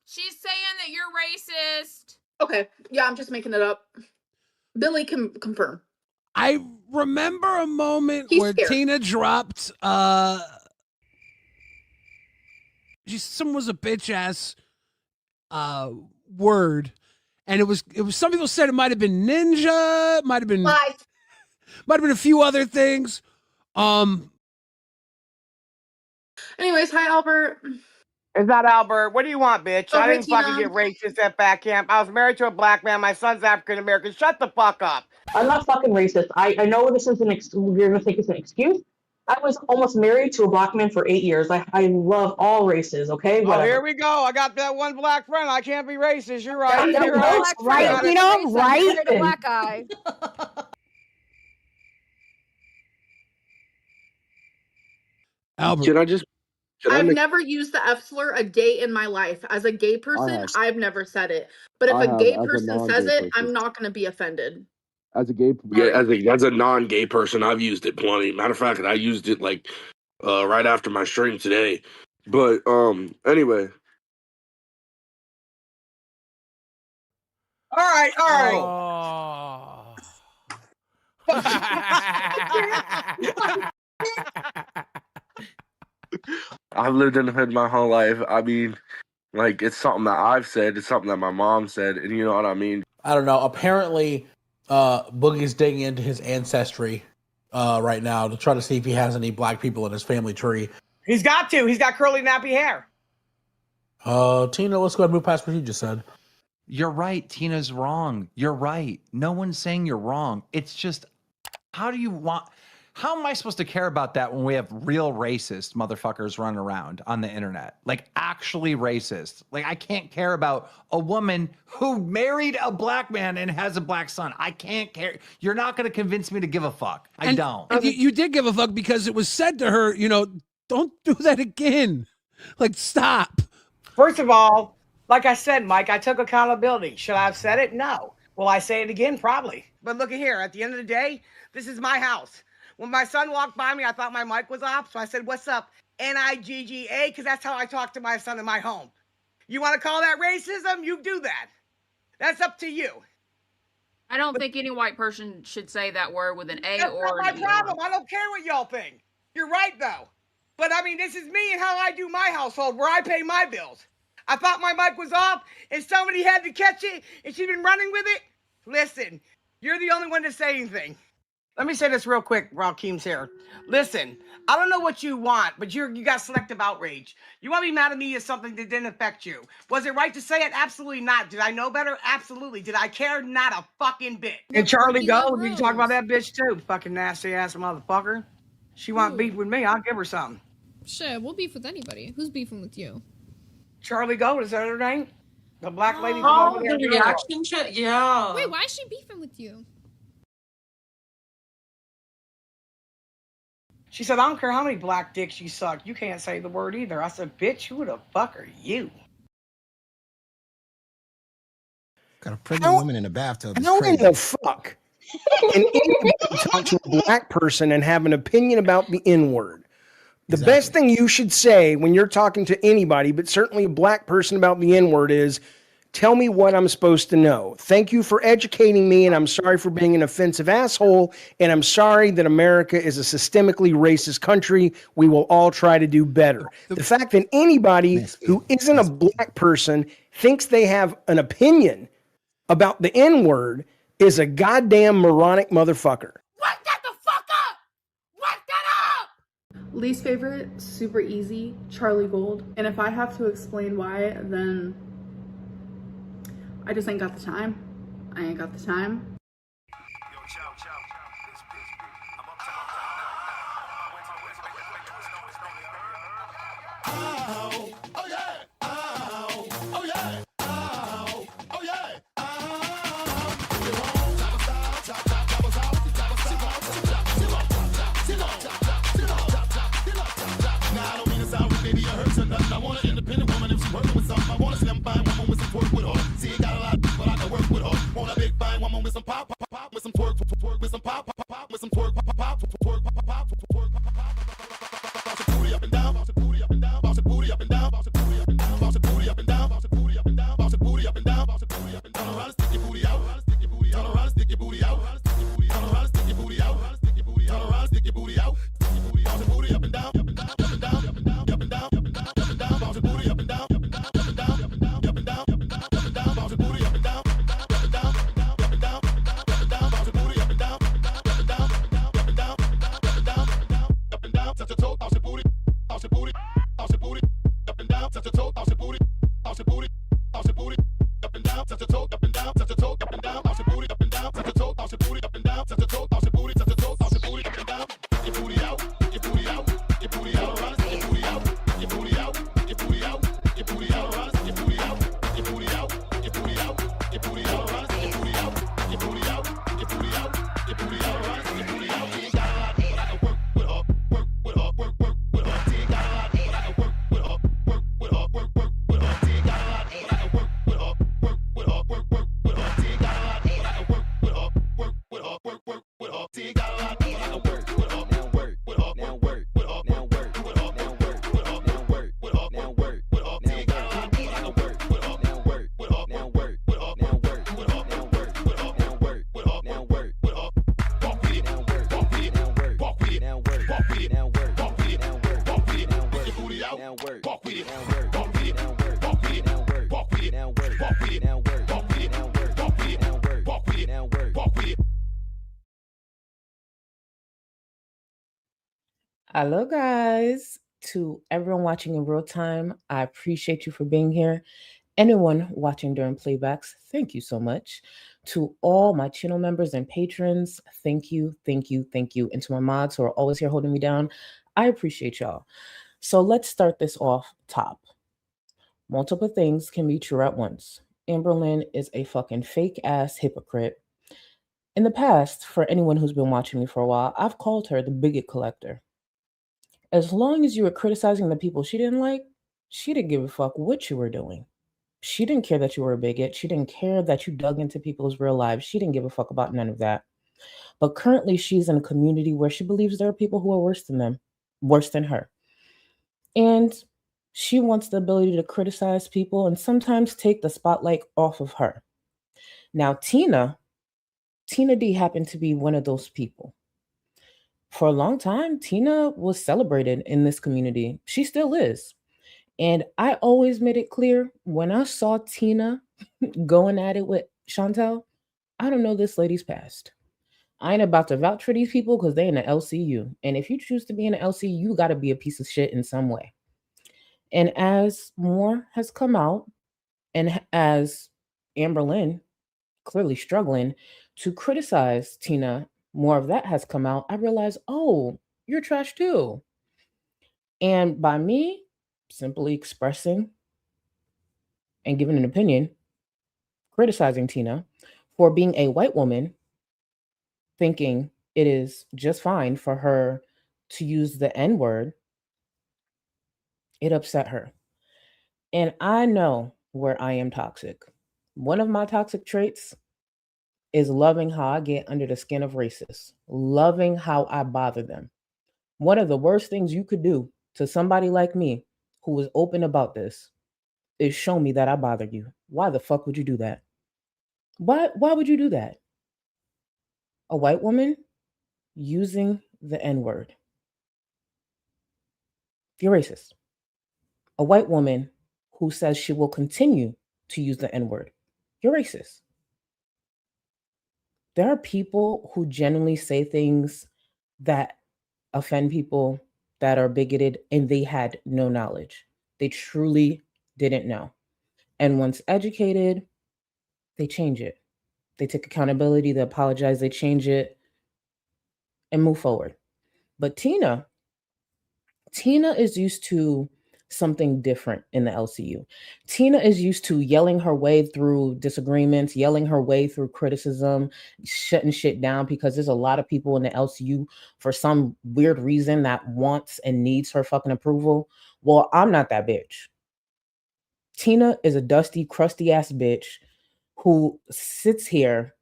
She's saying that you're racist. Okay, yeah, I'm just making it up. Billy can confirm. I remember a moment He's where scared. Tina dropped someone was a bitch ass word, and it was some people said it might have been ninja, might have been a few other things. Anyways, hi Albert. It's not Albert. What do you want, bitch? Oh, I hey, didn't fucking Tina. get racist at back camp. I was married to a black man. My son's African American. Shut the fuck up. I'm not fucking racist. I know this is you're gonna think it's an excuse. I was almost married to a black man for 8 years. I love all races, okay? Oh, Whatever. here we go. I got that one black friend. I can't be racist. You're right. Yeah, You're no, right. right, you know, right? The black guy. Albert, I've never used the F slur a day in my life. As a gay person, I've never said it. But if a gay person says it, I'm not going to be offended. As a gay, as a non-gay person, I've used it plenty. Matter of fact, I used it like right after my stream today. But anyway. All right. I've lived in the hood my whole life. I mean, like, it's something that I've said. It's something that my mom said, and you know what I mean? I don't know. Apparently, Boogie's digging into his ancestry right now to try to see if he has any black people in his family tree. He's got to. He's got curly, nappy hair. Tina, let's go ahead and move past what you just said. You're right. Tina's wrong. You're right. No one's saying you're wrong. It's just, how am I supposed to care about that when we have real racist motherfuckers running around on the internet? Like, actually racist. Like, I can't care about a woman who married a black man and has a black son. I can't care. You're not going to convince me to give a fuck. I don't. And you did give a fuck because it was said to her, you know, don't do that again. Like, stop. First of all, like I said, Mike, I took accountability. Should I have said it? No. Will I say it again? Probably. But look at here. At the end of the day, this is my house. When my son walked by me, I thought my mic was off, so I said, "What's up, Nigga?" Because that's how I talk to my son in my home. You want to call that racism? You do that. That's up to you. I don't think any white person should say that word with an A That's or not an my E. problem. I don't care what y'all think. You're right, though. But, I mean, this is me and how I do my household, where I pay my bills. I thought my mic was off, and somebody had to catch it, and she's been running with it. Listen, you're the only one to say anything. Let me say this real quick while Keem's here. Listen, I don't know what you want, but you got selective outrage. You want to be mad at me at something that didn't affect you. Was it right to say it? Absolutely not. Did I know better? Absolutely. Did I care? Not a fucking bit. And Charlie Go, you can talk about that bitch too. Fucking nasty ass motherfucker. She want beef with me, I'll give her something. Shit, we'll beef with anybody. Who's beefing with you? Charlie Go, is that her name? The black lady from Oh, over there. the reaction shit? Yeah. Wait, why is she beefing with you? She said, I don't care how many black dicks you suck. You can't say the word either. I said, bitch, who the fuck are you? Got a pregnant woman in the bathtub. How in the fuck can anybody talk to a black person and have an opinion about the N-word? The best thing you should say when you're talking to anybody, but certainly a black person about the N-word is, tell me what I'm supposed to know. Thank you for educating me, and I'm sorry for being an offensive asshole, and I'm sorry that America is a systemically racist country. We will all try to do better. The fact that anybody who isn't a black person thinks they have an opinion about the N-word is a goddamn moronic motherfucker. Wake that the fuck up! Wake that up! Least favorite, super easy, Charlie Gold. And if I have to explain why, then I just ain't got the time. I ain't got the time. with some pop, pop, pop, with some twerk, twerk, with some pop, pop, pop, with some twerk, pop, pop, twerk, pop, pop, twerk, pop, pop. Bounce your booty up and down, bounce your booty up and down, bounce your booty up and down, bounce your booty up and down, bounce your booty up and down, bounce your booty up and down, bounce your booty up and down, bounce your booty up and down. Turn around and stick your booty out, stick your booty out, turn around and stick your booty out, turn around and stick your booty out, stick your booty out, turn around and stick your booty out, stick your booty out, bounce your booty up and down, up and down, up and down, up and down, up and down, up and down, up and down, bounce your booty up and down, up and down, up and down, up and down, up and down, up and down, up and down, bounce your booty up and down, up and down, up and down, up and down, up and down, bounce your booty up and down, up and down, up and down, up and down, up and down, touch your toe, bounce your booty, bounce your booty, bounce your booty, up and down, touch your toe, bounce your booty, bounce your booty, bounce your booty, up and down, touch your toe, up and down, touch your toe, up and down, bounce your booty, up and down, touch your toe, bounce your booty, up and down, touch your toe, bounce your booty, touch your toe, bounce your booty, up and down, your booty out, your booty out, your booty out, around, your booty out, your booty out, your booty out, your booty out, around, your booty out, your booty out, your booty out, your booty out, around, your booty out, your booty out, your booty out, your booty out, around, your booty out. You ain't got a lot, but I can work with her, work with her, work with her. You ain't got a lot, but I can work with her, work with her, work with her. You ain't got a lot, but I can work with her, work with her, work with her. You ain't got a lot, but I can work with her, work with her, work with her. You ain't got a lot, but I can work with her, now work with her, now work with her, now work with her, now work with her, now work with her, now work with her. You ain't got a lot, but I can work with her, now work with her, now work with her, now work with her, now work with her, now work with her, now work with her. Walk with it, now work, walk with it, now work, walk with it, now work, walk with it, now work, walk with it, now work, walk with it, now work. Your booty out, now work, walk with it, now work, walk with it, now work, walk with it, now work, walk with it, now work, walk with it, now work, walk with it, now work, walk with it, now work, walk with it, now work, walk with it. Hello, guys. To everyone watching in real time, I appreciate you for being here. Anyone watching during playbacks, thank you so much. To all my channel members and patrons, thank you, thank you, thank you. And to my mods who are always here holding me down, I appreciate y'all. So let's start this off top. Multiple things can be true at once. Amberlynn is a fucking fake ass hypocrite. In the past, for anyone who's been watching me for a while, I've called her the bigot collector. As long as you were criticizing the people she didn't like, she didn't give a fuck what you were doing. She didn't care that you were a bigot. She didn't care that you dug into people's real lives. She didn't give a fuck about none of that. But currently, she's in a community where she believes there are people who are worse than them, worse than her. And she wants the ability to criticize people and sometimes take the spotlight off of her. Now, Tina D happened to be one of those people. For a long time, Tina was celebrated in this community. She still is. And I always made it clear when I saw Tina going at it with Chantel, I don't know this lady's past. I ain't about to vouch for these people because they in the LCU. And if you choose to be in the LCU, you got to be a piece of shit in some way. And as more has come out, and as Amberlynn clearly struggling to criticize Tina, more of that has come out. I realized, oh, you're trash too. And by me simply expressing and giving an opinion, criticizing Tina for being a white woman, thinking it is just fine for her to use the N-word, it upset her. And I know where I am toxic. One of my toxic traits is loving how I get under the skin of racists, loving how I bother them. One of the worst things you could do to somebody like me who is open about this is show me that I bother you. Why the fuck would you do that? Why would you do that? A white woman using the N-word. You're racist. A white woman who says she will continue to use the N-word. You're racist. There are people who genuinely say things that offend people, that are bigoted, and they had no knowledge. They truly didn't know. And once educated, they change it. They take accountability, they apologize, they change it, and move forward. But Tina is used to something different in the LCU. Tina is used to yelling her way through disagreements, yelling her way through criticism, shutting shit down, because there's a lot of people in the LCU for some weird reason that wants and needs her fucking approval. Well, I'm not that bitch. Tina is a dusty, crusty ass bitch who sits here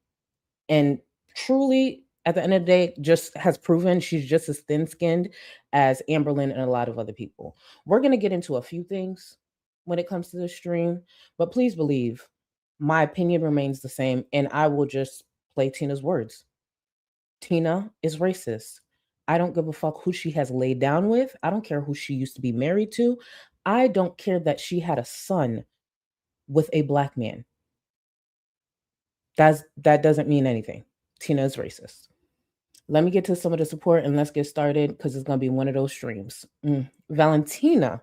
And truly, at the end of the day, just has proven she's just as thin-skinned as Amberlynn and a lot of other people. We're going to get into a few things when it comes to the stream, but please believe my opinion remains the same, and I will just play Tina's words. Tina is racist. I don't give a fuck who she has laid down with. I don't care who she used to be married to. I don't care that she had a son with a black man. That doesn't mean anything. Tina is racist. Let me get to some of the support and let's get started because it's going to be one of those streams. Valentina,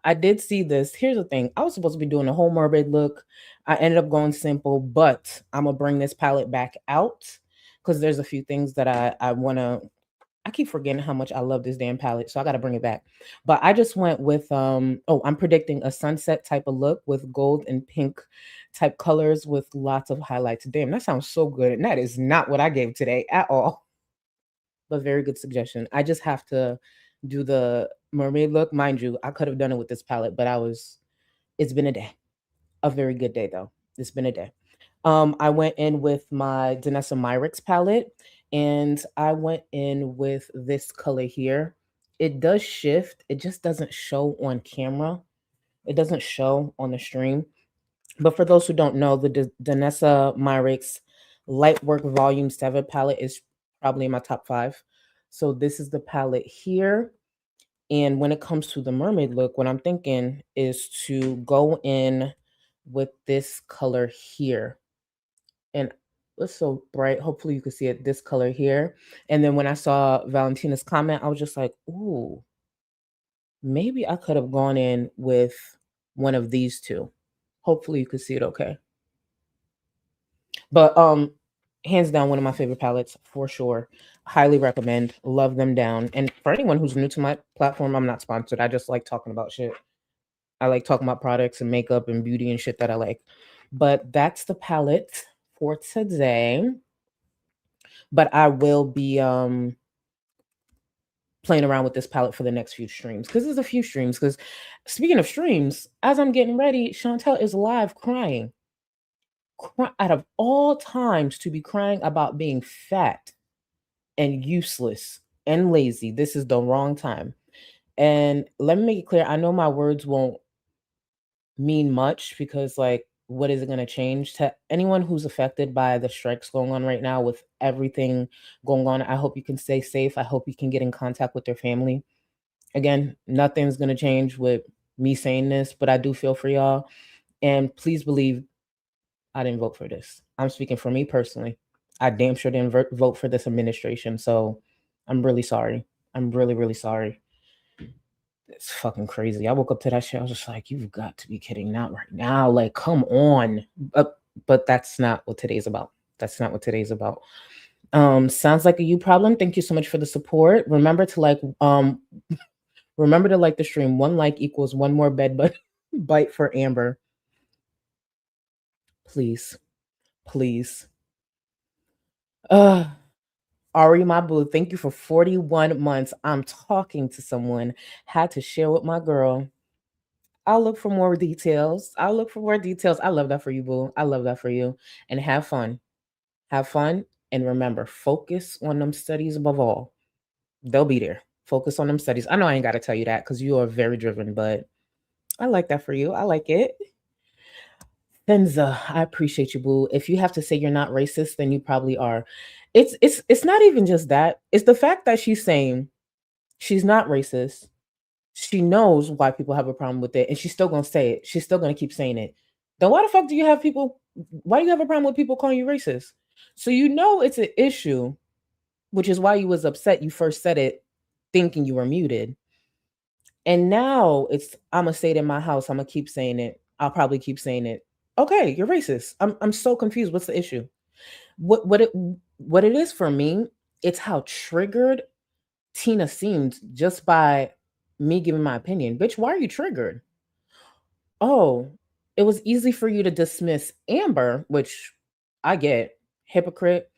I did see this. Here's the thing. I was supposed to be doing a whole mermaid look. I ended up going simple, but I'm going to bring this palette back out because there's a few things that I want to. I keep forgetting how much I love this damn palette, so I got to bring it back. But I just went with, I'm predicting a sunset type of look with gold and pink type colors with lots of highlights. Damn, that sounds so good. And that is not what I gave today at all. But very good suggestion. I just have to do the mermaid look. Mind you, I could have done it with this palette, but it's been a day. A very good day, though. It's been a day. I went in with my Danessa Myricks palette, and I went in with this color here. It does shift. It just doesn't show on camera. It doesn't show on the stream. But for those who don't know, the Danessa Myricks Lightwork Volume 7 palette is probably in my top 5. So this is the palette here. And when it comes to the mermaid look, what I'm thinking is to go in with this color here. And it's so bright. Hopefully you can see it, this color here. And then when I saw Valentina's comment, I was just like, ooh, maybe I could have gone in with one of these two. Hopefully you could see it okay. But hands down, one of my favorite palettes for sure. Highly recommend. Love them down. And for anyone who's new to my platform, I'm not sponsored. I just like talking about shit. I like talking about products and makeup and beauty and shit that I like. But that's the palette for today. But I will be playing around with this palette for the next few streams because there's a few streams. Because speaking of streams, as I'm getting ready, Chantel is live crying. Out of all times to be crying about being fat and useless and lazy, this is the wrong time. And let me make it clear, I know my words won't mean much because, like, what is it going to change? To anyone who's affected by the strikes going on right now with everything going on, I hope you can stay safe. I hope you can get in contact with their family. Again, nothing's going to change with me saying this, but I do feel for y'all. And please believe I didn't vote for this. I'm speaking for me personally. I damn sure didn't vote for this administration. So I'm really sorry. I'm really, really sorry. It's fucking crazy. I woke up to that shit. I was just like, you've got to be kidding. Not right now. Like, come on. But that's not what today's about. That's not what today's about. Sounds like a you problem. Thank you so much for the support. Remember to like the stream. 1 like equals 1 more bed bite for Amber. Please. Please. Ari, my boo, thank you for 41 months. I'm talking to someone. Had to share with my girl. I'll look for more details. I love that for you, boo. I love that for you. And have fun. Have fun. And remember, focus on them studies above all. They'll be there. Focus on them studies. I know I ain't got to tell you that because you are very driven, but I like that for you. I like it. Benza, I appreciate you, boo. If you have to say you're not racist, then you probably are. It's not even just that. It's the fact that she's saying she's not racist. She knows why people have a problem with it, and she's still gonna say it. She's still gonna keep saying it. Then why the fuck do you have people? Why do you have a problem with people calling you racist? So you know it's an issue, which is why you was upset. You first said it, thinking you were muted, and now it's I'm gonna say it in my house. I'm gonna keep saying it. I'll probably keep saying it. Okay, you're racist. I'm so confused. What's the issue? What it is for me, it's how triggered Tina seemed just by me giving my opinion. Bitch, why are you triggered? Oh, it was easy for you to dismiss Amber, which I get, hypocrite.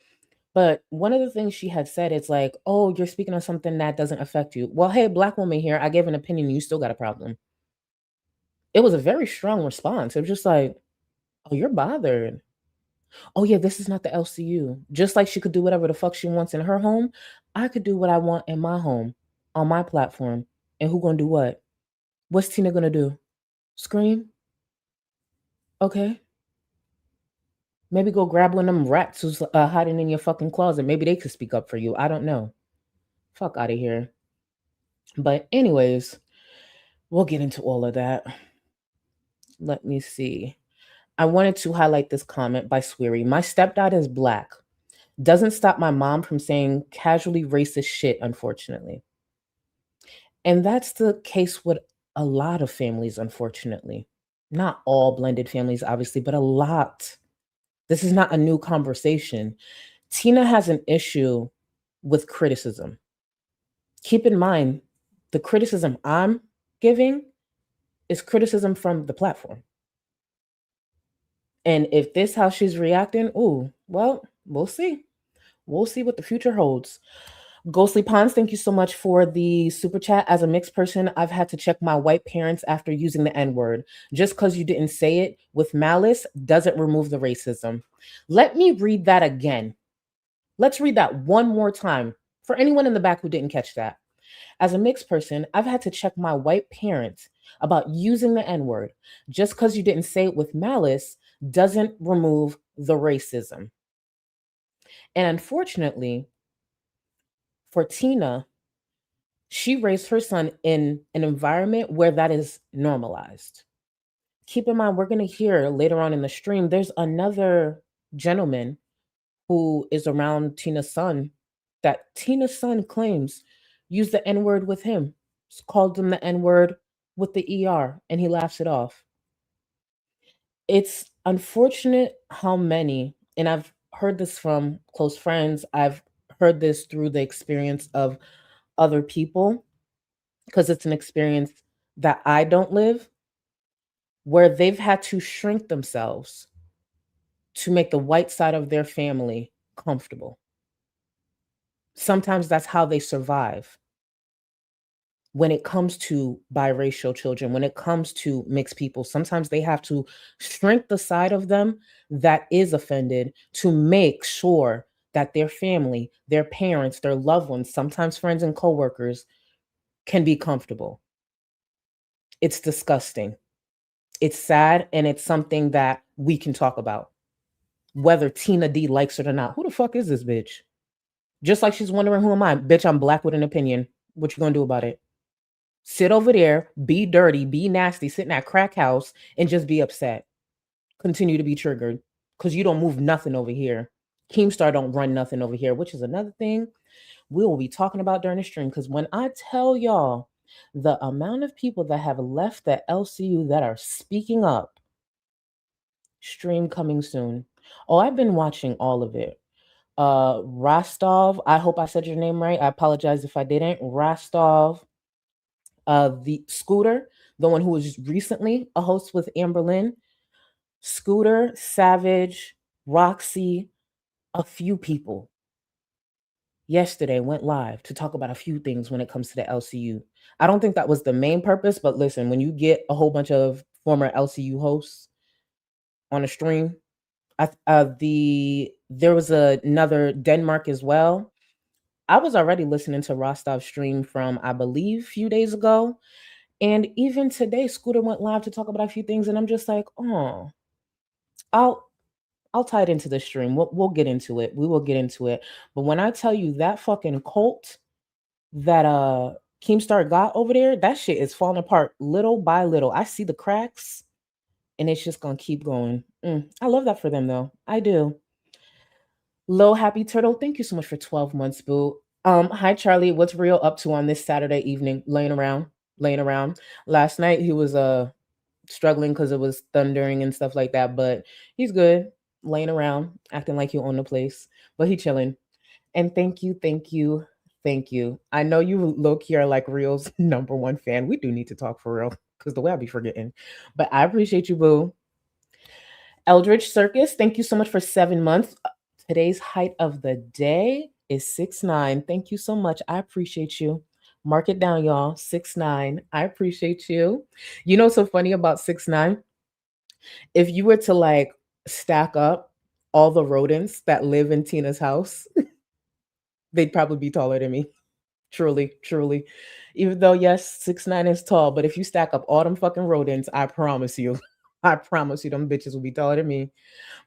But one of the things she had said, it's like, oh, you're speaking on something that doesn't affect you. Well, hey, black woman here, I gave an opinion, you still got a problem. It was a very strong response. It was just like, oh, you're bothered. Oh yeah, this is not the LCU. Just like she could do whatever the fuck she wants in her home, I could do what I want in my home, on my platform. And who gonna do what? What's Tina gonna do? Scream? Okay. Maybe go grab one of them rats who's hiding in your fucking closet. Maybe they could speak up for you. I don't know. Fuck out of here. But anyways, we'll get into all of that. Let me see. I wanted to highlight this comment by Sweary. My stepdad is black. Doesn't stop my mom from saying casually racist shit, unfortunately. And that's the case with a lot of families, unfortunately. Not all blended families, obviously, but a lot. This is not a new conversation. Tina has an issue with criticism. Keep in mind, the criticism I'm giving is criticism from the platform. And if this how she's reacting, ooh, well, we'll see. We'll see what the future holds. Ghostly Pons, thank you so much for the super chat. As a mixed person, I've had to check my white parents after using the N-word. Just because you didn't say it with malice doesn't remove the racism. Let me read that again. Let's read that one more time for anyone in the back who didn't catch that. As a mixed person, I've had to check my white parents about using the N-word. Just because you didn't say it with malice doesn't remove the racism. And unfortunately, for Tina, she raised her son in an environment where that is normalized. Keep in mind, we're going to hear later on in the stream, there's another gentleman who is around Tina's son that Tina's son claims used the N-word with him. Called him the N-word with the ER, and he laughs it off. It's unfortunate how many, and I've heard this from close friends, I've heard this through the experience of other people, because it's an experience that I don't live, where they've had to shrink themselves to make the white side of their family comfortable. Sometimes that's how they survive. When it comes to biracial children, when it comes to mixed people, sometimes they have to shrink the side of them that is offended to make sure that their family, their parents, their loved ones, sometimes friends and coworkers, can be comfortable. It's disgusting. It's sad, and it's something that we can talk about. Whether Tina D likes it or not. Who the fuck is this bitch? Just like she's wondering, who am I? Bitch, I'm black with an opinion. What you gonna do about it? Sit over there, be dirty, be nasty, sit in that crack house, and just be upset. Continue to be triggered, because you don't move nothing over here. Keemstar don't run nothing over here, which is another thing we will be talking about during the stream. Because when I tell y'all the amount of people that have left the LCU that are speaking up, stream coming soon. Oh, I've been watching all of it. Rostov, I hope I said your name right. I apologize if I didn't. Rostov, the Scooter, the one who was recently a host with Amberlynn. Scooter, Savage, Roxy, a few people yesterday went live to talk about a few things when it comes to the LCU. I don't think that was the main purpose, but listen, when you get a whole bunch of former LCU hosts on a stream, there was another Denmark as well. I was already listening to Rostov's stream from, I believe, a few days ago. And even today, Scooter went live to talk about a few things, and I'm just like, oh, I'll tie it into the stream. We'll get into it. We will get into it. But when I tell you that fucking cult that Keemstar got over there, that shit is falling apart little by little. I see the cracks, and it's just gonna keep going. I love that for them, though. I do. Low Happy Turtle, thank you so much for 12 months, boo. Hi Charlie, what's Real up to on this Saturday evening? Laying around. Last night he was struggling because it was thundering and stuff like that, but he's good, laying around, acting like he own the place, but he chilling. And thank you. I know you low-key are like Real's #1 fan. We do need to talk for real, because the way I be forgetting. But I appreciate you, boo. Eldridge Circus, thank you so much for 7 months. Today's height of the day is 6'9". Thank you so much. I appreciate you. Mark it down, y'all. 6'9". I appreciate you. You know what's so funny about 6'9"? If you were to like stack up all the rodents that live in Tina's house, they'd probably be taller than me. Truly, truly. Even though, yes, 6'9" is tall, but if you stack up all them fucking rodents, I promise you, I promise you, them bitches will be taller than me.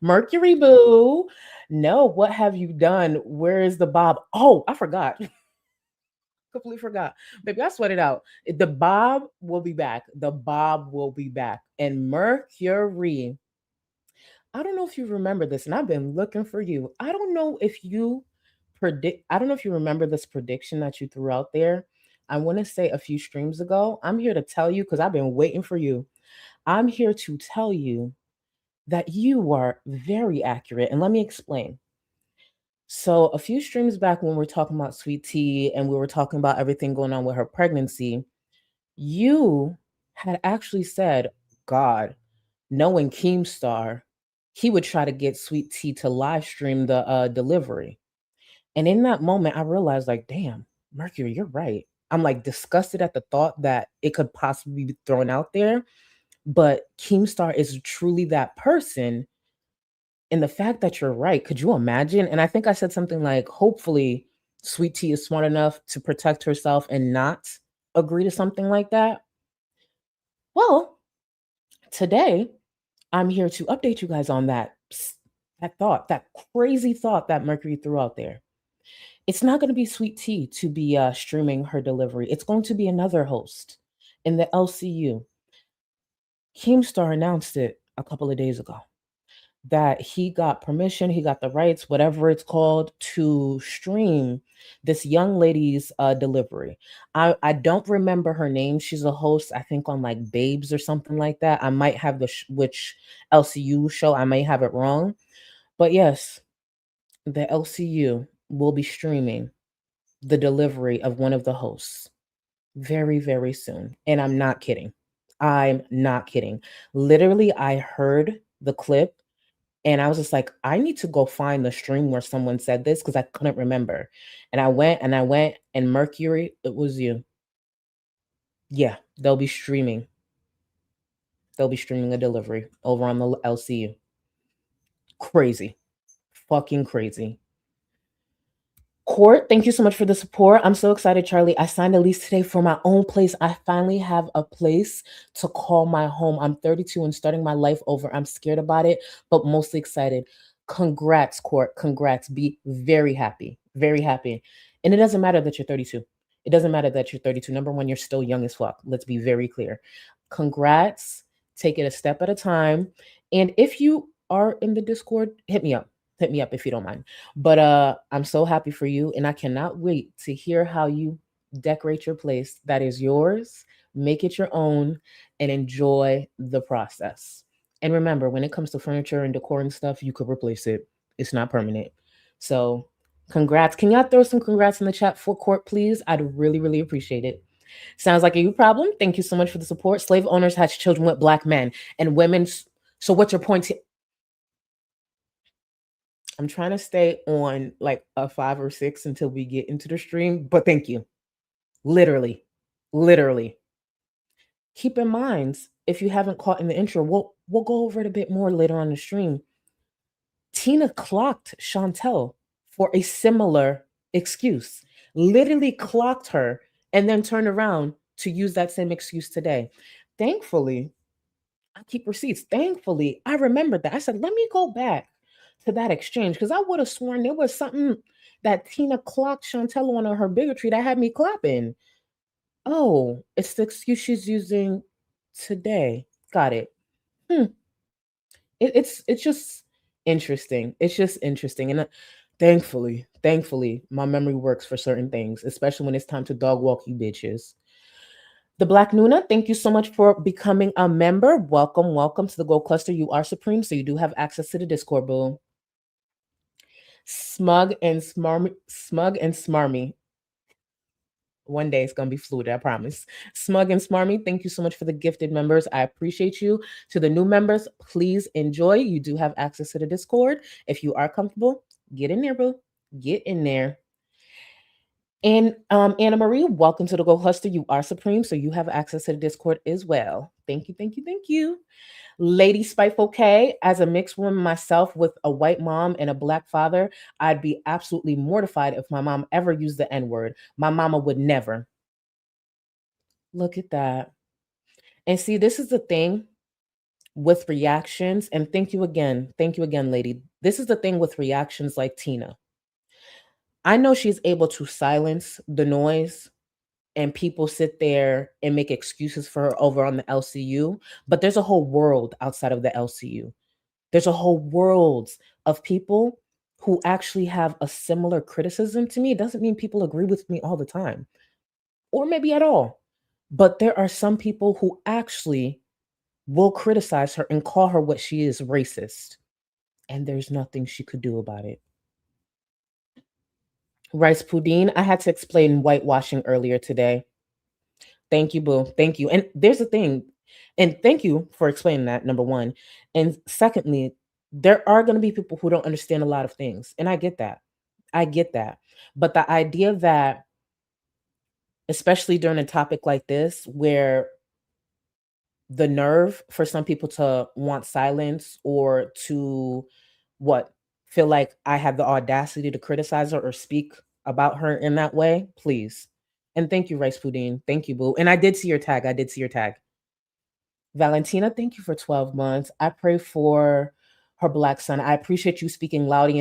Mercury boo. No, what have you done? Where is the bob? Oh, I forgot. Completely forgot. Baby, I sweat it out. The bob will be back. The bob will be back. And Mercury. I don't know if you remember this, and I've been looking for you. I don't know if you remember this prediction that you threw out there. I want to say a few streams ago. I'm here to tell you because I've been waiting for you. I'm here to tell you that you are very accurate. And let me explain. So, a few streams back when we were talking about Sweet Tea and we were talking about everything going on with her pregnancy, you had actually said, God, knowing Keemstar, he would try to get Sweet Tea to live stream the delivery. And in that moment, I realized, like, damn, Mercury, you're right. I'm like disgusted at the thought that it could possibly be thrown out there. But Keemstar is truly that person. And the fact that you're right, could you imagine? And I think I said something like, hopefully, Sweet Tea is smart enough to protect herself and not agree to something like that. Well, today, I'm here to update you guys on that thought, that crazy thought that Mercury threw out there. It's not going to be Sweet Tea to be streaming her delivery. It's going to be another host in the LCU. Keemstar announced it a couple of days ago that he got permission, he got the rights, whatever it's called, to stream this young lady's delivery. I don't remember her name. She's a host, I think, on like Babes or something like that. I might have which LCU show. I may have it wrong. But yes, the LCU will be streaming the delivery of one of the hosts very, very soon. And I'm not kidding. I'm not kidding. Literally, I heard the clip and I was just like, I need to go find the stream where someone said this because I couldn't remember. And I went, and Mercury, it was you. Yeah, they'll be streaming. They'll be streaming a delivery over on the LCU. Crazy. Fucking crazy. Court, thank you so much for the support. I'm so excited, Charlie. I signed a lease today for my own place. I finally have a place to call my home. I'm 32 and starting my life over. I'm scared about it, but mostly excited. Congrats, Court. Congrats. Be very happy. Very happy. And it doesn't matter that you're 32. It doesn't matter that you're 32. Number one, you're still young as fuck. Let's be very clear. Congrats. Take it a step at a time. And if you are in the Discord, hit me up. Hit me up if you don't mind. But I'm so happy for you, and I cannot wait to hear how you decorate your place that is yours, make it your own, and enjoy the process. And remember, when it comes to furniture and decor and stuff, you could replace it. It's not permanent. So congrats. Can y'all throw some congrats in the chat for Court, please? I'd really, really appreciate it. Sounds like a you problem. Thank you so much for the support. Slave owners hatch children with Black men and women. So what's your point? I'm trying to stay on like a 5 or 6 until we get into the stream, but thank you. Literally. Keep in mind, if you haven't caught in the intro, we'll go over it a bit more later on the stream. Tina clocked Chantel for a similar excuse. Literally clocked her and then turned around to use that same excuse today. Thankfully, I keep receipts. Thankfully, I remembered that. I said, let me go back to that exchange because I would have sworn there was something that Tina clocked Chantel on her bigotry that had me clapping. Oh, it's the excuse she's using today. Got it. It's just interesting. It's just interesting. And thankfully, my memory works for certain things, especially when it's time to dog walk you bitches. The Black Nuna, thank you so much for becoming a member. Welcome to the Gold Cluster. You are supreme, so you do have access to the Discord, boo. Smug and smarmy. One day it's gonna be fluid, I promise. Smug and smarmy, thank you so much for the gifted members. I appreciate you. To the new members, please enjoy. You do have access to the Discord. If you are comfortable, get in there, boo. Get in there. And Anna Marie, welcome to the Go Cluster. You are supreme, so you have access to the Discord as well. Thank you, thank you, thank you. Lady Spiteful K, as a mixed woman myself with a white mom and a black father, I'd be absolutely mortified if my mom ever used the N-word. My mama would never. Look at that. And see, this is the thing with reactions, and thank you again, lady. This is the thing with reactions like Tina. I know she's able to silence the noise and people sit there and make excuses for her over on the LCU, but there's a whole world outside of the LCU. There's a whole world of people who actually have a similar criticism to me. It doesn't mean people agree with me all the time, or maybe at all. But there are some people who actually will criticize her and call her what she is, racist. And there's nothing she could do about it. Rice Pudine, I had to explain whitewashing earlier today. Thank you, boo. Thank you. And there's a thing, and thank you for explaining that, number one. And secondly, there are going to be people who don't understand a lot of things. And I get that. I get that. But the idea that, especially during a topic like this, where the nerve for some people to want silence or to feel like I have the audacity to criticize her or speak about her in that way, please. And thank you, Rice Pudine. Thank you, boo. And I did see your tag. Valentina, thank you for 12 months. I pray for her black son. I appreciate you speaking loudly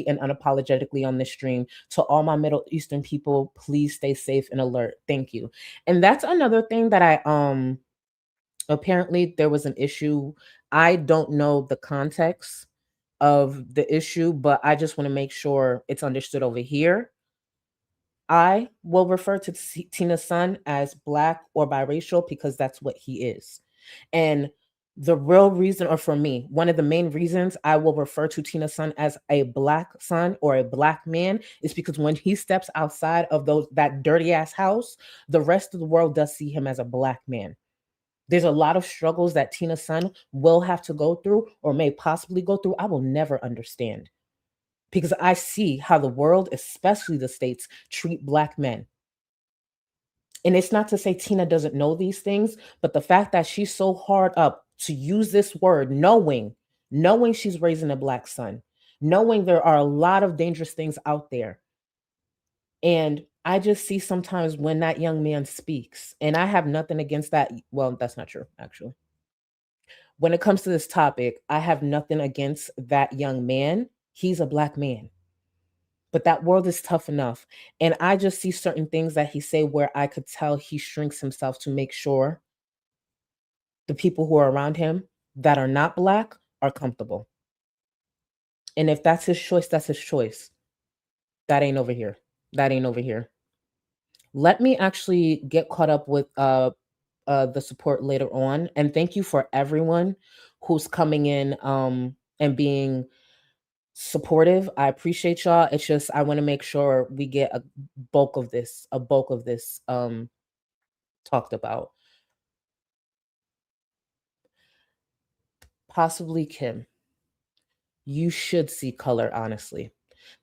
and unapologetically on this stream. To all my Middle Eastern people, please stay safe and alert. Thank you. And that's another thing that I apparently there was an issue. I don't know the context of the issue, but I just want to make sure it's understood over here. I will refer to Tina's son as black or biracial because that's what he is. And the real reason, or for me, one of the main reasons I will refer to Tina's son as a black son or a black man is because when he steps outside of that dirty ass house, the rest of the world does see him as a black man. There's a lot of struggles that Tina's son will have to go through or may possibly go through. I will never understand because I see how the world, especially the States, treat black men. And it's not to say Tina doesn't know these things, but the fact that she's so hard up to use this word, knowing she's raising a black son, knowing there are a lot of dangerous things out there. And I just see sometimes when that young man speaks, and I have nothing against that. Well, that's not true, actually. When it comes to this topic, I have nothing against that young man. He's a black man. But that world is tough enough. And I just see certain things that he say where I could tell he shrinks himself to make sure the people who are around him that are not black are comfortable. And if that's his choice, that's his choice. That ain't over here. Let me actually get caught up with the support later on. And thank you for everyone who's coming in and being supportive. I appreciate y'all. It's just I want to make sure we get a bulk of this talked about. Possibly Kim. You should see color, honestly.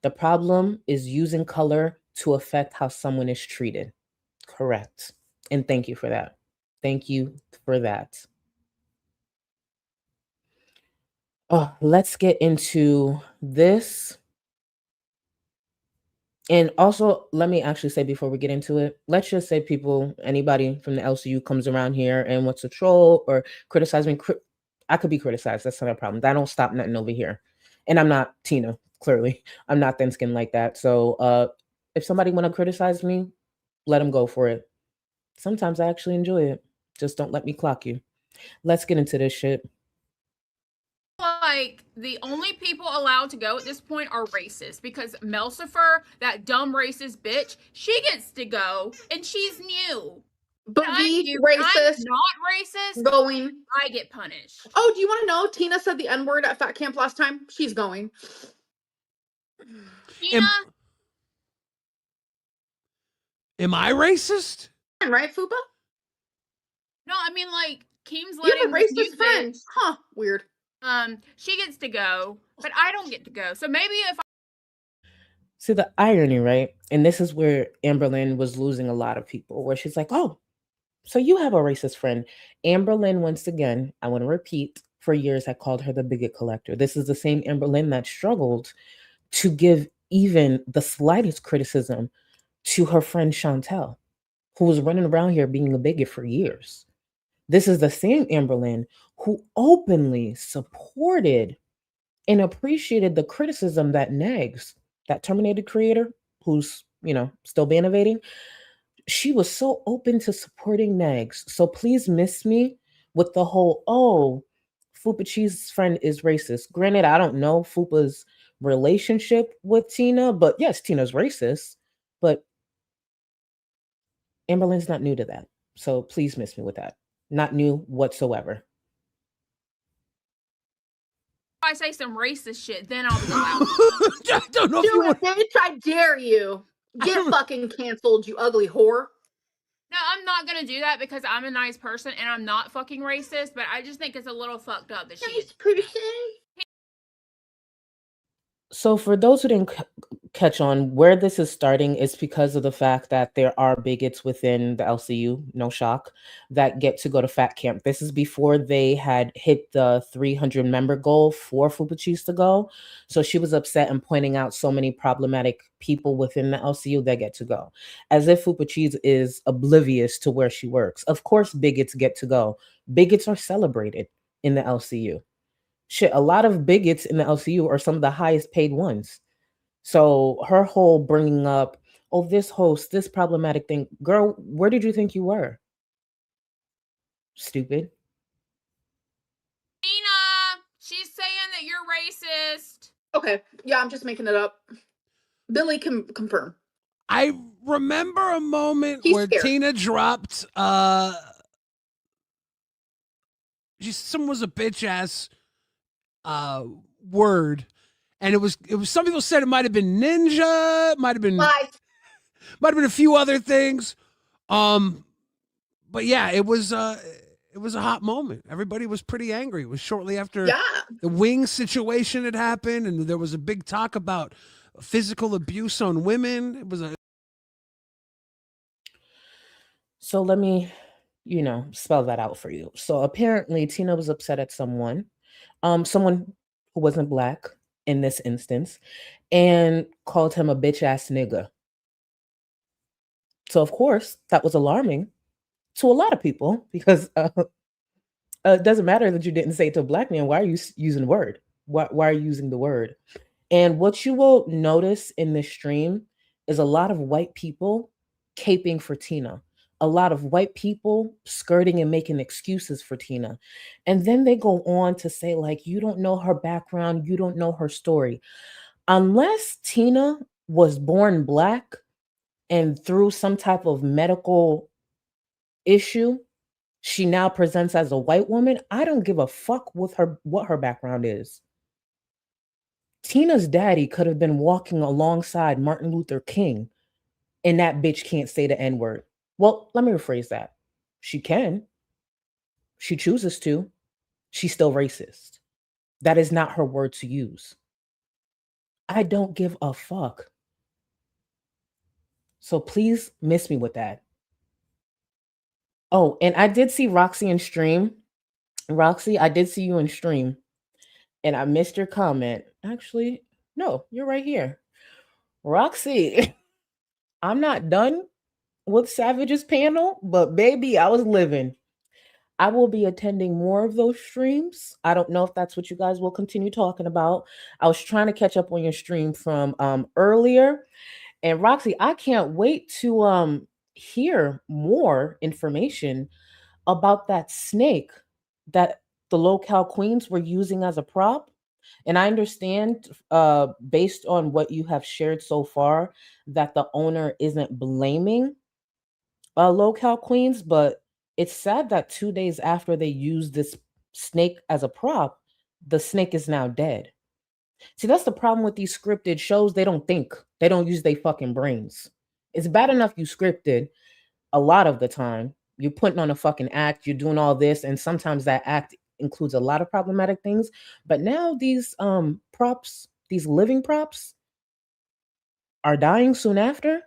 The problem is using color to affect how someone is treated. Correct. And thank you for that. Thank you for that. Oh, let's get into this. And also, let me actually say before we get into it, let's just say anybody from the LCU comes around here and wants to troll or criticize me. I could be criticized. That's not a problem. That don't stop nothing over here. And I'm not Tina, clearly. I'm not thin-skinned like that. So if somebody want to criticize me, let them go for it. Sometimes I actually enjoy it. Just don't let me clock you. Let's get into this shit. Like the only people allowed to go at this point are racist because Melcifer, that dumb racist bitch, she gets to go and she's new. Boogie, racist, not racist, going. I get punished. Oh, do you want to know? Tina said the N-word at Fat Camp last time. She's going. Tina, am I racist? Right, Fupa? No, I mean like Keem's You letting have a racist friend. Huh? Weird. She gets to go, but I don't get to go. So maybe if See the irony, right? And this is where Amberlynn was losing a lot of people, where she's like, oh, so you have a racist friend. Amberlynn, once again, I want to repeat, for years I called her the bigot collector. This is the same Amberlynn that struggled to give even the slightest criticism to her friend Chantel, who was running around here being a bigot for years. This is the same Amberlynn who openly supported and appreciated the criticism that Negs, that Terminated creator, who's, still innovating, she was so open to supporting Negs. So please miss me with the whole, oh, Fupa Cheese's friend is racist. Granted, I don't know Fupa's relationship with Tina, but yes, Tina's racist. But Amberlynn's not new to that. So please miss me with that. Not new whatsoever. I say some racist shit, then I'll be allowed. I don't know if Do it, bitch. I dare you. Get fucking canceled, you ugly whore. No, I'm not gonna do that because I'm a nice person and I'm not fucking racist, but I just think it's a little fucked up that she's So for those who didn't catch on, where this is starting is because of the fact that there are bigots within the LCU, no shock, that get to go to fat camp. This is before they had hit the 300 member goal for Fupa Cheese to go. So she was upset and pointing out so many problematic people within the LCU that get to go, as if Fupa Cheese is oblivious to where she works. Of course, bigots get to go. Bigots are celebrated in the LCU. Shit, a lot of bigots in the LCU are some of the highest paid ones. So her whole bringing up, oh, this host, this problematic thing, girl, where did you think you were? Stupid. Tina, she's saying that you're racist. Okay, yeah, I'm just making it up. Billy can confirm. I remember a moment He's where scared. Tina dropped someone was a bitch ass word, and it was some people said it might have been ninja, might have been a few other things. But yeah, it was a hot moment. Everybody was pretty angry. It was shortly after the wing situation had happened, and there was a big talk about physical abuse on women. It was a So let me, spell that out for you. So apparently Tina was upset at someone who wasn't black in this instance, and called him a bitch ass nigga. So of course that was alarming to a lot of people because it doesn't matter that you didn't say it to a black man. Why are you using the word? Why are you using the word? And what you will notice in this stream is a lot of white people caping for Tina. A lot of white people skirting and making excuses for Tina. And then they go on to say, like, you don't know her background, you don't know her story. Unless Tina was born black and through some type of medical issue, she now presents as a white woman, I don't give a fuck with what her background is. Tina's daddy could have been walking alongside Martin Luther King, and that bitch can't say the N-word. Well, let me rephrase that. She can. She chooses to. She's still racist. That is not her word to use. I don't give a fuck. So please miss me with that. Oh, and I did see Roxy in stream. Roxy, I did see you in stream, and I missed your comment. Actually, no, you're right here. Roxy, I'm not done with Savage's panel, but baby, I was living. I will be attending more of those streams. I don't know if that's what you guys will continue talking about. I was trying to catch up on your stream from earlier. And Roxy, I can't wait to hear more information about that snake that the locale queens were using as a prop. And I understand, based on what you have shared so far, that the owner isn't blaming locale queens, but it's sad that 2 days after they used this snake as a prop, the snake is now dead. See, that's the problem with these scripted shows. They don't think. They don't use their fucking brains. It's bad enough you scripted a lot of the time. You're putting on a fucking act. You're doing all this. And sometimes that act includes a lot of problematic things. But now these props, these living props, are dying soon after,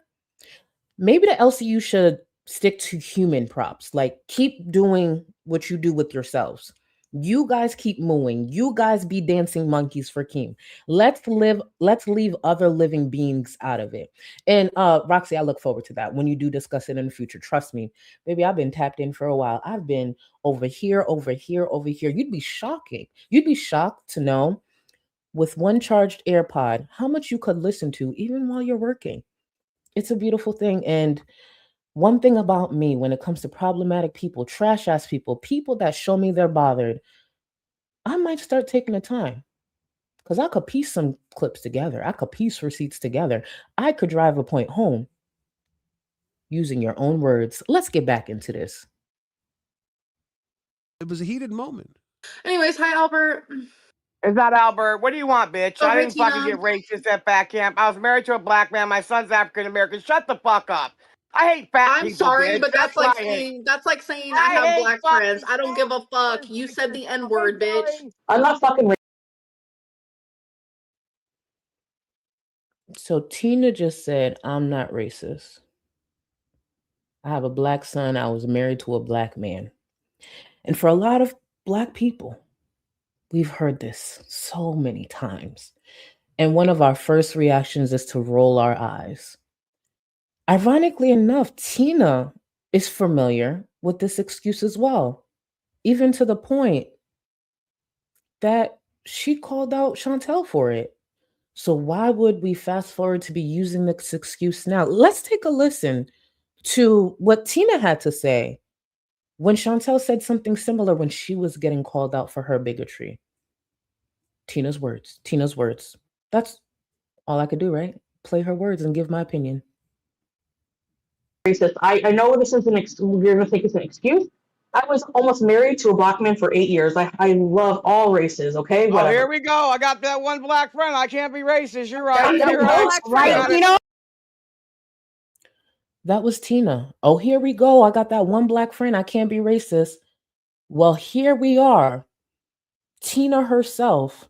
maybe the LCU should stick to human props. Like, keep doing what you do with yourselves. You guys keep mooing. You guys be dancing monkeys for Keem. Let's leave other living beings out of it. And Roxy, I look forward to that when you do discuss it in the future. Trust me, baby, I've been tapped in for a while. I've been over here, over here, over here. You'd be shocked to know, with one charged AirPod, how much you could listen to even while you're working. It's a beautiful thing. And one thing about me, when it comes to problematic people, trash ass people, people that show me they're bothered, I might start taking the time, because I could piece some clips together. I could piece receipts together. I could drive a point home using your own words. Let's get back into this. It was a heated moment. Anyways, hi, Albert. It's not Albert. What do you want, bitch? Oh, I hey, didn't fucking Tina. get racist at fat camp. I was married to a black man. My son's African American. Shut the fuck up. I hate fat I'm people, sorry, bitch. but that's what like I hate. saying I have hate black fucking friends. I don't give a fuck. You said the N-word, bitch. I'm not fucking. So Tina just said, I'm not racist. I have a black son. I was married to a black man. And for a lot of black people, we've heard this so many times. And one of our first reactions is to roll our eyes. Ironically enough, Tina is familiar with this excuse as well, even to the point that she called out Chantel for it. So why would we fast forward to be using this excuse now? Let's take a listen to what Tina had to say when Chantel said something similar when she was getting called out for her bigotry. Tina's words. That's all I could do, right? Play her words and give my opinion. Racist. I know this is you're going to think it's an excuse. I was almost married to a black man for 8 years. I love all races, okay? Oh, Whatever. here we go. I got that one black friend. I can't be racist. You're right. You're right, Tina. That was Tina. Oh, here we go. I got that one black friend. I can't be racist. Well, here we are. Tina herself,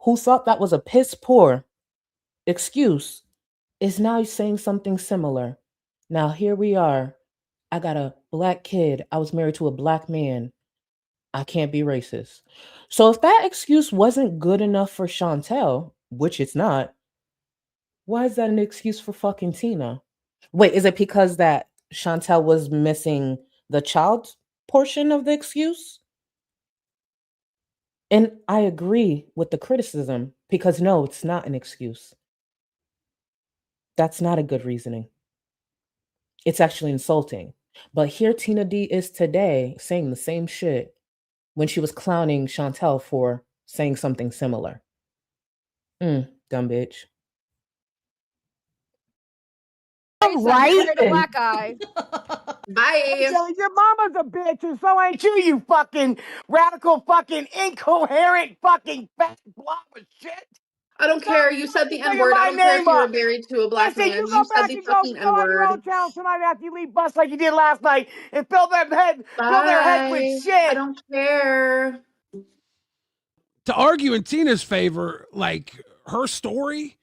who thought that was a piss poor excuse, is now saying something similar. Now, here we are. I got a black kid. I was married to a black man. I can't be racist. So if that excuse wasn't good enough for Chantel, which it's not, why is that an excuse for fucking Tina? Wait, is it because that Chantel was missing the child portion of the excuse? And I agree with the criticism, because no, it's not an excuse. That's not a good reasoning. It's actually insulting. But here Tina D is today saying the same shit when she was clowning Chantel for saying something similar. Dumb bitch. Right? The black guy. Bye. Your mama's a bitch, and so ain't you, you fucking radical, fucking incoherent, fucking fat blob of shit. I don't care. You said the N-word. I don't care if you were married to a black man. You You said the fucking go on your own N-word. channel tonight after you leave bus like you did last night and fill their head with shit. I don't care. To argue in Tina's favor, like, her story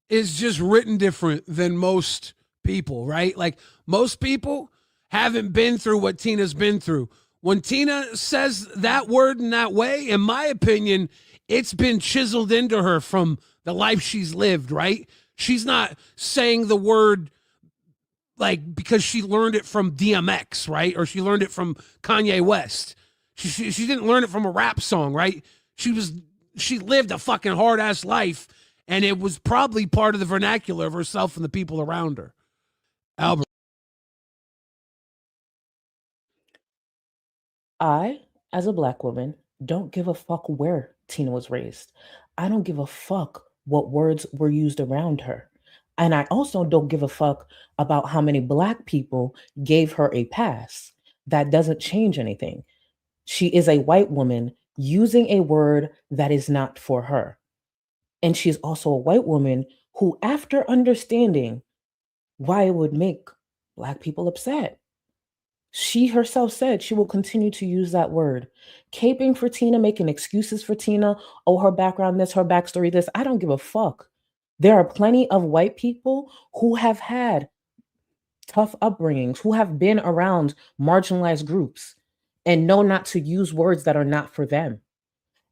is just written different than most people, right? Like, most people haven't been through what Tina's been through. When Tina says that word in that way, in my opinion, it's been chiseled into her from the life she's lived, right? She's not saying the word like because she learned it from DMX, right? Or she learned it from Kanye West. She didn't learn it from a rap song, right? She lived a fucking hard ass life, and it was probably part of the vernacular of herself and the people around her. Albert. I, as a black woman, don't give a fuck where Tina was raised. I don't give a fuck what words were used around her. And I also don't give a fuck about how many black people gave her a pass. That doesn't change anything. She is a white woman using a word that is not for her. And she's also a white woman who, after understanding why it would make black people upset, she herself said she will continue to use that word. Caping for Tina, making excuses for Tina, oh, her background this, her backstory this. I don't give a fuck. There are plenty of white people who have had tough upbringings, who have been around marginalized groups and know not to use words that are not for them.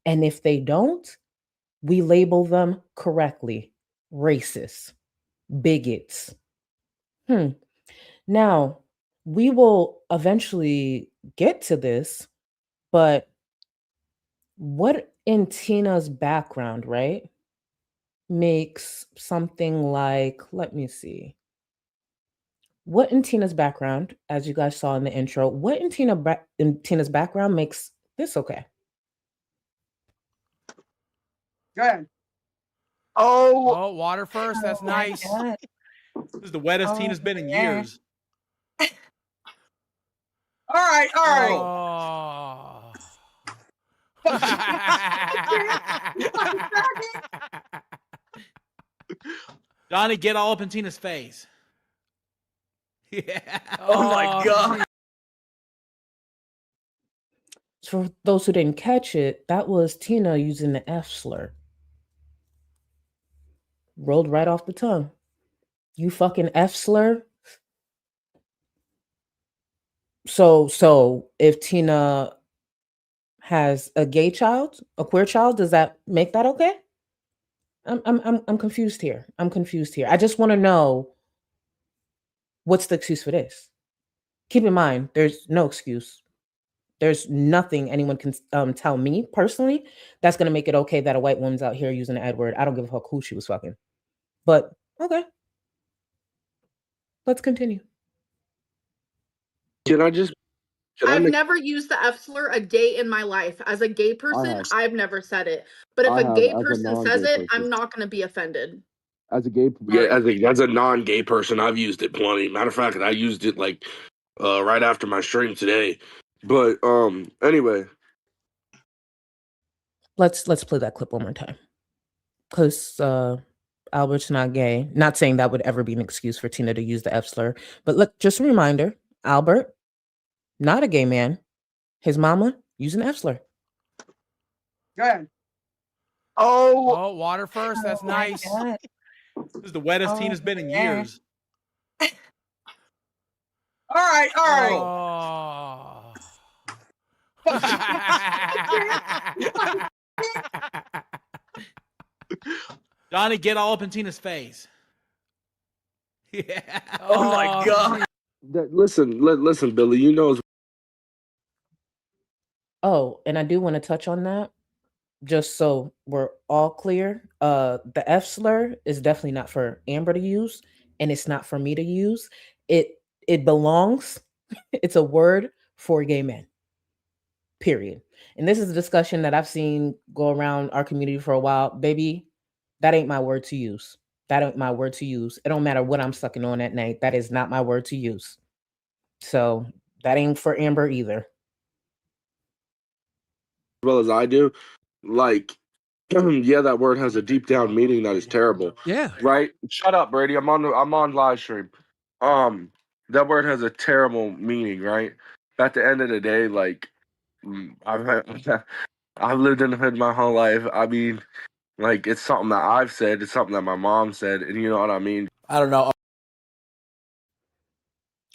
And if they don't, we label them correctly racist, bigots. Now, we will eventually get to this, but what in Tina's background, right, makes something like, let me see. What in Tina's background, as you guys saw in the intro, what in Tina's background makes this okay? Go ahead. Oh, water first. That's nice. This is the wettest Tina's been in years. All right, all right. Johnny, get all up in Tina's face. Yeah. Oh my God. For those who didn't catch it, that was Tina using the F slur. Rolled right off the tongue. You fucking F slur. So if Tina has a gay child, a queer child, does that make that okay? I'm confused here. I just want to know, what's the excuse for this? Keep in mind, there's no excuse. There's nothing anyone can tell me personally that's going to make it okay that a white woman's out here using the N word. I don't give a fuck who she was fucking. But okay. Let's continue. I've never used the F slur a day in my life. As a gay person, I've never said it. But if a gay person says it, I'm not going to be offended. As a non-gay person, I've used it plenty. Matter of fact, I used it like right after my stream today. But anyway, let's play that clip one more time, because Albert's not gay. Not saying that would ever be an excuse for Tina to use the F slur, but look, just a reminder: Albert, not a gay man. His mama using the F slur. Go ahead. Oh, water first. That's nice. This is the wettest Tina's been in years. All right, all right. Johnny, get all up in Tina's face. Yeah. Oh my God. Listen, Billy. You know. Oh, and I do want to touch on that, just so we're all clear. The F slur is definitely not for Amber to use, and it's not for me to use. It belongs. It's a word for gay men. Period. And this is a discussion that I've seen go around our community for a while. Baby, that ain't my word to use. That ain't my word to use. It don't matter what I'm sucking on at night. That is not my word to use. So that ain't for Amber either. As well as I do, like, yeah, that word has a deep down meaning that is terrible. Yeah. Right? Shut up, Brady. I'm on live stream. That word has a terrible meaning, right? At the end of the day, like, I've lived in the hood my whole life. I mean, like, it's something that I've said. It's something that my mom said, and you know what I mean. I don't know.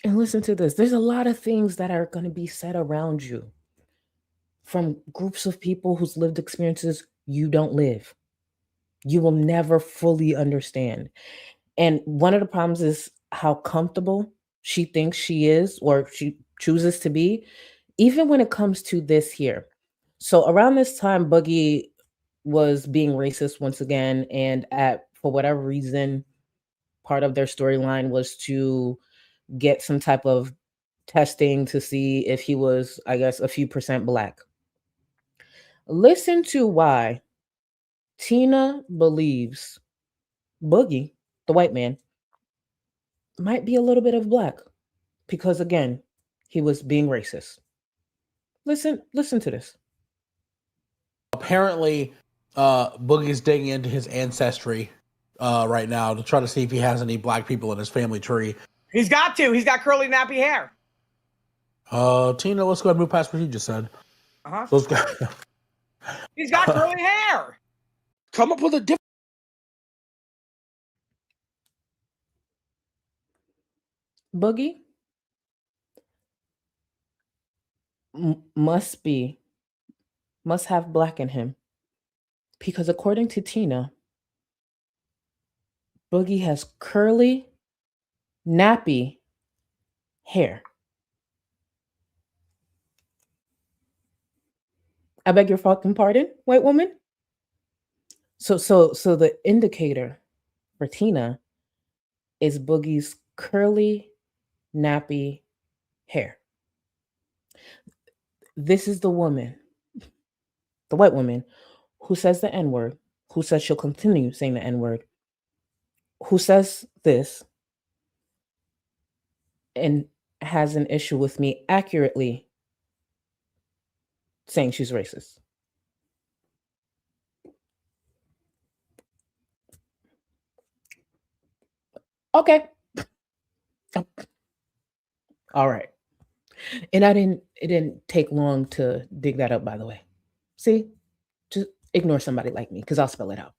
And listen to this. There's a lot of things that are going to be said around you from groups of people whose lived experiences you don't live. You will never fully understand. And one of the problems is how comfortable she thinks she is, or she chooses to be, even when it comes to this here. So around this time, Boogie was being racist once again. And for whatever reason, part of their storyline was to get some type of testing to see if he was, I guess, a few % Black. Listen to why Tina believes Boogie, the white man, might be a little bit of Black, because again, he was being racist. Listen to this. Apparently, Boogie's digging into his ancestry right now to try to see if he has any Black people in his family tree. He's got to. He's got curly, nappy hair. Tina, let's go ahead and move past what you just said. Uh-huh. So let's go. He's got curly hair. Come up with a different. Boogie must have black in him, because according to Tina, Boogie has curly, nappy hair. I beg your fucking pardon, white woman? So the indicator for Tina is Boogie's curly, nappy hair. This is the woman, the white woman, who says the N-word, who says she'll continue saying the N-word, who says this and has an issue with me accurately saying she's racist. Okay. All right. And it didn't take long to dig that up, by the way. See? Just ignore somebody like me, because I'll spell it out.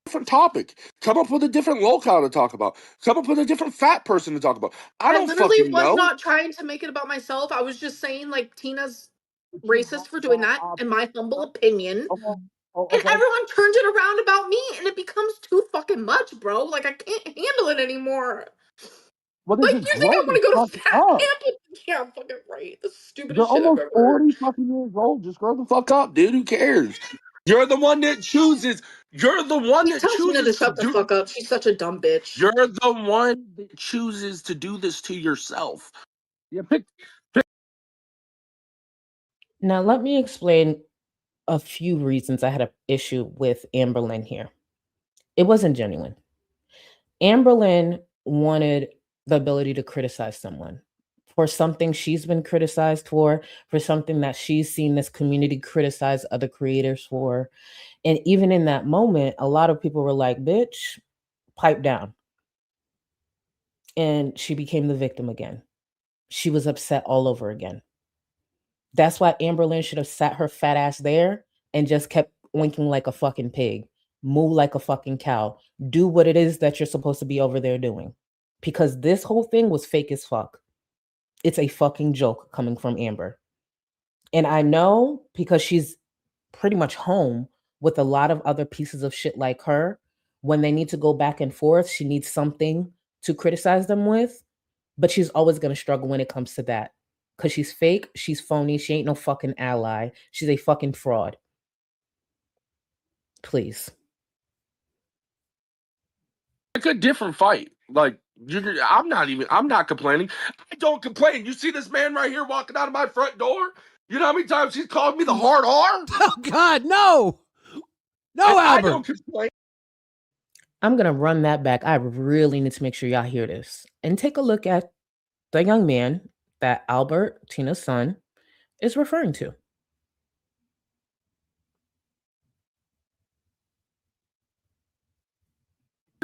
Different topic. Come up with a different locale to talk about. Come up with a different fat person to talk about. I don't literally fucking was know. not trying to make it about myself. I was just saying, like, Tina's racist for doing that, in my humble opinion. And everyone turns it around about me, and it becomes too fucking much, bro. Like, I can't handle it anymore. Well, Like, you think I'm gonna go to fat camp? Yeah, I'm fucking right. The stupidest You're shit I've almost ever heard. 40 fucking years old. Just grow the fuck up, dude. Who cares? You're the one that chooses. You're the one that Tells Tina to chooses to shut the do. fuck up. She's such a dumb bitch. You're the one that chooses to do this to yourself. Yeah, pick. Now, let me explain a few reasons I had an issue with Amberlynn here. It wasn't genuine. Amberlynn wanted the ability to criticize someone for something she's been criticized for something that she's seen this community criticize other creators for. And even in that moment, a lot of people were like, bitch, pipe down. And she became the victim again. She was upset all over again. That's why Amberlynn should have sat her fat ass there and just kept winking like a fucking pig, moo like a fucking cow, do what it is that you're supposed to be over there doing. Because this whole thing was fake as fuck. It's a fucking joke coming from Amber. And I know, because she's pretty much home with a lot of other pieces of shit like her, when they need to go back and forth, she needs something to criticize them with. But she's always going to struggle when it comes to that. Because she's fake, she's phony, she ain't no fucking ally. She's a fucking fraud. Please. Pick a different fight. Like, I'm not complaining. I don't complain. You see this man right here walking out of my front door? You know how many times he's called me the hard R? Oh, God, no. No, Albert. I don't complain. I'm going to run that back. I really need to make sure y'all hear this. And take a look at the young man that Albert, Tina's son, is referring to.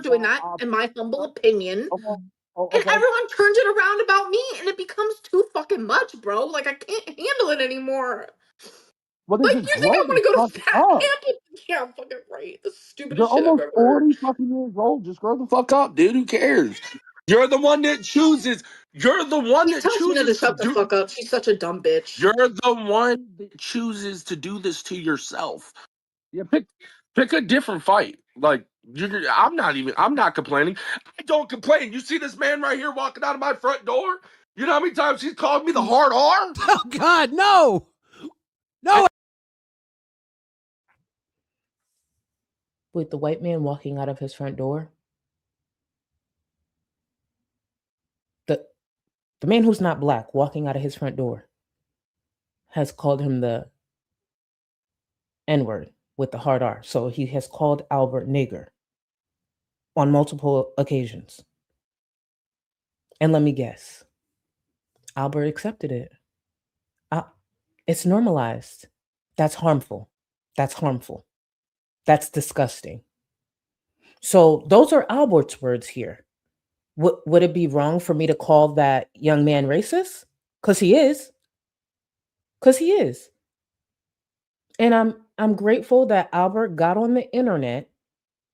Doing that, in my humble opinion. And everyone turns it around about me, and it becomes too fucking much, bro. Like, I can't handle it anymore. Well, like, you think I'm gonna go to fat camp? Yeah, I'm fucking right. The stupidest shit I've ever heard. 40 fucking years old. Just grow the fuck up, dude. Who cares? You're the one that chooses. You're the one that Tells Tina to chooses shut the fuck up. She's such a dumb bitch. You're the one that chooses to do this to yourself. Yeah, pick a different fight. Like, I'm not complaining. I don't complain. You see this man right here walking out of my front door? You know how many times he's called me the hard R? Oh, God, no. No. With the white man walking out of his front door, the man who's not black walking out of his front door has called him the N-word with the hard R. So he has called Albert nigger on multiple occasions. And let me guess, Albert accepted it. It's normalized. That's harmful. That's harmful. That's disgusting. So those are Albert's words here. Would it be wrong for me to call that young man racist? Because he is. Because he is. And I'm grateful that Albert got on the internet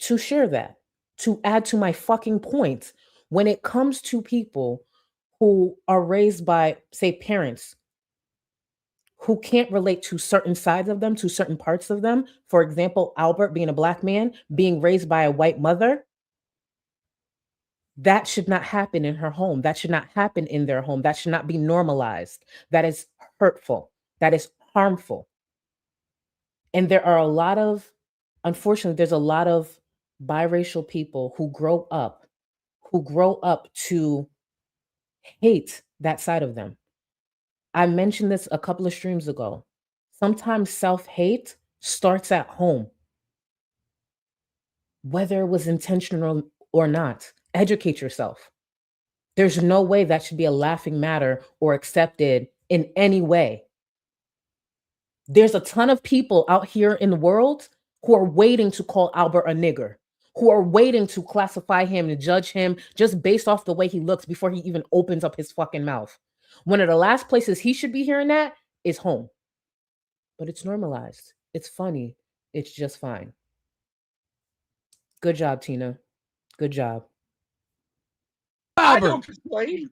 to share that, to add to my fucking points when it comes to people who are raised by, say, parents who can't relate to certain sides of them, to certain parts of them. For example, Albert being a Black man, being raised by a white mother. That should not happen in her home. That should not happen in their home. That should not be normalized. That is hurtful. That is harmful. And there are unfortunately, there's a lot of biracial people who grow up to hate that side of them. I mentioned this a couple of streams ago. Sometimes self-hate starts at home. Whether it was intentional or not, educate yourself. There's no way that should be a laughing matter or accepted in any way. There's a ton of people out here in the world who are waiting to call Albert a nigger, who are waiting to classify him and judge him just based off the way he looks before he even opens up his fucking mouth. One of the last places he should be hearing that is home. But it's normalized. It's funny. It's just fine. Good job, Tina. Good job. Albert. I don't complain.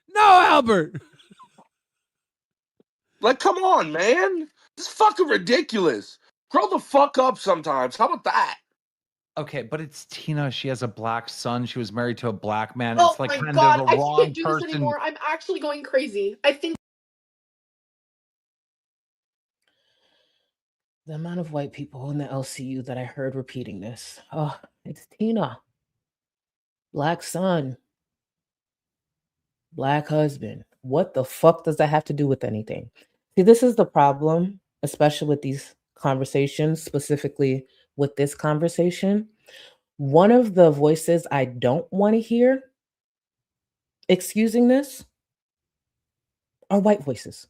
No, Albert. Like, come on, man. This is fucking ridiculous. Grow the fuck up sometimes. How about that? Okay, but it's Tina. She has a Black son. She was married to a Black man. Oh It's like my kind God, of the I wrong can't do this person. anymore. I'm actually going crazy. I think the amount of white people in the LCU that I heard repeating this. Oh, it's Tina. Black son. Black husband. What the fuck does that have to do with anything? See, this is the problem, especially with these conversations, specifically with this conversation. One of the voices I don't want to hear excusing this are white voices.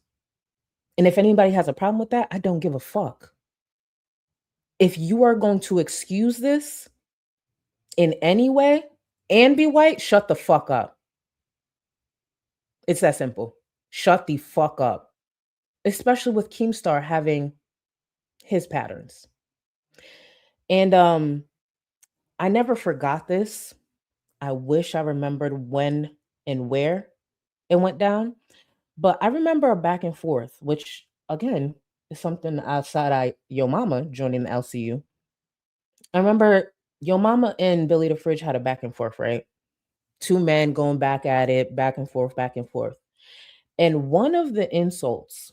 And if anybody has a problem with that, I don't give a fuck. If you are going to excuse this in any way and be white, shut the fuck up. It's that simple. Shut the fuck up. Especially with Keemstar having his patterns. And I never forgot this. I wish I remembered when and where it went down. But I remember a back and forth, which again is something outside Yo Mama joining the LCU. I remember Yo Mama and Billy the Fridge had a back and forth, right? Two men going back at it, back and forth, back and forth. And one of the insults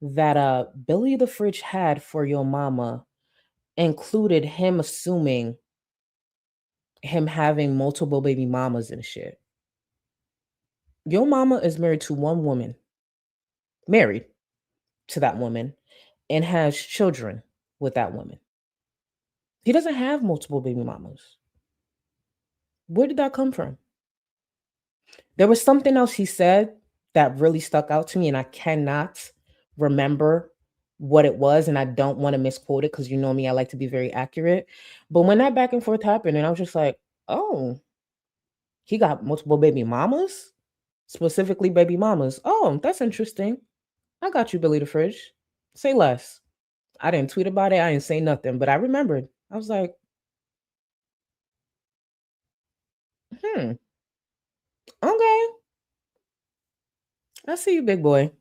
that Billy the Fridge had for Yo Mama included him assuming him having multiple baby mamas and shit. Yo Mama is married to one woman, married to that woman, and has children with that woman. He doesn't have multiple baby mamas. Where did that come from? There was something else he said that really stuck out to me, and I cannot remember what it was, and I don't want to misquote it because you know me, I like to be very accurate. But when that back and forth happened, and I was just like, oh, he got multiple baby mamas? Specifically baby mamas. Oh, that's interesting. I got you, Billy the Fridge. Say less. I didn't tweet about it. I didn't say nothing, but I remembered. I was like, okay. I see you, big boy.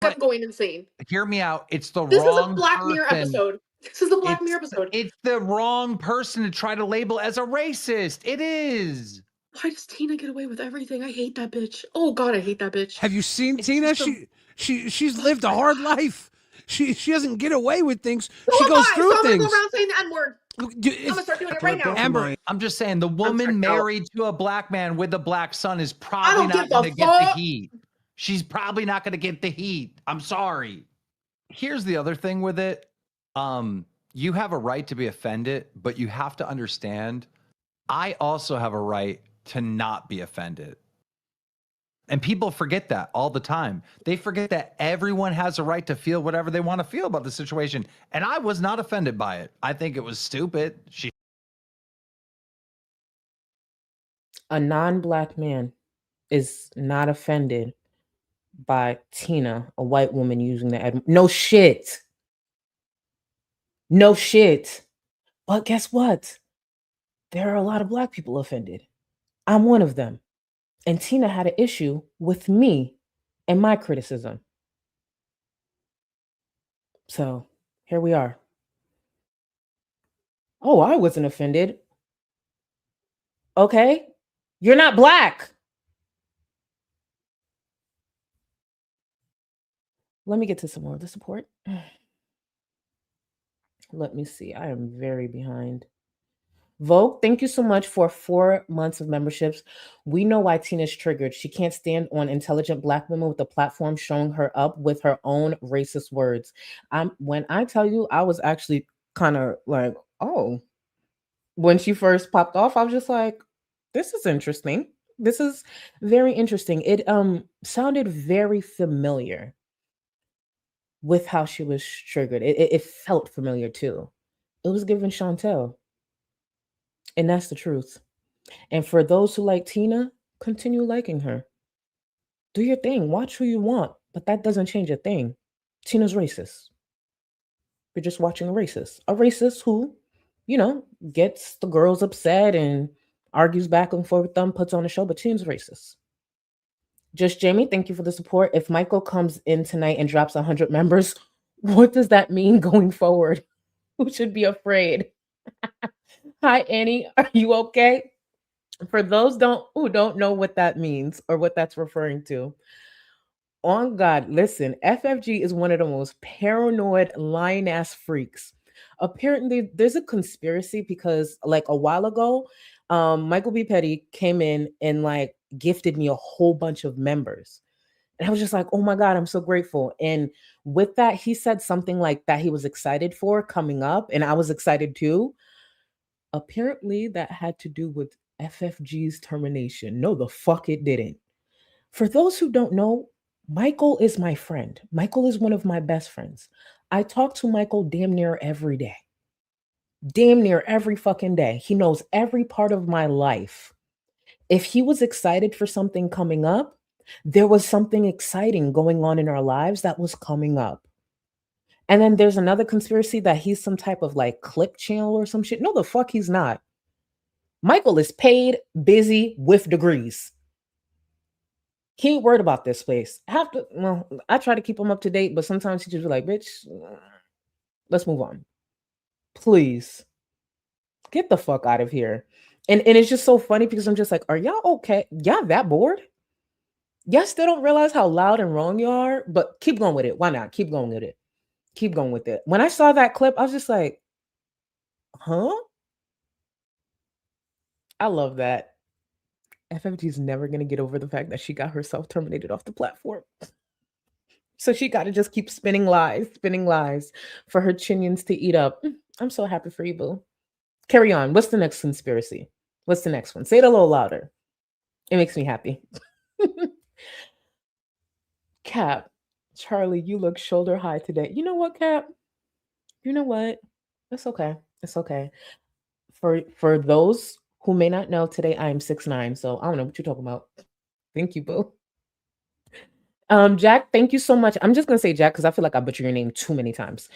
I'm going insane. Hear me out. It's the This wrong is a Black Mirror person. episode. This is the Black Mirror episode. It's the wrong person to try to label as a racist. It is. Why does Tina get away with everything? I hate that bitch. Oh God, I hate that bitch. Have you seen Tina? She's lived a hard life. She doesn't get away with things. She goes through so I'm things. gonna go around saying the N-word. I'm gonna start doing it right now. Amber, I'm just saying the woman married to a Black man with a Black son is I probably don't not give going a to get the fuck. heat. She's probably not going to get the heat. I'm sorry. Here's the other thing with it. You have a right to be offended, but you have to understand I also have a right to not be offended. And people forget that all the time. They forget that everyone has a right to feel whatever they want to feel about the situation. And I was not offended by it. I think it was stupid. A non-Black man is not offended by Tina, a white woman using the N. No shit. No shit. But guess what? there are a lot of Black people offended. I'm one of them. And Tina had an issue with me and my criticism. So here we are. Oh, I wasn't offended. Okay. You're not Black. Let me get to some more of the support. Let me see. I am very behind. Vogue, thank you so much for 4 months of memberships. We know why Tina's triggered. She can't stand on intelligent Black women with a platform showing her up with her own racist words. When I tell you, I was actually kind of like, oh, when she first popped off, I was just like, this is interesting. This is very interesting. It sounded very familiar with how she was triggered. It felt familiar too. It was given Chantel. And that's the truth. And for those who like Tina, continue liking her. Do your thing. Watch who you want. But that doesn't change a thing. Tina's racist. You're just watching a racist. A racist who, gets the girls upset and argues back and forth with them, puts on a show, but Tina's racist. Just Jamie, thank you for the support. If Michael comes in tonight and drops 100 members, what does that mean going forward? Who should be afraid? Hi, Annie. Are you okay? For those who don't know what that means or what that's referring to, on God, listen, FFG is one of the most paranoid lying-ass freaks. Apparently, there's a conspiracy because, like, a while ago, Michael B. Petty came in and, like, gifted me a whole bunch of members. And I was just like, oh my God, I'm so grateful. And with that, he said something like that he was excited for coming up, and I was excited too. Apparently, that had to do with FFG's termination. No, the fuck it didn't. For those who don't know, Michael is my friend. Michael is one of my best friends. I talk to Michael damn near every day. Damn near every fucking day. He knows every part of my life. If he was excited for something coming up, there was something exciting going on in our lives that was coming up. And then there's another conspiracy that he's some type of like clip channel or some shit. No, the fuck he's not. Michael is paid, busy, with degrees. He ain't worried about this place. I try to keep him up to date, but sometimes he just be like, bitch, let's move on. Please. Get the fuck out of here. And it's just so funny because I'm just like, are y'all okay? Y'all that bored? Y'all still don't realize how loud and wrong you are? But keep going with it. Why not? Keep going with it. Keep going with it. When I saw that clip, I was just like, huh? I love that. FFG is never going to get over the fact that she got herself terminated off the platform. So she got to just keep spinning lies for her chinions to eat up. I'm so happy for you, boo. Carry on. What's the next conspiracy? What's the next one? Say it a little louder. It makes me happy. Cap, Charlie, you look shoulder high today. You know what, Cap? You know what? It's okay. It's okay. For those who may not know, today I am 6'9", so I don't know what you're talking about. Thank you, boo. Jack, thank you so much. I'm just gonna say Jack because I feel like I butchered your name too many times.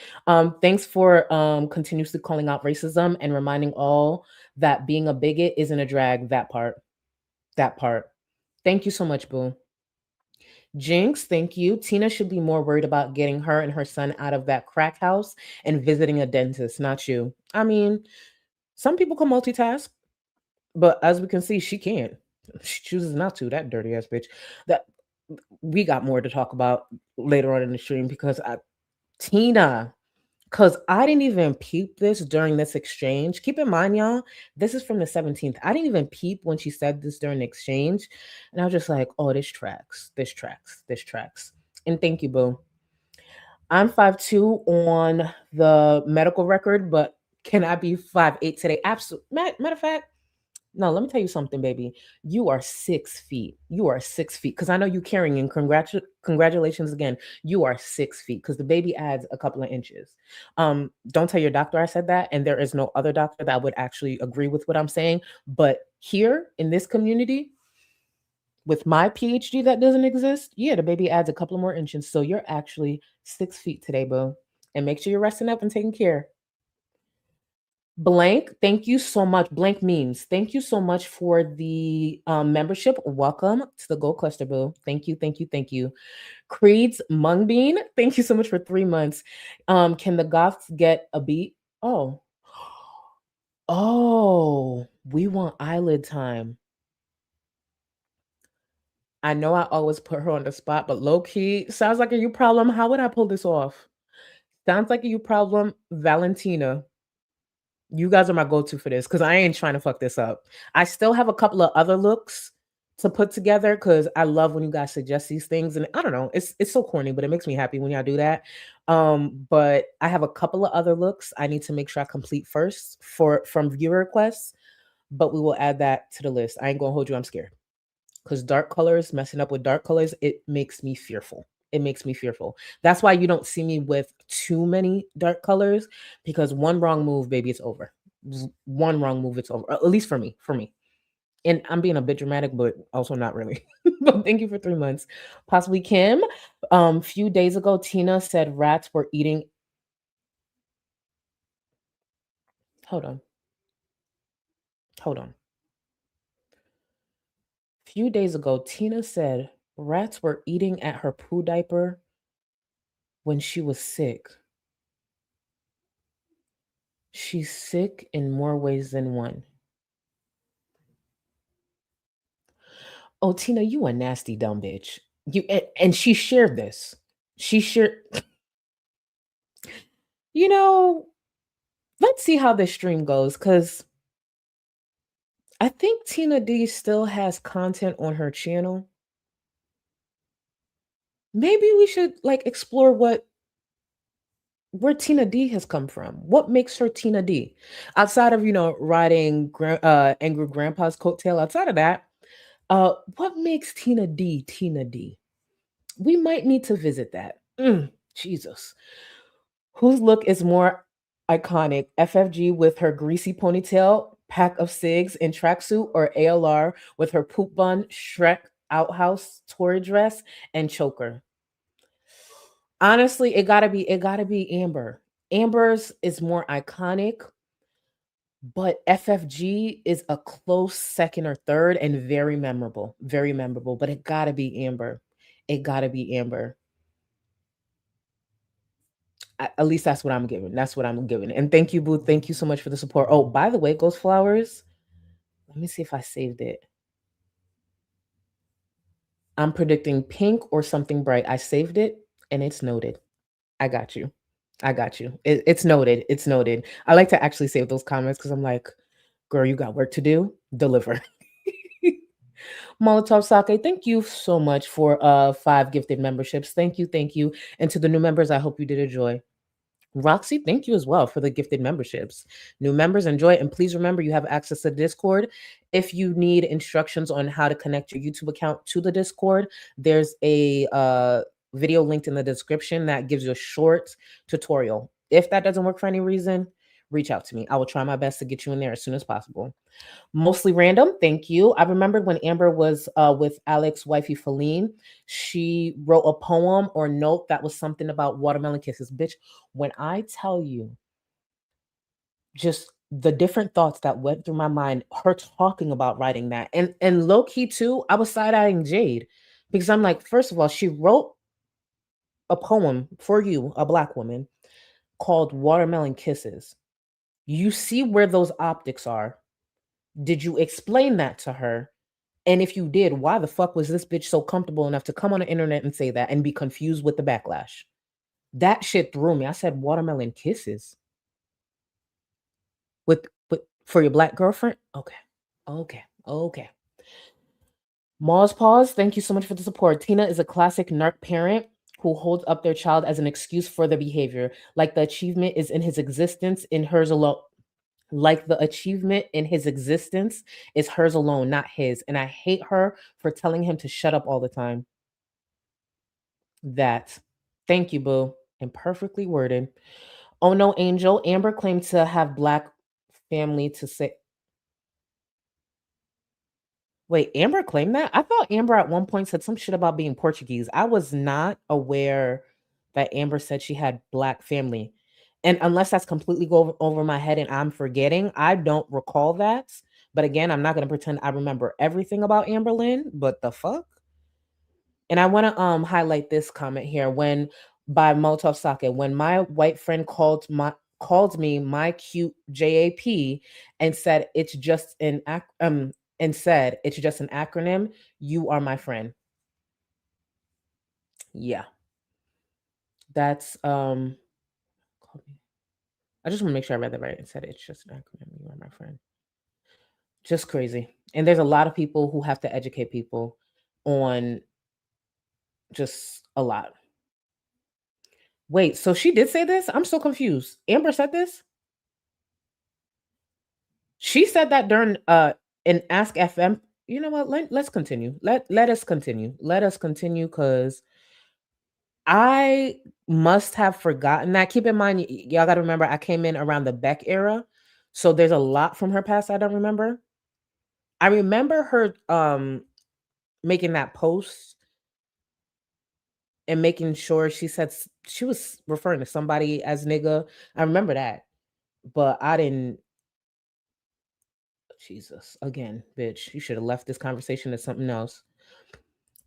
Thanks for continuously calling out racism and reminding all that being a bigot isn't a drag. That part. Thank you so much, boo. Jinx, thank you. Tina should be more worried about getting her and her son out of that crack house and visiting a dentist, not you. I mean, some people can multitask, but as we can see, she can't. She chooses not to. That dirty ass bitch. That we got more to talk about later on in the stream because Tina, because I didn't even peep this during this exchange. Keep in mind, y'all, this is from the 17th. I didn't even peep when she said this during the exchange. And I was just like, oh, this tracks. And thank you, boo. I'm 5'2" on the medical record, but can I be 5'8" today? Absolutely. Matter of fact, no, let me tell you something, baby. You are 6 feet. You are 6 feet. Because I know you're carrying, and congratulations again. You are 6 feet because the baby adds a couple of inches. Don't tell your doctor I said that. And there is no other doctor that would actually agree with what I'm saying. But here in this community, with my PhD that doesn't exist, yeah, the baby adds a couple more inches. So you're actually 6 feet today, boo. And make sure you're resting up and taking care. Blank, thank you so much. Blank memes, thank you so much for the membership. Welcome to the Gold Cluster, boo. Thank you, thank you, thank you. Creed's Mung Bean, thank you so much for 3 months. Can the Goths get a beat? Oh, we want eyelid time. I know I always put her on the spot, but low key, sounds like a you problem. How would I pull this off? Sounds like a you problem, Valentina. You guys are my go-to for this because I ain't trying to fuck this up. I still have a couple of other looks to put together because I love when you guys suggest these things. And I don't know, it's so corny, but it makes me happy when y'all do that. But I have a couple of other looks I need to make sure I complete first from viewer requests, but we will add that to the list. I ain't gonna hold you, I'm scared. Because dark colors, messing up with dark colors, it makes me fearful. It makes me fearful. That's why you don't see me with too many dark colors, because one wrong move, baby, it's over. One wrong move, it's over. At least for me. And I'm being a bit dramatic, but also not really. But thank you for 3 months. Possibly Kim. Few days ago, Tina said rats were eating. Hold on. Few days ago, Tina said rats were eating at her poo diaper when she was sick. She's sick in more ways than one. Oh, Tina, you a nasty dumb bitch. And she shared this. She shared. Let's see how this stream goes, because I think Tina D still has content on her channel. Maybe we should explore where Tina D has come from. What makes her Tina D? Outside of, riding Angry Grandpa's coattail, outside of that, what makes Tina D Tina D? We might need to visit that. Jesus. Whose look is more iconic? FFG with her greasy ponytail, pack of cigs in tracksuit, or ALR with her poop bun, Shrek outhouse Tory dress, and choker? Honestly, it gotta be Amber. Amber's is more iconic, but FFG is a close second or third and very memorable. Very memorable, but it gotta be Amber. It gotta be Amber. At least that's what I'm giving. And thank you, Boo. Thank you so much for the support. Oh, by the way, Ghost Flowers, let me see if I saved it. I'm predicting pink or something bright. I saved it and it's noted. I got you. It's noted. I like to actually save those comments because I'm like, girl, you got work to do. Deliver. Molotov Sake, thank you so much for 5 gifted memberships. Thank you. And to the new members, I hope you did enjoy. Roxy, thank you as well for the gifted memberships. New members, enjoy. And please remember, you have access to Discord. If you need instructions on how to connect your YouTube account to the Discord, there's a video linked in the description that gives you a short tutorial. If that doesn't work for any reason, reach out to me. I will try my best to get you in there as soon as possible. Mostly random, thank you. I remembered when Amber was with Alex wifey Feline, she wrote a poem or note that was something about watermelon kisses. Bitch, when I tell you just the different thoughts that went through my mind, her talking about writing that, and low key too, I was side-eyeing Jade because I'm like, first of all, she wrote a poem for you, a Black woman, called Watermelon Kisses. You see where those optics are. Did you explain that to her? And if you did, why the fuck was this bitch so comfortable enough to come on the internet and say that and be confused with the backlash? That shit threw me. I said, watermelon kisses with for your Black girlfriend? Okay. Mars Pause, thank you so much for the support. Tina is a classic narc parent who holds up their child as an excuse for their behavior, like the achievement is in his existence, in hers alone. Like the achievement in his existence is hers alone, not his. And I hate her for telling him to shut up all the time. That. Thank you, boo. And perfectly worded. Oh no, Angel. Amber claimed to have Black family to say. Wait, Amber claimed that? I thought Amber at one point said some shit about being Portuguese. I was not aware that Amber said she had Black family. And unless that's completely go over my head and I'm forgetting, I don't recall that. But again, I'm not going to pretend I remember everything about Amberlynn, but the fuck? And I want to highlight this comment here when by Molotov Sake, when my white friend called me my cute JAP and said it's just an acronym, you are my friend. Yeah. That's I just want to make sure I read that right and said it's just an acronym, you are my friend. Just crazy. And there's a lot of people who have to educate people on just a lot. Wait, so she did say this? I'm so confused. Amber said this? She said that during an Ask FM. You know what? Let's continue. Let us continue. Let us continue because I must have forgotten that. Keep in mind, y'all got to remember, I came in around the Beck era. So there's a lot from her past I don't remember. I remember her making that post and making sure she said she was referring to somebody as nigga. I remember that. But I didn't. Jesus, again, bitch, you should have left this conversation as something else.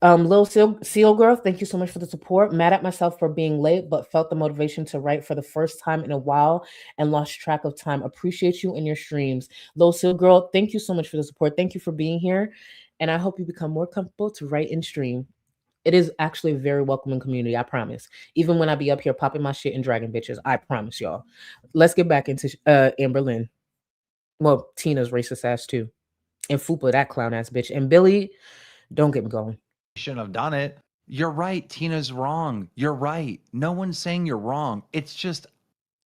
Lil Seal Girl, thank you so much for the support. Mad at myself for being late, but felt the motivation to write for the first time in a while and lost track of time. Appreciate you and your streams. Lil Seal Girl, thank you so much for the support. Thank you for being here. And I hope you become more comfortable to write and stream. It is actually a very welcoming community, I promise. Even when I be up here popping my shit and dragging bitches, I promise y'all. Let's get back into Amberlynn. Well, Tina's racist ass too. And Fupa, that clown ass bitch. And Billy, don't get me going. Shouldn't have done it. You're right. Tina's wrong. You're right. No one's saying you're wrong. It's just,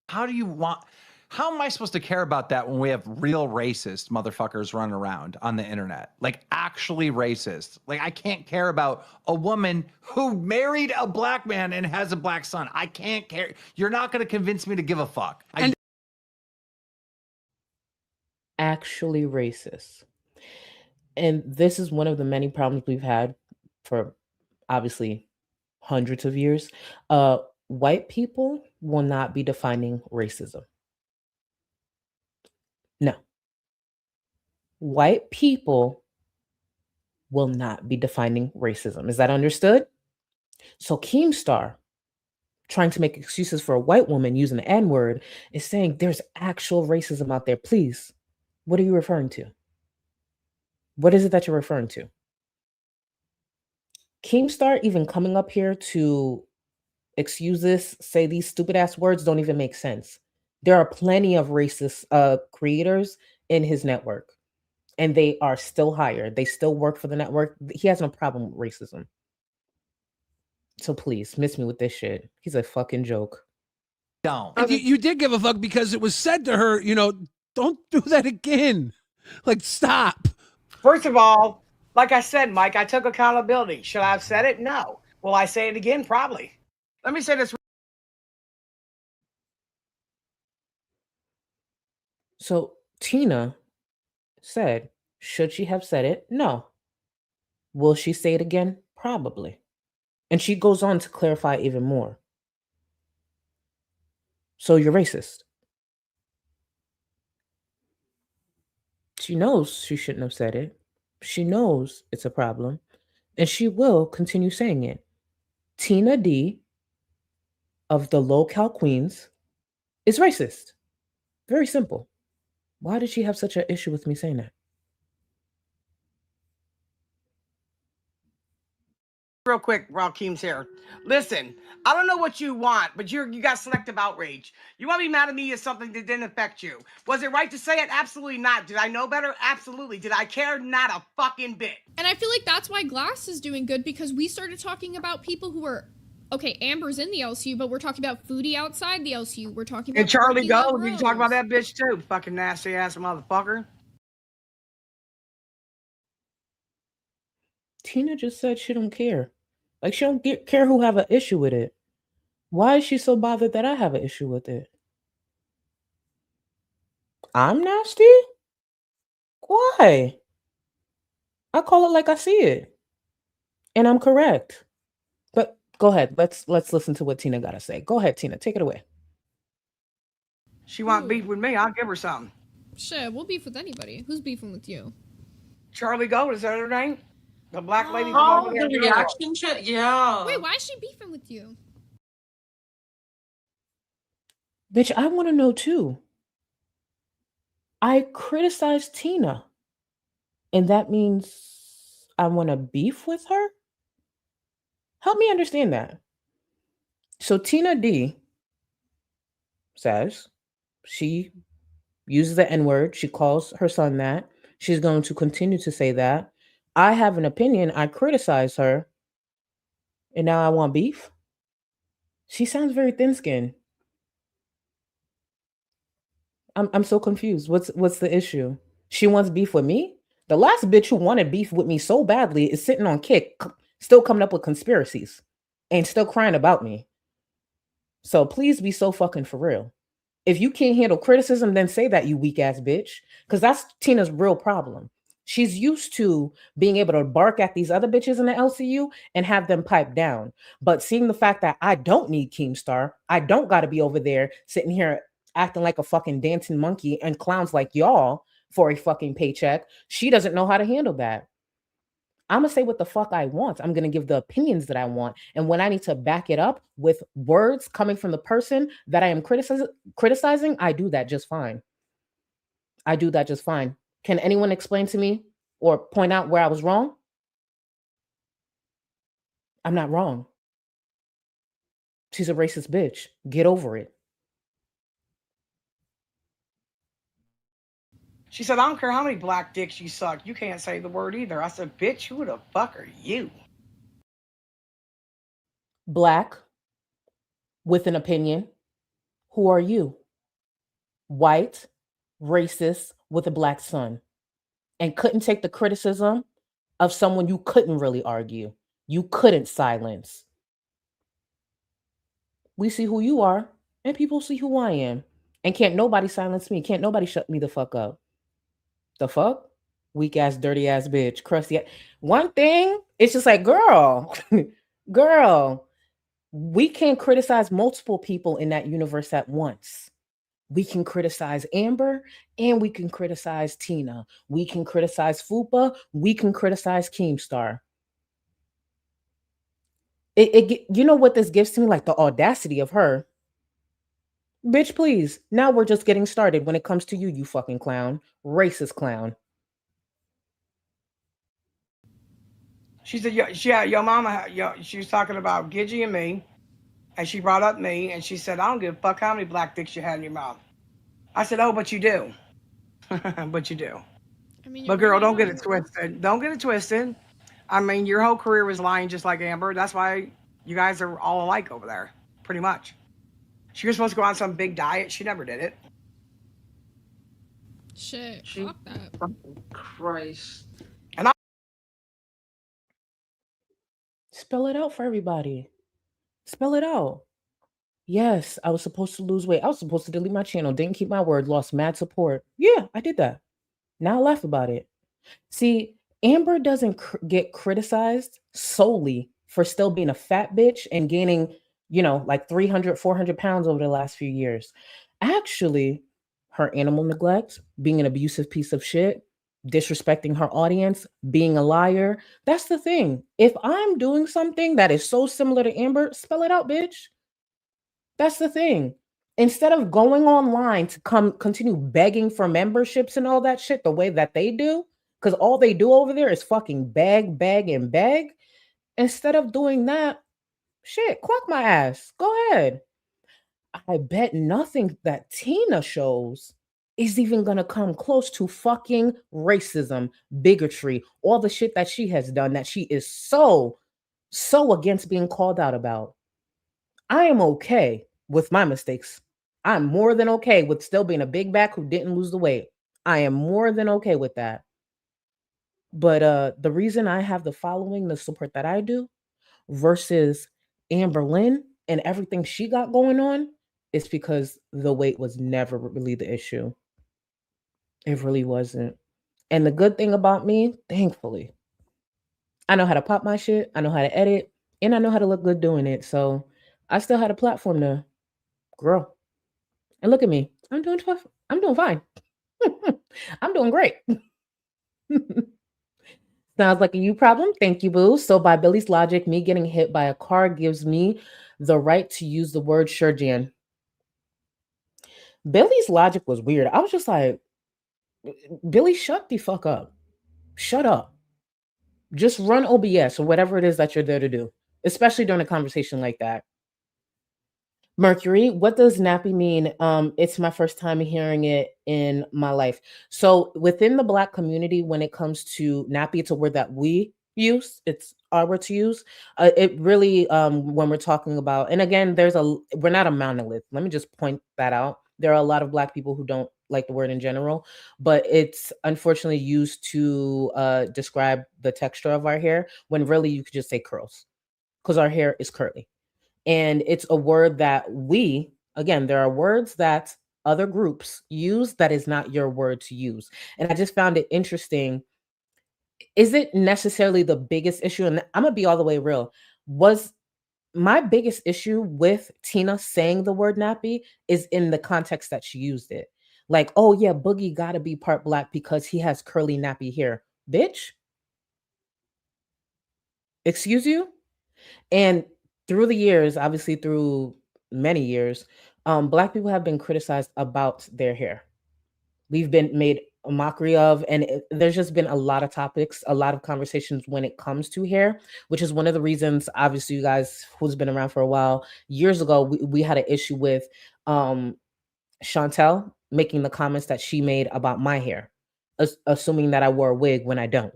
how am I supposed to care about that when we have real racist motherfuckers running around on the internet? Like actually racist. Like I can't care about a woman who married a black man and has a black son. I can't care. You're not going to convince me to give a fuck. Actually racist. And this is one of the many problems we've had for obviously hundreds of years. White people will not be defining racism. No. White people will not be defining racism. Is that understood? So Keemstar, trying to make excuses for a white woman using the N-word, is saying there's actual racism out there. Please, what are you referring to? What is it that you're referring to? Keemstar even coming up here to excuse this, say these stupid ass words don't even make sense. There are plenty of racist creators in his network, and they are still hired. They still work for the network. He has no problem with racism. So please, miss me with this shit. He's a fucking joke. Don't. And you did give a fuck because it was said to her, don't do that again. Like, stop. First of all, like I said, Mike, I took accountability. Should I have said it? No. Will I say it again? Probably. Let me say this. So Tina said, should she have said it? No. Will she say it again? Probably. And she goes on to clarify even more. So you're racist. She knows she shouldn't have said it. She knows it's a problem. And she will continue saying it. Tina D of the Low-Cal Queens is racist. Very simple. Why did she have such an issue with me saying that? Real quick, Keem's here. Listen, I don't know what you want, but you got selective outrage. You want to be mad at me as something that didn't affect you. Was it right to say it? Absolutely not. Did I know better? Absolutely. Did I care? Not a fucking bit. And I feel like that's why Glass is doing good, because we started talking about people who are, okay, Amber's in the LCU, but we're talking about Foodie outside the LCU. We're talking about... And Charlie Gold, we can talk about that bitch too. Fucking nasty ass motherfucker. Tina just said she don't care. Like, she don't care who have an issue with it. Why is she so bothered that I have an issue with it? I'm nasty? Why? I call it like I see it. And I'm correct. But go ahead. Let's listen to what Tina got to say. Go ahead, Tina. Take it away. She want beef with me, I'll give her some. Shit, we'll beef with anybody. Who's beefing with you? Charlie Gold, is that her name? The black lady from Oh, over there. the reaction shit? Yeah. Wait, why is she beefing with you? Bitch, I want to know too. I criticized Tina. And that means I want to beef with her? Help me understand that. So Tina D says she uses the N-word. She calls her son that. She's going to continue to say that. I have an opinion. I criticize her. And now I want beef? She sounds very thin-skinned. I'm so confused. What's the issue? She wants beef with me? The last bitch who wanted beef with me so badly is sitting on kick, still coming up with conspiracies and still crying about me. So please be so fucking for real. If you can't handle criticism, then say that, you weak ass bitch. Because that's Tina's real problem. She's used to being able to bark at these other bitches in the LCU and have them pipe down. But seeing the fact that I don't need Keemstar, I don't got to be over there sitting here acting like a fucking dancing monkey and clowns like y'all for a fucking paycheck, she doesn't know how to handle that. I'm going to say what the fuck I want. I'm going to give the opinions that I want. And when I need to back it up with words coming from the person that I am criticizing, I do that just fine. I do that just fine. Can anyone explain to me or point out where I was wrong? I'm not wrong. She's a racist bitch. Get over it. She said, I don't care how many black dicks you suck. You can't say the word either. I said, bitch, who the fuck are you? Black with an opinion. Who are you? White, racist with a black son. And couldn't take the criticism of someone you couldn't really argue. You couldn't silence. We see who you are, and people see who I am. And can't nobody silence me. Can't nobody shut me the fuck up. The fuck? Weak ass, dirty ass bitch, crusty. One thing, it's just like, girl, girl, we can criticize multiple people in that universe at once. We can criticize Amber and we can criticize Tina. We can criticize Fupa. We can criticize Keemstar. You know what this gives to me? Like the audacity of her. Bitch, please. Now we're just getting started when it comes to you, you fucking clown. Racist clown. She said, your mama, she was talking about Gidgy and me, and she brought up me, and she said, I don't give a fuck how many black dicks you had in your mouth. I said, oh, but you do. But you do. I mean, but girl, don't get it twisted. Don't get it twisted. I mean, your whole career was lying just like Amber. That's why you guys are all alike over there, pretty much. She was supposed to go on some big diet. She never did it. Shit, fuck that. Christ. And Spell it out for everybody. Spell it out. Yes, I was supposed to lose weight. I was supposed to delete my channel. Didn't keep my word. Lost mad support. Yeah, I did that. Now I laugh about it. See, Amber doesn't get criticized solely for still being a fat bitch and gaining, like 300, 400 pounds over the last few years. Actually, her animal neglect, being an abusive piece of shit, disrespecting her audience, being a liar. That's the thing. If I'm doing something that is so similar to Amber, spell it out, bitch. That's the thing. Instead of going online to continue begging for memberships and all that shit the way that they do, because all they do over there is fucking beg, and beg. Instead of doing that, shit, clock my ass. Go ahead. I bet nothing that Tina shows is even going to come close to fucking racism, bigotry, all the shit that she has done that she is so against being called out about. I am okay with my mistakes. I'm more than okay with still being a big back who didn't lose the weight. I am more than okay with that. But the reason I have the following, the support that I do, versus Amberlynn and everything she got going on, is because the weight was never really the issue. It really wasn't. And the good thing about me, thankfully, I know how to pop my shit, I know how to edit, and I know how to look good doing it. So I still had a platform to grow. And look at me. I'm doing fine. I'm doing great. Sounds like a you problem. Thank you, boo. So by Billy's logic, me getting hit by a car gives me the right to use the word sure, Jan. Billy's logic was weird. I was just like, Billy, shut the fuck up. Shut up. Just run OBS or whatever it is that you're there to do, especially during a conversation like that. Mercury, what does nappy mean? It's my first time hearing it in my life. So within the Black community, when it comes to nappy, it's a word that we use. It's our word to use. It really, when we're talking about, and again, we're not a monolith. Let me just point that out. There are a lot of Black people who don't like the word in general, but it's unfortunately used to describe the texture of our hair, when really you could just say curls, because our hair is curly. And it's a word that again, there are words that other groups use that is not your word to use. And I just found it interesting. Is it necessarily the biggest issue? And I'm going to be all the way real. Was my biggest issue with Tina saying the word nappy is in the context that she used it. Like, oh yeah, Boogie got to be part Black because he has curly nappy hair. Bitch. Excuse you? And through the years, obviously through many years, Black people have been criticized about their hair. We've been made a mockery of, and there's just been a lot of topics, a lot of conversations when it comes to hair, which is one of the reasons, obviously, you guys who's been around for a while, years ago, we had an issue with Chantel making the comments that she made about my hair, assuming that I wore a wig when I don't.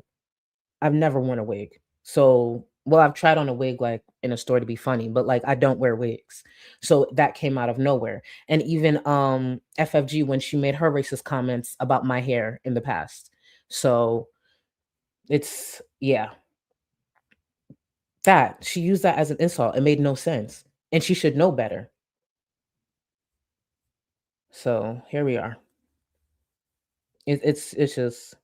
I've never worn a wig. So, well, I've tried on a wig like in a store to be funny, but like I don't wear wigs. So that came out of nowhere. And even FFG when she made her racist comments about my hair in the past. So it's that she used that as an insult. It made no sense. And she should know better. So here we are. It's just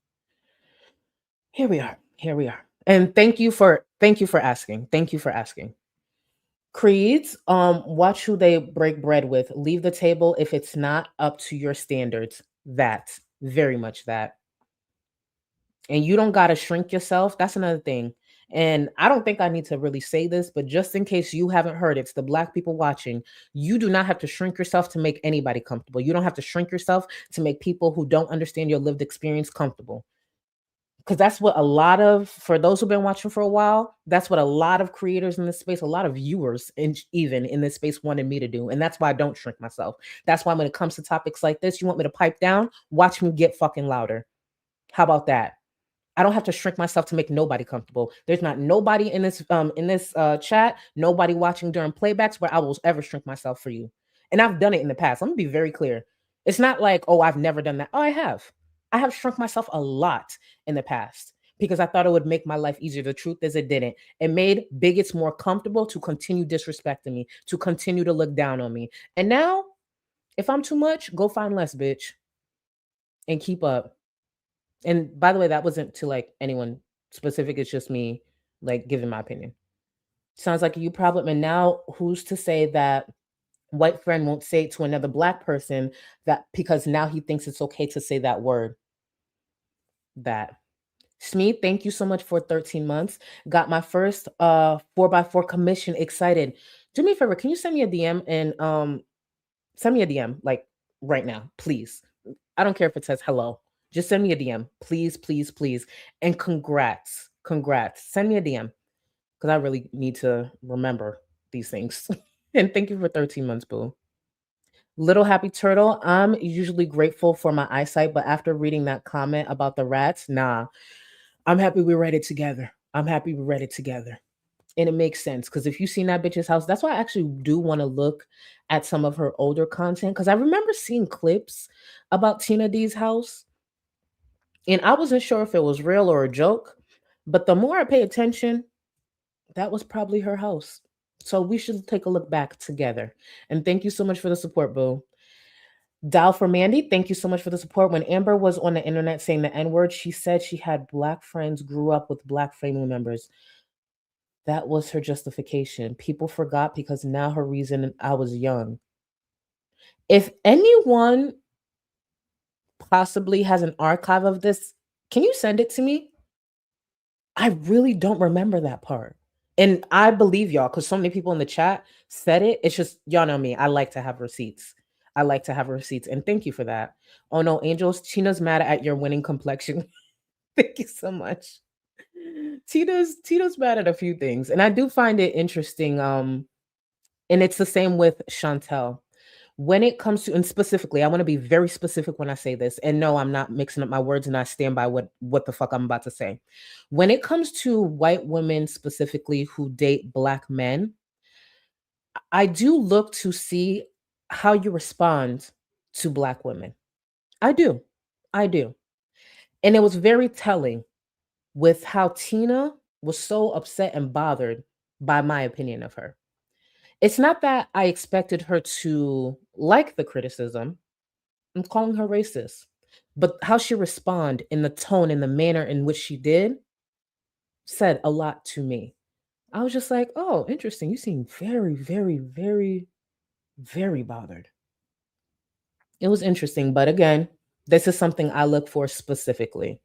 here we are. Here we are. And thank you for asking. Thank you for asking. Creeds, watch who they break bread with. Leave the table if it's not up to your standards. That, very much that. And you don't gotta shrink yourself. That's another thing. And I don't think I need to really say this, but just in case you haven't heard, it's the Black people watching. You do not have to shrink yourself to make anybody comfortable. You don't have to shrink yourself to make people who don't understand your lived experience comfortable. Because that's what for those who've been watching for a while, that's what a lot of creators in this space, a lot of viewers even in this space wanted me to do. And that's why I don't shrink myself. That's why when it comes to topics like this, you want me to pipe down, watch me get fucking louder. How about that? I don't have to shrink myself to make nobody comfortable. There's not nobody in this chat, nobody watching during playbacks where I will ever shrink myself for you. And I've done it in the past. I'm gonna be very clear. It's not like, oh, I've never done that. Oh, I have. I have shrunk myself a lot in the past because I thought it would make my life easier. The truth is it didn't. It made bigots more comfortable to continue disrespecting me, to continue to look down on me. And now, if I'm too much, go find less, bitch. And keep up. And by the way, that wasn't to like anyone specific. It's just me like giving my opinion. Sounds like a you problem. And now who's to say that white friend won't say it to another Black person that because now he thinks it's okay to say that word? That. Smee, thank you so much for 13 months. Got my first 4x4 commission. Excited. Do me a favor. Can you send me a DM and send me a DM like right now, please? I don't care if it says hello. Just send me a DM, please, please, please. And congrats. Send me a DM because I really need to remember these things. And thank you for 13 months, boo. Little Happy Turtle, I'm usually grateful for my eyesight, but after reading that comment about the rats, nah, I'm happy we read it together. And it makes sense because if you've seen that bitch's house, that's why I actually do want to look at some of her older content because I remember seeing clips about Tina D's house and I wasn't sure if it was real or a joke, but the more I pay attention, that was probably her house. So we should take a look back together. And thank you so much for the support, boo. Dial for Mandy, thank you so much for the support. When Amber was on the internet saying the N-word, she said she had Black friends, grew up with Black family members. That was her justification. People forgot because now her reason I was young. If anyone possibly has an archive of this, can you send it to me? I really don't remember that part. And I believe y'all because so many people in the chat said it. It's just, y'all know me. I like to have receipts. And thank you for that. Oh no, Angels, Tina's mad at your winning complexion. Thank you so much. Tina's mad at a few things. And I do find it interesting. And it's the same with Chantel. When it comes to, and specifically, I want to be very specific when I say this. And no, I'm not mixing up my words and I stand by what the fuck I'm about to say. When it comes to white women specifically who date Black men, I do look to see how you respond to Black women. I do. And it was very telling with how Tina was so upset and bothered by my opinion of her. It's not that I expected her to like the criticism. I'm calling her racist. But how she responded in the tone and the manner in which she did said a lot to me. I was just like, oh, interesting. You seem very, very, very, very bothered. It was interesting. But again, this is something I look for specifically.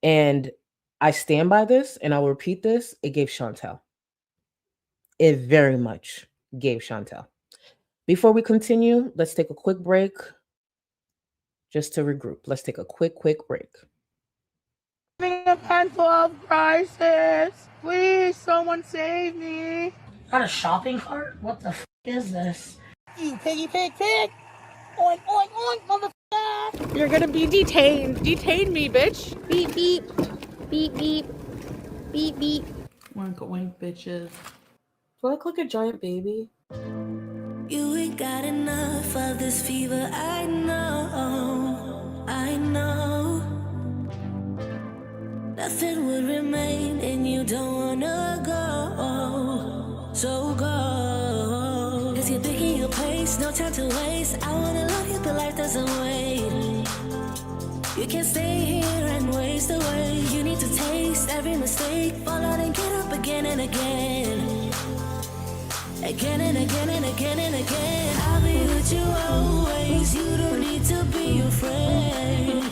And I stand by this and I'll repeat this. It gave Chantel. It very much gave Chantel. Before we continue, let's take a quick break just to regroup. Let's take a quick break. Having a mental health crisis. Please, someone save me. Got a shopping cart? What the f is this? You piggy pig pig. Oink, oink, oink, motherfucker. You're gonna be detained. Detain me, bitch. Beep, beep. Beep, beep. Beep, beep. Oink, oink, bitches. Do I look like a giant baby? You ain't got enough of this fever, I know, I know. Nothing would remain and you don't wanna go, so go. Cause you're thinking your place, no time to waste. I wanna love you but life doesn't wait. You can't stay here and waste away. You need to taste every mistake, fall out and get up again and again. Again and again and again and again. I'll be with you always. You don't need to be afraid.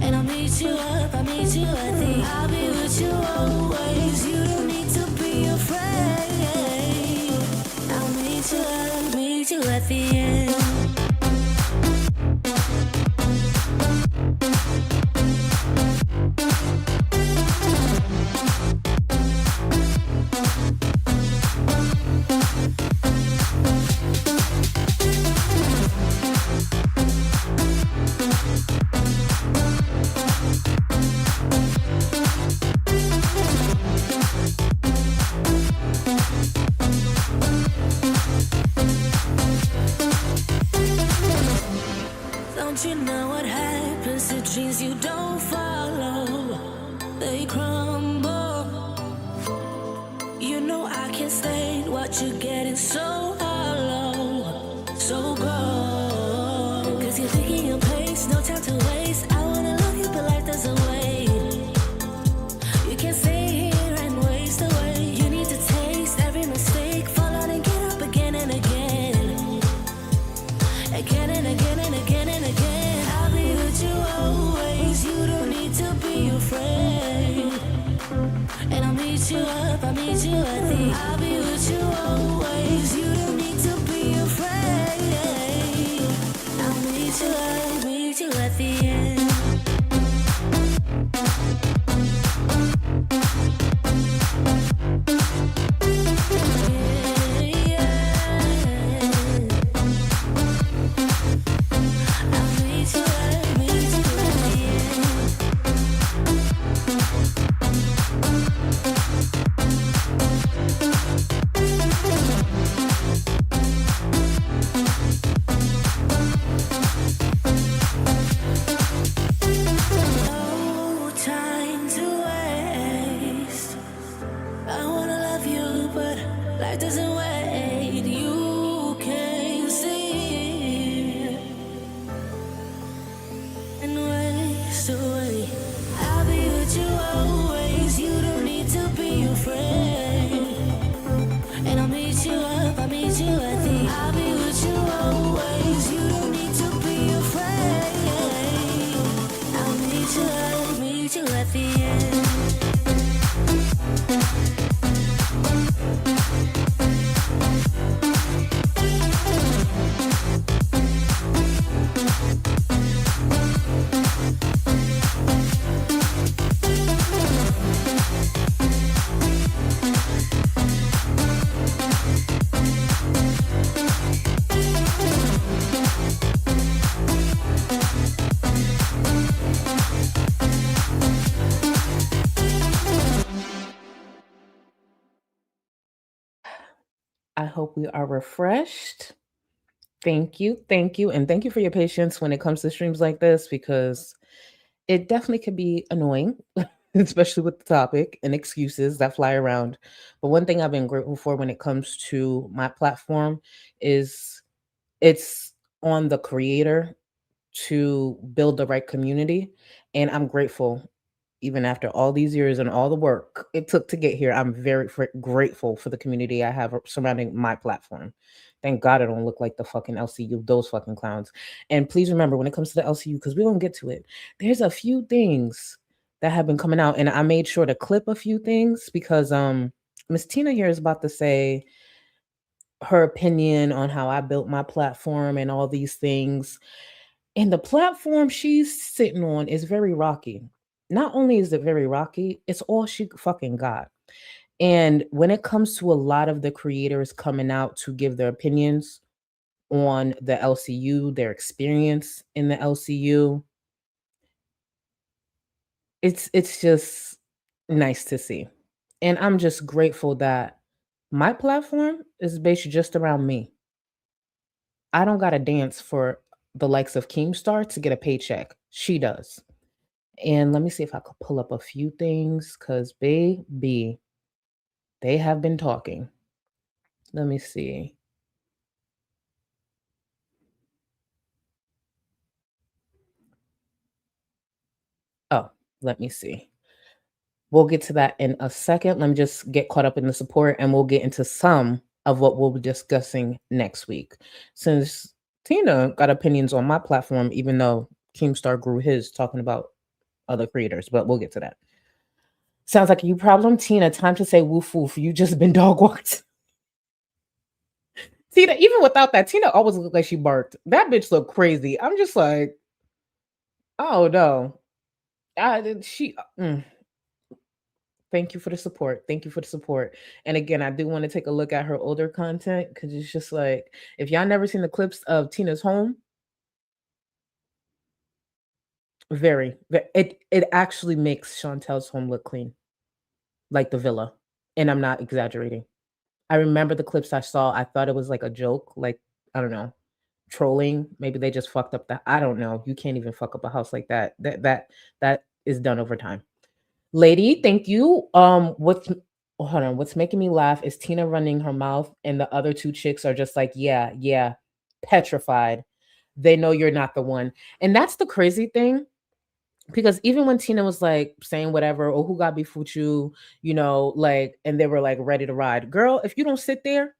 And I'll meet you up, I'll meet you at the. I'll be with you always. You don't need to be afraid. I'll meet you up, meet you at the end. Don't you know what happens to dreams you don't follow? They crumble. You know I can't stay. What you're getting so hollow. So go. Cause you're thinking your pace, no time to waste. I wanna love you, but life doesn't wait. You can't stay here and waste away. You need to taste every mistake, fall out and get up again and again. Again and again and again and again. I'll be with you always. You don't need to be afraid. And I'll meet you up, I'll meet you at the. I'll be with you always. You don't need to be afraid. I'll meet you at the end. No time to waste. I wanna love you, but life doesn't wait. You can't see and waste away. I'll be with you always. You don't need to be afraid. And I'll meet you up, I'll meet you at the. I'll be with you always. You don't need to be afraid. I hope we are refreshed. Thank you. Thank you. And thank you for your patience when it comes to streams like this, because it definitely can be annoying, especially with the topic and excuses that fly around. But one thing I've been grateful for when it comes to my platform is it's on the creator to build the right community. And I'm grateful, even after all these years and all the work it took to get here, I'm very grateful for the community I have surrounding my platform. Thank God I don't look like the fucking LCU, those fucking clowns. And please remember, when it comes to the LCU, because we don't get to it, there's a few things that have been coming out, and I made sure to clip a few things because Miss Tina here is about to say her opinion on how I built my platform and all these things. And the platform she's sitting on is very rocky. Not only is it very rocky, it's all she fucking got. And when it comes to a lot of the creators coming out to give their opinions on the LCU, their experience in the LCU, it's just nice to see. And I'm just grateful that my platform is based just around me. I don't got to dance for the likes of Keemstar to get a paycheck. She does. And let me see if I could pull up a few things, because baby, they have been talking. Let me see. Oh, let me see. We'll get to that in a second. Let me just get caught up in the support, and we'll get into some of what we'll be discussing next week. Since Tina got opinions on my platform, even though Keemstar grew his talking about other creators, but we'll get to that. Sounds like a you problem, Tina. Time to say woof woof. You just been dog walked. Tina, even without that, Tina always looked like she barked. That bitch looked crazy. I'm just like, oh no. Thank you for the support. Thank you for the support. And again, I do want to take a look at her older content, because it's just like, if y'all never seen the clips of Tina's home, it actually makes Chantel's home look clean, like the villa. And I'm not exaggerating. I remember the clips I saw. I thought it was like a joke, like, I don't know, trolling. Maybe they just fucked up I don't know. You can't even fuck up a house like that. That is done over time. Lady, thank you. Hold on. What's making me laugh is Tina running her mouth, and the other two chicks are just like, yeah, petrified. They know you're not the one. And that's the crazy thing, because even when Tina was like saying whatever, or who got beef with you, like, and they were like ready to ride. Girl, if you don't sit there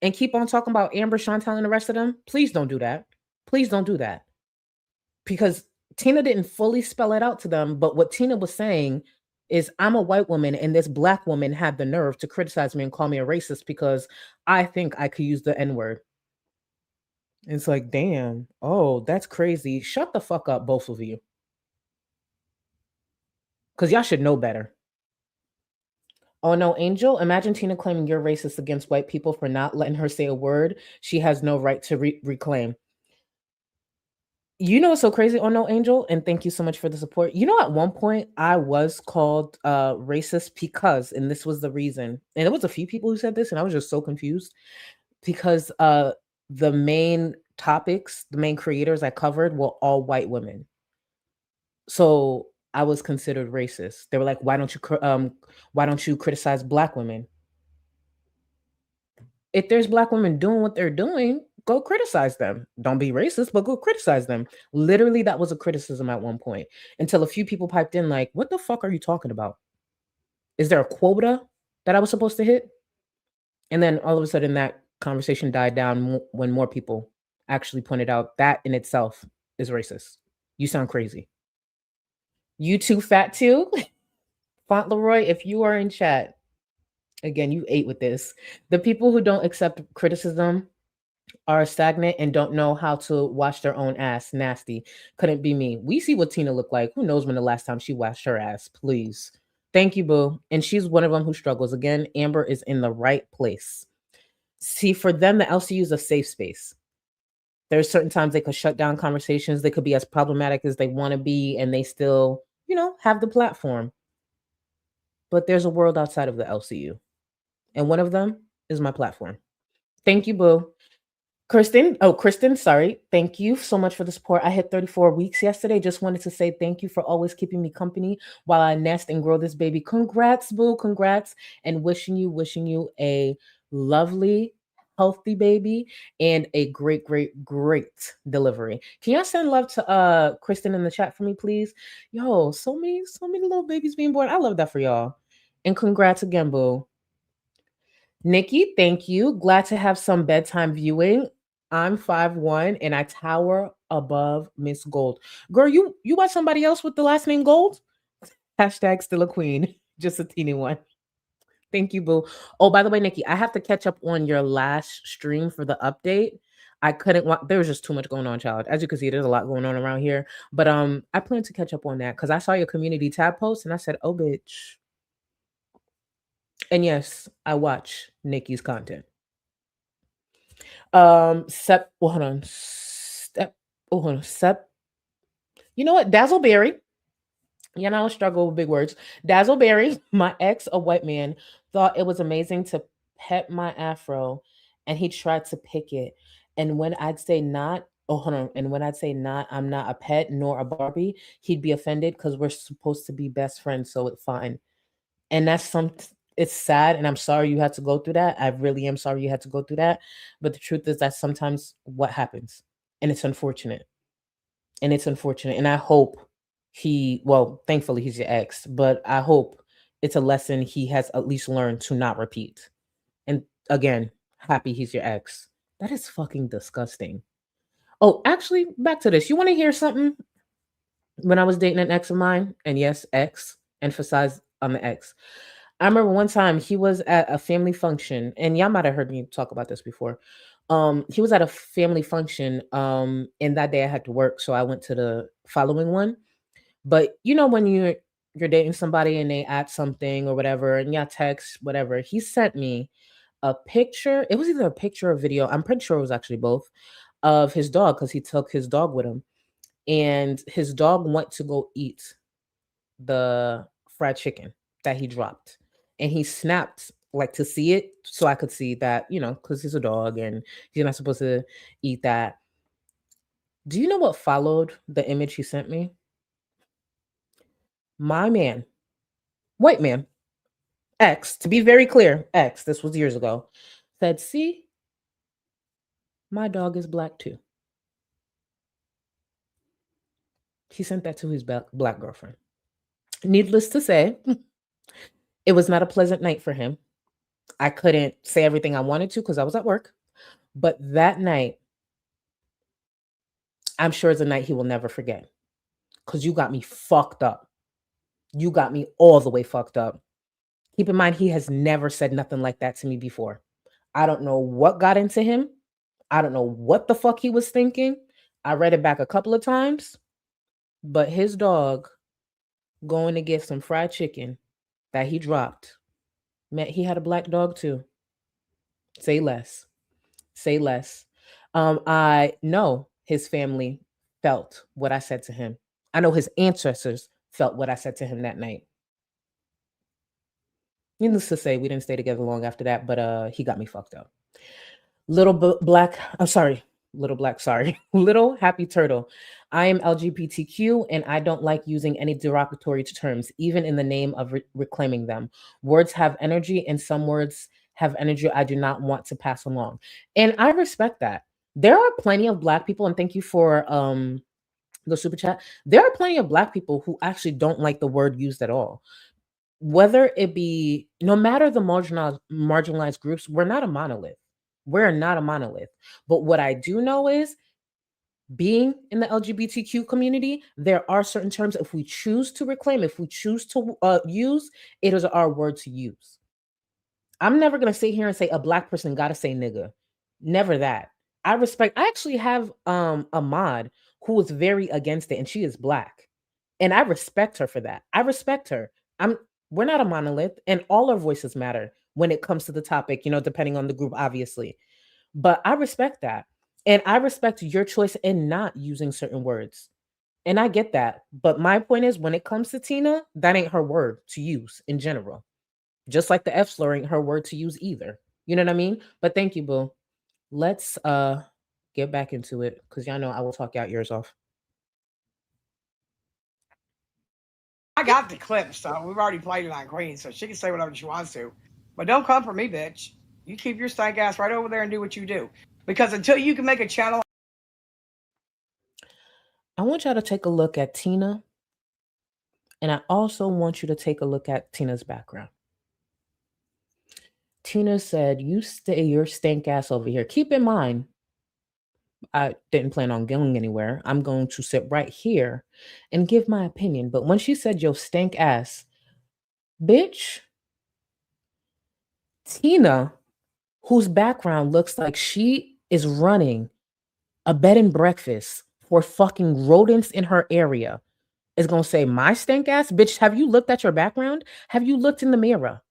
and keep on talking about Amber, Chantel, and the rest of them, please don't do that. Please don't do that. Because Tina didn't fully spell it out to them, but what Tina was saying is, I'm a white woman, and this black woman had the nerve to criticize me and call me a racist because I think I could use the N-word. It's like, damn. Oh, that's crazy. Shut the fuck up, both of you. Because y'all should know better. Oh no, Angel, imagine Tina claiming you're racist against white people for not letting her say a word she has no right to reclaim. You know what's so crazy? Oh no, Angel, and thank you so much for the support. At one point I was called racist because, and this was the reason, and there was a few people who said this, and I was just so confused, because the main topics, the main creators I covered were all white women. So I was considered racist. They were like, why don't you criticize black women? If there's black women doing what they're doing, go criticize them. Don't be racist, but go criticize them. Literally, that was a criticism at one point, until a few people piped in like, what the fuck are you talking about? Is there a quota that I was supposed to hit? And then all of a sudden that conversation died down when more people actually pointed out that in itself is racist. You sound crazy. You too, fat too? Fauntleroy, if you are in chat, again, you ate with this. The people who don't accept criticism are stagnant and don't know how to wash their own ass. Nasty. Couldn't be me. We see what Tina looked like. Who knows when the last time she washed her ass? Please. Thank you, boo. And she's one of them who struggles. Again, Amber is in the right place. See, for them, the LCU is a safe space. There's certain times they could shut down conversations. They could be as problematic as they want to be, and they still, have the platform. But there's a world outside of the LCU. And one of them is my platform. Thank you, boo. Kristen, sorry. Thank you so much for the support. I hit 34 weeks yesterday. Just wanted to say thank you for always keeping me company while I nest and grow this baby. Congrats, boo. Congrats. And wishing you a lovely, healthy baby and a great, great, great delivery. Can y'all send love to Kristen in the chat for me, please? Yo, so many little babies being born. I love that for y'all. And congrats again, boo. Nikki, thank you. Glad to have some bedtime viewing. I'm 5'1" and I tower above Miss Gold. Girl, you watch somebody else with the last name Gold? Hashtag still a queen. Just a teeny one. Thank you, boo. Oh, by the way, Nikki, I have to catch up on your last stream for the update. I couldn't there was just too much going on, child. As you can see, there's a lot going on around here. But I plan to catch up on that because I saw your community tab post and I said, oh bitch. And yes, I watch Nikki's content. Sep. You know what? Dazzleberry. You know, I struggle with big words. Dazzleberry, my ex, a white man, thought it was amazing to pet my afro, and he tried to pick it. And when I'd say not, and when I'd say not, I'm not a pet nor a Barbie, he'd be offended because we're supposed to be best friends, so it's fine. And that's it's sad, and I'm sorry you had to go through that. I really am sorry you had to go through that. But the truth is that's sometimes what happens. And it's unfortunate. And I hope thankfully he's your ex, but I hope it's a lesson he has at least learned to not repeat. And again, happy he's your ex. That is fucking disgusting. Oh, actually, back to this. You want to hear something? When I was dating an ex of mine, and yes, ex, emphasize on the ex. I remember one time he was at a family function, and y'all might have heard me talk about this before. He was at a family function, and that day I had to work, so I went to the following one. But you know, when you're dating somebody and they add something or whatever, and y'all text, whatever, he sent me a picture. It was either a picture or video. I'm pretty sure it was actually both of his dog because he took his dog with him, and his dog went to go eat the fried chicken that he dropped. And he snapped like to see it so I could see that, you know, because he's a dog and he's not supposed to eat that. Do you know what followed the image he sent me? My man, white man, ex, to be very clear, ex, this was years ago, said, see, my dog is black too. He sent that to his black girlfriend. Needless to say, it was not a pleasant night for him. I couldn't say everything I wanted to because I was at work. But that night, I'm sure it's a night he will never forget. Because you got me fucked up. You got me all the way fucked up. Keep in mind, he has never said nothing like that to me before. I don't know what got into him. I don't know what the fuck he was thinking. I read it back a couple of times. But his dog going to get some fried chicken that he dropped meant he had a black dog too. Say less. Say less. I know his family felt what I said to him. I know his ancestors felt what I said to him that night. Needless to say, we didn't stay together long after that, but he got me fucked up. Little happy turtle. I am LGBTQ and I don't like using any derogatory terms, even in the name of reclaiming them. Words have energy and some words have energy I do not want to pass along. And I respect that. There are plenty of Black people, and thank you for the super chat. There are plenty of Black people who actually don't like the word used at all. Whether it be, no matter the marginalized groups, we're not a monolith. We're not a monolith. But what I do know is, being in the LGBTQ community, there are certain terms, if we choose to reclaim, if we choose to use, it is our word to use. I'm never going to sit here and say a Black person got to say nigga. Never that. I actually have a mod who is very against it, and she is Black. And I respect her for that. I respect her. We're not a monolith, and all our voices matter when it comes to the topic, you know, depending on the group, obviously. But I respect that. And I respect your choice in not using certain words. And I get that. But my point is, when it comes to Tina, that ain't her word to use in general. Just like the F slur ain't her word to use either. You know what I mean? But thank you, boo. let's get back into it because y'all know I will talk y'all ears off. I got the clip, so we've already played it on Queen, so she can say whatever she wants to. But don't come for me, bitch. You keep your stank ass right over there and do what you do. Because until you can make a channel. I want y'all to take a look at Tina. And I also want you to take a look at Tina's background. Tina said, you stay your stank ass over here. Keep in mind, I didn't plan on going anywhere. I'm going to sit right here and give my opinion. But when she said, yo, stank ass, bitch, Tina, whose background looks like she is running a bed and breakfast for fucking rodents in her area, is going to say, my stank ass? Bitch, have you looked at your background? Have you looked in the mirror?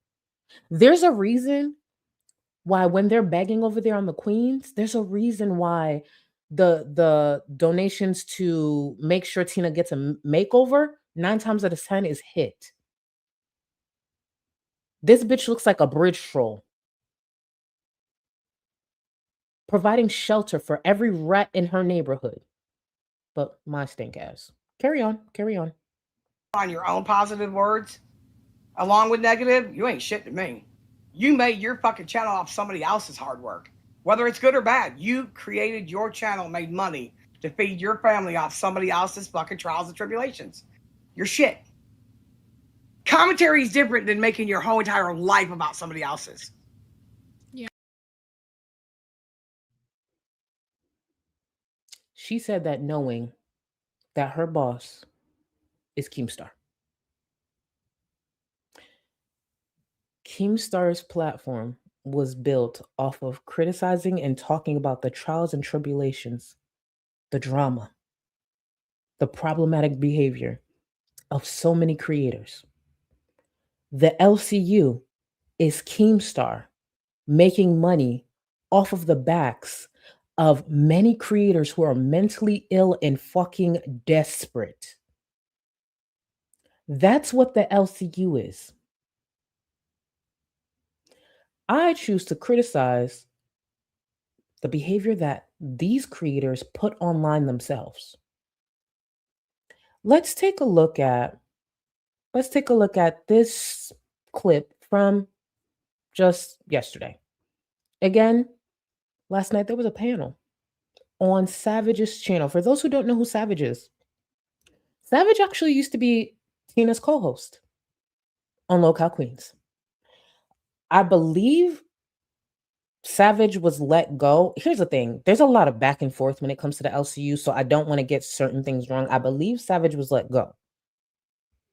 There's a reason why when they're begging over there on the Queens, there's a reason why the donations to make sure Tina gets a makeover 9 times out of 10 is hit. This bitch looks like a bridge troll. Providing shelter for every rat in her neighborhood. But my stink ass. Carry on, carry on. On your own positive words, along with negative, you ain't shit to me. You made your fucking channel off somebody else's hard work. Whether it's good or bad, you created your channel, made money to feed your family off somebody else's fucking trials and tribulations. You're shit. Commentary is different than making your whole entire life about somebody else's. Yeah. She said that knowing that her boss is Keemstar. Keemstar's platform was built off of criticizing and talking about the trials and tribulations, the drama, the problematic behavior of so many creators. The LCU is Keemstar making money off of the backs of many creators who are mentally ill and fucking desperate. That's what the LCU is. I choose to criticize the behavior that these creators put online themselves. Let's take a look at this clip from just yesterday. Again, last night there was a panel on Savage's channel. For those who don't know who Savage is, Savage actually used to be Tina's co-host on Local Queens. I believe Savage was let go. Here's the thing. There's a lot of back and forth when it comes to the LCU, so I don't want to get certain things wrong. I believe Savage was let go.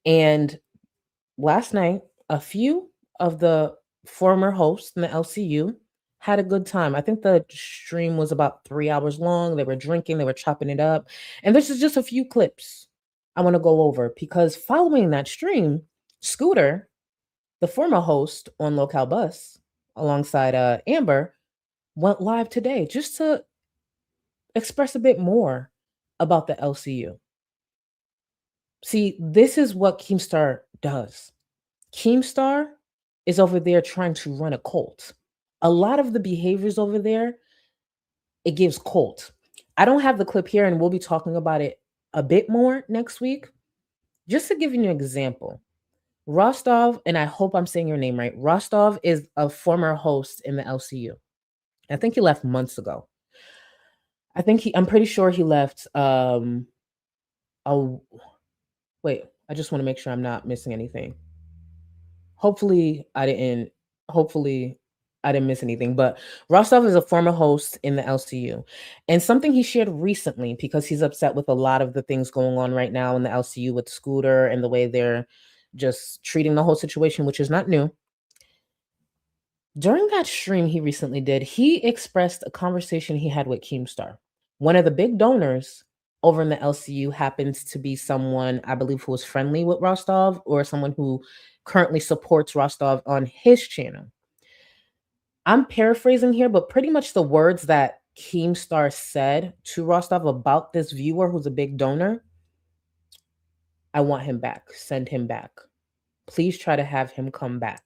And last night, a few of the former hosts in the LCU had a good time. I think the stream was about 3 hours long. They were drinking, they were chopping it up. And this is just a few clips I want to go over because following that stream, Scooter, the former host on Local Bus, alongside Amber, went live today just to express a bit more about the LCU. See, this is what Keemstar does. Keemstar is over there trying to run a cult. A lot of the behaviors over there, it gives cult. I don't have the clip here, and we'll be talking about it a bit more next week. Just to give you an example, Rostov, and I hope I'm saying your name right, Rostov is a former host in the LCU. I think he left months ago. I'm pretty sure he left, wait, I just want to make sure I'm not missing anything. Hopefully I didn't miss anything, but Rostov is a former host in the LCU. And something he shared recently, because he's upset with a lot of the things going on right now in the LCU with Scooter and the way they're just treating the whole situation, which is not new. During that stream he recently did, he expressed a conversation he had with Keemstar. One of the big donors over in the LCU happens to be someone, I believe, who was friendly with Rostov or someone who currently supports Rostov on his channel. I'm paraphrasing here, but pretty much the words that Keemstar said to Rostov about this viewer who's a big donor: I want him back. Send him back. Please try to have him come back.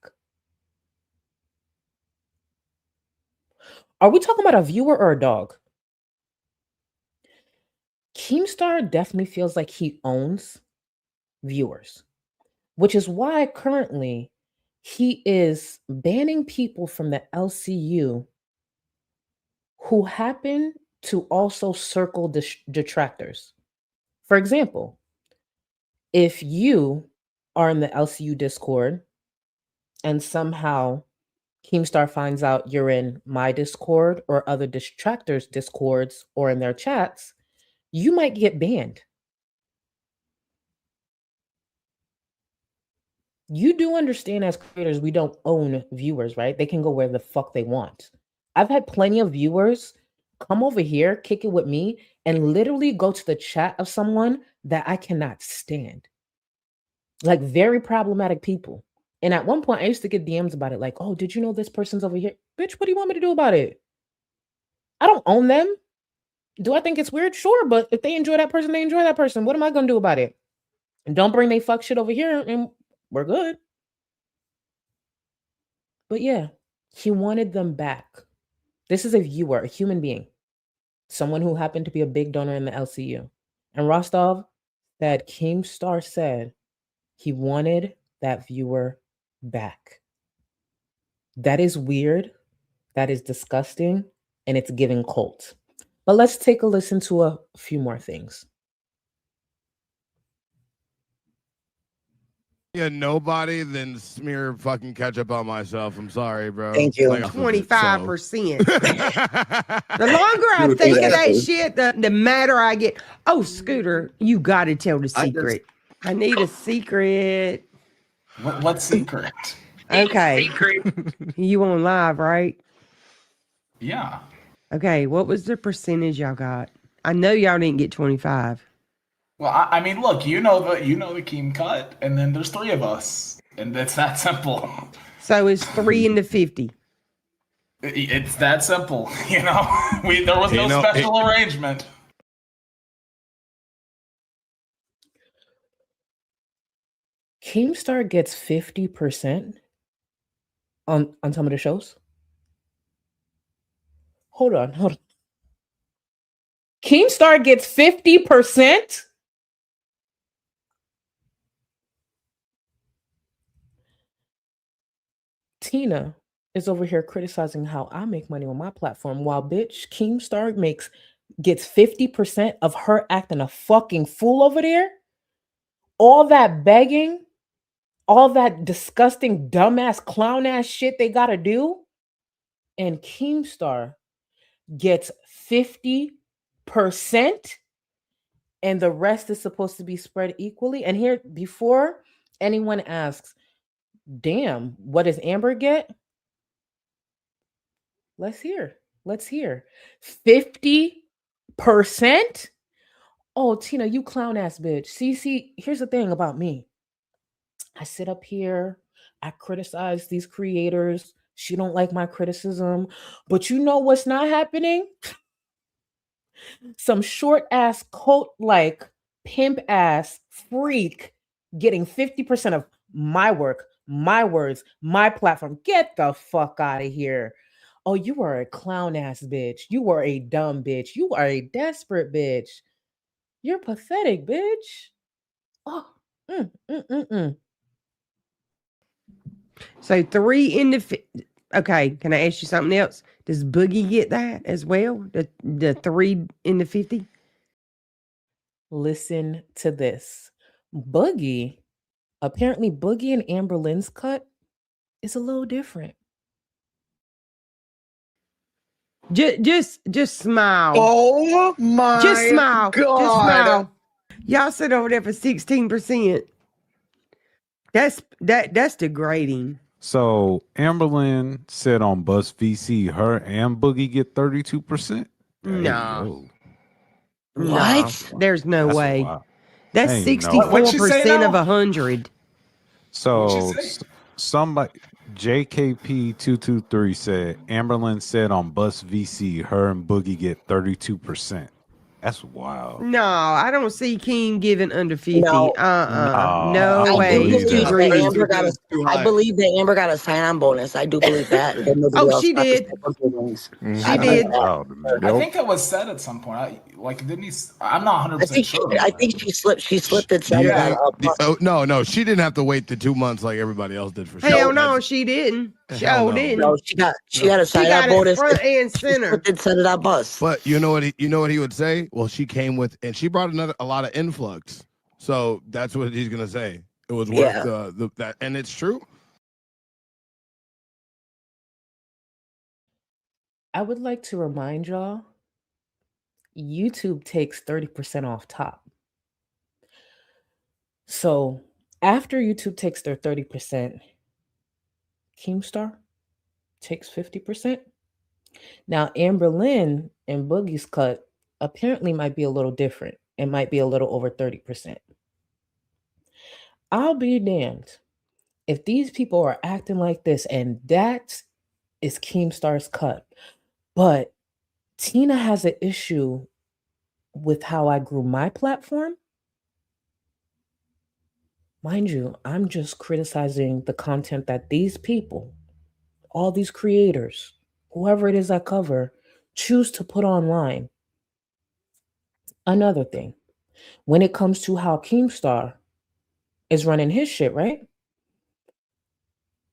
Are we talking about a viewer or a dog? Keemstar definitely feels like he owns viewers, which is why currently he is banning people from the LCU who happen to also circle detractors. For example, if you are in the LCU Discord and somehow Keemstar finds out you're in my Discord or other detractors' Discords or in their chats, you might get banned. You do understand as creators, we don't own viewers, right? They can go where the fuck they want. I've had plenty of viewers come over here, kick it with me, and literally go to the chat of someone that I cannot stand. Like very problematic people. And at one point, I used to get DMs about it, like, oh, did you know this person's over here? Bitch, what do you want me to do about it? I don't own them. Do I think it's weird? Sure, but if they enjoy that person, they enjoy that person. What am I gonna do about it? And don't bring they fuck shit over here and we're good. But yeah, he wanted them back. This is a viewer, a human being, someone who happened to be a big donor in the LCU. And Rostov, that Keemstar said he wanted that viewer back. That is weird. That is disgusting. And it's giving cult. But let's take a listen to a few more things. Yeah, nobody, then smear fucking ketchup on myself. I'm sorry, bro. Thank you. Like, 25%. The longer I think of that shit, the madder I get. Oh, Scooter, you got to tell the secret. I need a secret. What secret? Okay. You on live, right? Yeah. Okay, what was the percentage y'all got? I know y'all didn't get 25. Well, I mean, look, you know the Keem cut, and then there's 3 of us, and it's that simple. So it's 3 into 50. It's that simple, you know. There was no special arrangement. Keemstar gets 50% on some of the shows. Hold on. Keemstar gets 50%? Tina is over here criticizing how I make money on my platform, while bitch Keemstar gets 50% of her acting a fucking fool over there. All that begging, all that disgusting, dumbass, clown ass shit they gotta do, and Keemstar gets 50%, and the rest is supposed to be spread equally. And here, before anyone asks, damn, what does Amber get? Let's hear. 50%? Oh, Tina, you clown ass bitch. See, here's the thing about me. I sit up here, I criticize these creators. She don't like my criticism. But you know what's not happening? Some short ass cult like pimp ass freak getting 50% of my work, my words, my platform. Get the fuck out of here. Oh, you are a clown ass bitch. You are a dumb bitch. You are a desperate bitch. You're pathetic, bitch. Oh, So 3 into okay, can I ask you something else? Does Boogie get that as well? The 3 into 50? Listen to this. Apparently Boogie and Amberlynn's cut is a little different. Just smile. Oh my Just smile. God. Just smile. Y'all sit over there for 16%. That's degrading. So Amberlynn said on Bus VC, her and Boogie get 32%. No. What? There's no way. Wild. That's Ain't 64% of 100. So somebody, JKP223 said Amberlynn said on Bus VC, her and Boogie get 32%. That's wild. No, I don't see Keem giving under 50. No. No I I do way. believe She's that greedy. Amber got a. I believe that Amber got a sign-on bonus. I do believe that. That nobody Oh, else she got the did. second feelings. She did. I think it was said at some point. Didn't he? I'm not 100% sure. I think she slipped. She slipped and Do said you it think? No, she didn't have to wait the 2 months like everybody else did for sure. Hell no, she didn't. Hell no. Didn't. No, she got a She got sign-on it bonus. front and center. And set it up bus. But you know what he would say? Well, she came with, and she brought a lot of influx. So that's what he's gonna say. It was worth that, and it's true. I would like to remind y'all, YouTube takes 30% off top. So after YouTube takes their 30%, Keemstar takes 50%. Now, Amberlynn and Boogie's cut apparently might be a little different. It might be a little over 30%. I'll be damned if these people are acting like this, and that is Keemstar's cut. But Tina has an issue with how I grew my platform. Mind you, I'm just criticizing the content that these people, all these creators, whoever it is I cover, choose to put online. Another thing, when it comes to how Keemstar is running his shit, right?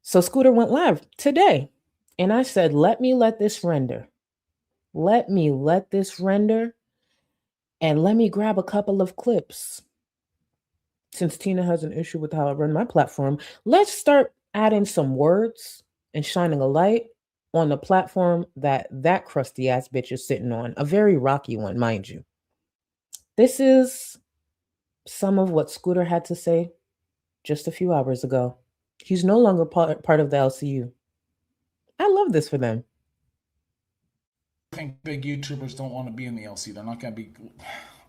So Scooter went live today, and I said, let this render. Let this render, and let me grab a couple of clips. Since Tina has an issue with how I run my platform, let's start adding some words and shining a light on the platform that crusty ass bitch is sitting on. A very rocky one, mind you. This is some of what Scooter had to say just a few hours ago. He's no longer part of the LCU. I love this for them. I think big YouTubers don't want to be in the LC. They're not going to be.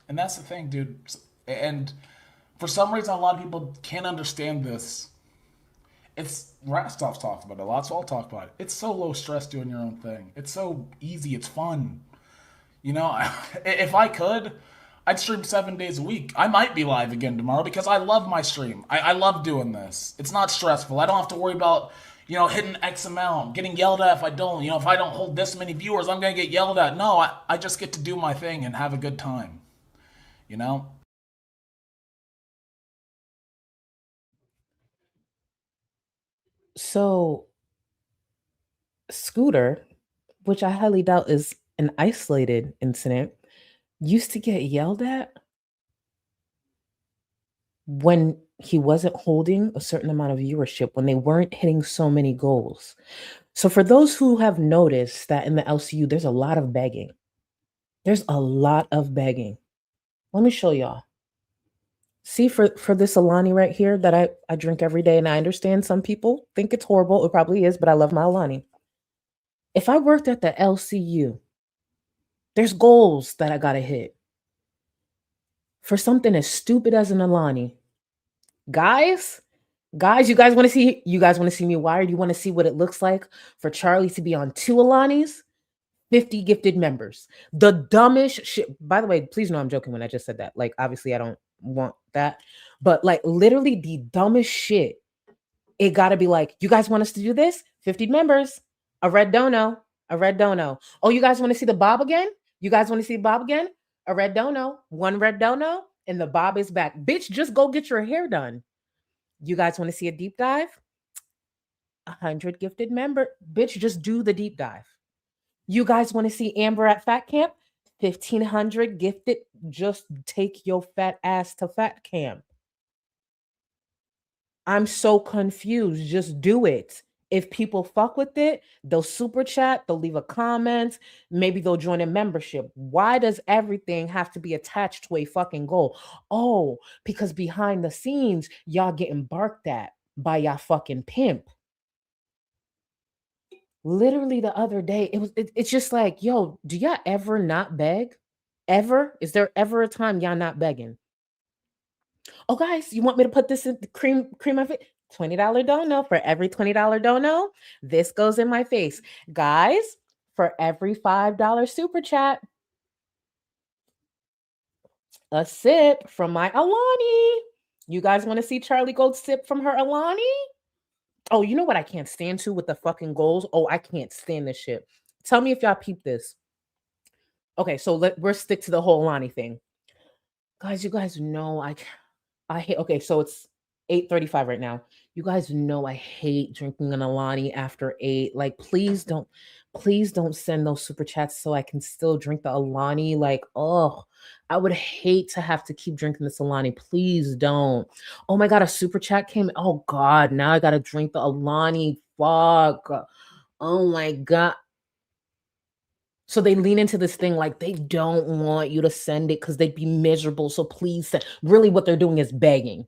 And that's the thing, dude. And for some reason, a lot of people can't understand this. It's Rastoff's talked about it a lot, so I'll talk about it. It's so low stress doing your own thing. It's so easy. It's fun. You know, if I could, I'd stream 7 days a week. I might be live again tomorrow because I love my stream. I love doing this. It's not stressful. I don't have to worry about, hitting X amount, getting yelled at if I don't. If I don't hold this many viewers, I'm going to get yelled at. No, I just get to do my thing and have a good time. So, Scooter, which I highly doubt is an isolated incident, used to get yelled at when he wasn't holding a certain amount of viewership, when they weren't hitting so many goals. So for those who have noticed that in the LCU, there's a lot of begging. There's a lot of begging. Let me show y'all. See, for this Alani right here that I drink every day, and I understand some people think it's horrible. It probably is, but I love my Alani. If I worked at the LCU, there's goals that I gotta hit. For something as stupid as an Alani. Guys, you guys want to see me wired? You want to see what it looks like for Charlie to be on 2 Alanis? 50 gifted members. The dumbest shit. By the way, please know I'm joking when I just said that. Like, obviously, I don't want that. But like, literally the dumbest shit. It got to be like, you guys want us to do this? 50 members. A red dono. Oh, you guys want to see the Bob again? A red dono. 1 red dono. And the Bob is back. Bitch, just go get your hair done. You guys want to see a deep dive? 100 gifted member. Bitch, just do the deep dive. You guys want to see Amber at Fat Camp? 1,500 gifted. Just take your fat ass to Fat Camp. I'm so confused. Just do it. If people fuck with it, they'll super chat, they'll leave a comment, maybe they'll join a membership. Why does everything have to be attached to a fucking goal? Oh, because behind the scenes, y'all getting barked at by y'all fucking pimp. Literally the other day, it's just like, yo, do y'all ever not beg? Ever? Is there ever a time y'all not begging? Oh, guys, you want me to put this in the cream of it? $20 dono. For every $20 dono, this goes in my face. Guys, for every $5 super chat, a sip from my Alani. You guys want to see Charlie Gold sip from her Alani? Oh, you know what I can't stand to with the fucking goals? Oh, I can't stand this shit. Tell me if y'all peep this. Okay, so we'll stick to the whole Alani thing. Guys, you guys know I hate. Okay, so it's 8:35 right now. You guys know I hate drinking an Alani after 8. Like, please don't send those super chats so I can still drink the Alani. Like, oh, I would hate to have to keep drinking this Alani. Please don't. Oh my god, a super chat came. Oh god, now I gotta drink the Alani. Fuck. Oh my god. So they lean into this thing like they don't want you to send it because they'd be miserable. So please send. Really, what they're doing is begging.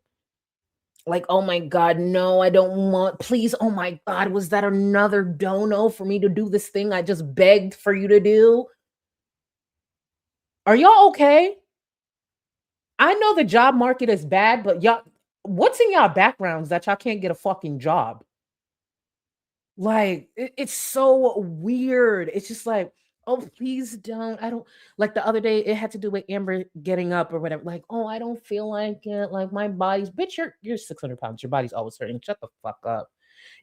Like, oh my god, no, I don't want. Please, oh my god, was that another dono for me to do this thing I just begged for you to do? Are y'all okay? I know the job market is bad, but y'all, what's in y'all backgrounds that y'all can't get a fucking job? Like, it's so weird. It's just like, oh, please don't. I don't like the other day, it had to do with Amber getting up or whatever. Like, oh, I don't feel like it. Like, my body's, bitch, you're 600 pounds. Your body's always hurting. Shut the fuck up.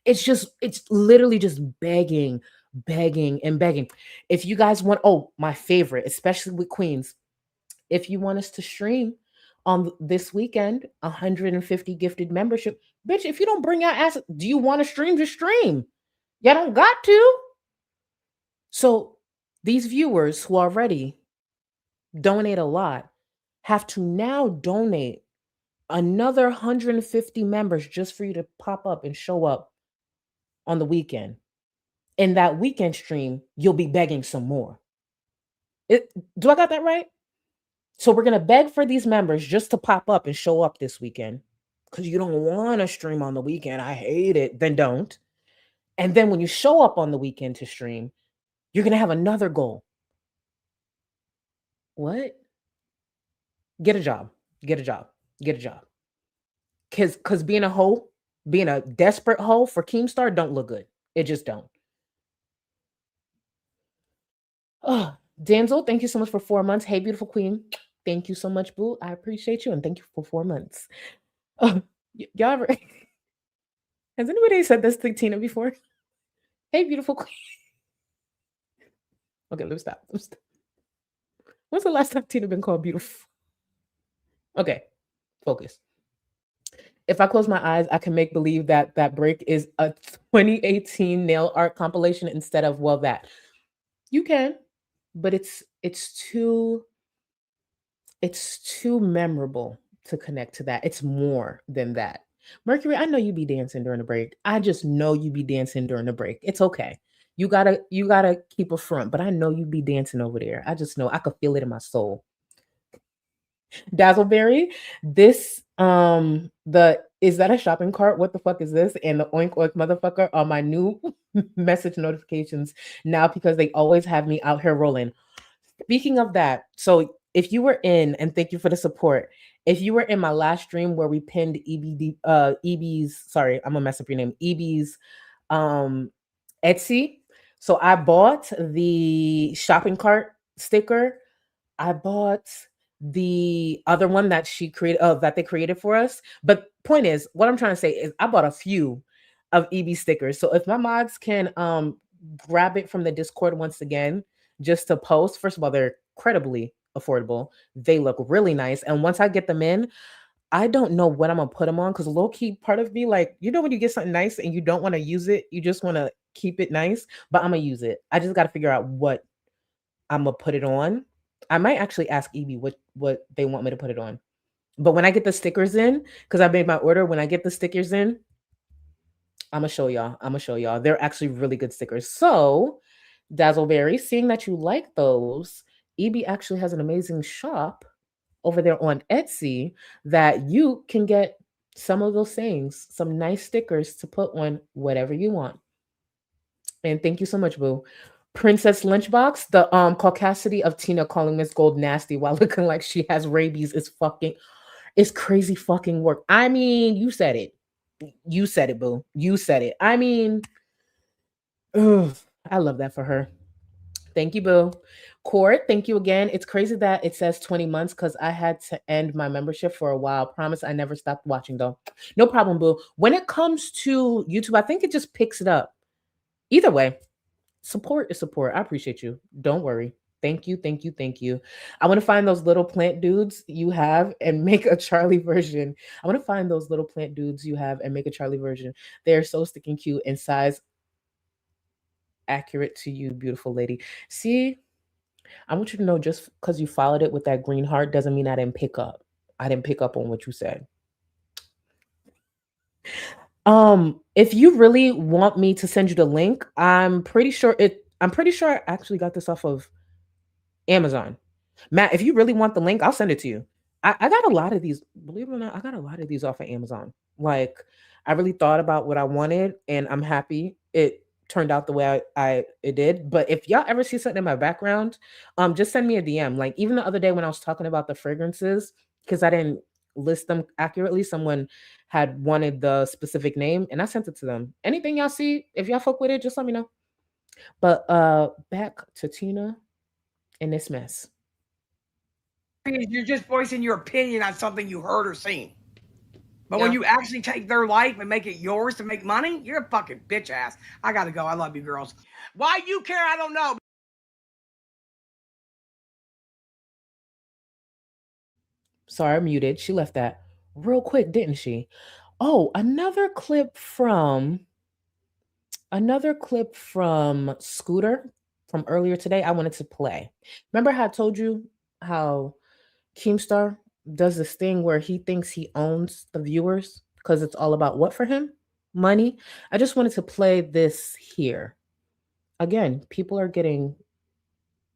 It's literally just begging, begging, and begging. If you guys want, oh, my favorite, especially with Queens, if you want us to stream on this weekend, 150 gifted membership. Bitch, if you don't bring your ass, do you want to stream? Just stream. Y'all don't got to. So these viewers who already donate a lot have to now donate another 150 members just for you to pop up and show up on the weekend. In that weekend stream, you'll be begging some more. Do I got that right? So we're going to beg for these members just to pop up and show up this weekend because you don't want to stream on the weekend. I hate it. Then don't. And then when you show up on the weekend to stream, you're going to have another goal. What? Get a job. Get a job. Get a job. Because being a hoe, being a desperate hoe for Keemstar don't look good. It just don't. Oh, Danzel, thank you so much for 4 months. Hey, beautiful queen. Thank you so much, boo. I appreciate you. And thank you for 4 months. Y'all ever... Has anybody said this to Tina before? Hey, beautiful queen. Okay, let's stop. When's the last time Tina been called beautiful? Okay, focus. If I close my eyes, I can make believe that that break is a 2018 nail art compilation instead of, well, that. You can, but it's too memorable to connect to that. It's more than that. Mercury, I know you be dancing during the break. I just know you be dancing during the break. It's okay. You gotta keep a front, but I know you be dancing over there. I just know I could feel it in my soul. Dazzleberry, this is that a shopping cart? What the fuck is this? And the oink oink motherfucker are my new message notifications now because they always have me out here rolling. Speaking of that, so if you were in, and thank you for the support, if you were in my last stream where we pinned EB's, sorry, I'm gonna mess up your name, EB's Etsy. So I bought the shopping cart sticker. I bought the other one that she created, that they created for us. But point is, what I'm trying to say is I bought a few of EB stickers. So if my mods can grab it from the Discord once again, just to post, first of all, they're incredibly affordable. They look really nice. And once I get them in, I don't know what I'm gonna put them on because low key part of me, like, you know, when you get something nice and you don't want to use it, you just want to keep it nice, but I'm gonna use it. I just got to figure out what I'm gonna put it on. I might actually ask EB what they want me to put it on. But when I get the stickers in, because I made my order, when I get the stickers in, I'm gonna show y'all. They're actually really good stickers. So, Dazzleberry, seeing that you like those, EB actually has an amazing shop over there on Etsy that you can get some of those things, some nice stickers to put on whatever you want. And thank you so much, boo. Princess Lunchbox, the caucasity of Tina calling Miss Gold nasty while looking like she has rabies is crazy fucking work. I mean, you said it. You said it, boo. You said it. I mean, I love that for her. Thank you, boo. Court, thank you again. It's crazy that it says 20 months because I had to end my membership for a while. Promise I never stopped watching though. No problem, boo. When it comes to YouTube, I think it just picks it up. Either way, support is support. I appreciate you. Don't worry. Thank you, thank you, thank you. I want to find those little plant dudes you have and make a Charlie version. I want to find those little plant dudes you have and make a Charlie version. They're so sticking cute and size accurate to you, beautiful lady. See, I want you to know just because you followed it with that green heart doesn't mean I didn't pick up. I didn't pick up on what you said. If you really want me to send you the link, I'm pretty sure I actually got this off of Amazon. Matt, if you really want the link, I'll send it to you. I got a lot of these, believe it or not, I got a lot of these off of Amazon. Like, I really thought about what I wanted, and I'm happy it turned out the way it did. But if y'all ever see something in my background, just send me a DM. Like, even the other day when I was talking about the fragrances, because I didn't list them accurately, someone had wanted the specific name, and I sent it to them. Anything y'all see, if y'all fuck with it, just let me know. But back to Tina and this mess. You're just voicing your opinion on something you heard or seen. But when you actually take their life and make it yours to make money, you're a fucking bitch ass. I gotta go. I love you, girls. Why you care, I don't know. Sorry, I muted. She left that real quick, didn't she? Oh, another clip from Scooter from earlier today. I wanted to play. Remember how I told you how Keemstar does this thing where he thinks he owns the viewers because it's all about what for him? Money. I just wanted to play this here. Again, people are getting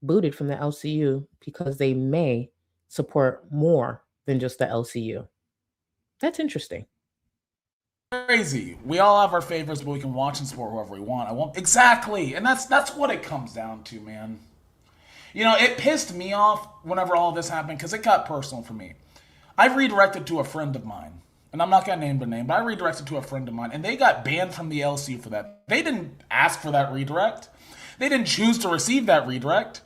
booted from the LCU because they may support more than just the LCU. That's interesting. Crazy. We all have our favorites, but we can watch and support whoever we want. Exactly, and that's what it comes down to, man. You know, it pissed me off whenever all this happened because it got personal for me. I redirected to a friend of mine, and I'm not gonna name their name, but I redirected to a friend of mine, and they got banned from the LCU for that. They didn't ask for that redirect. They didn't choose to receive that redirect.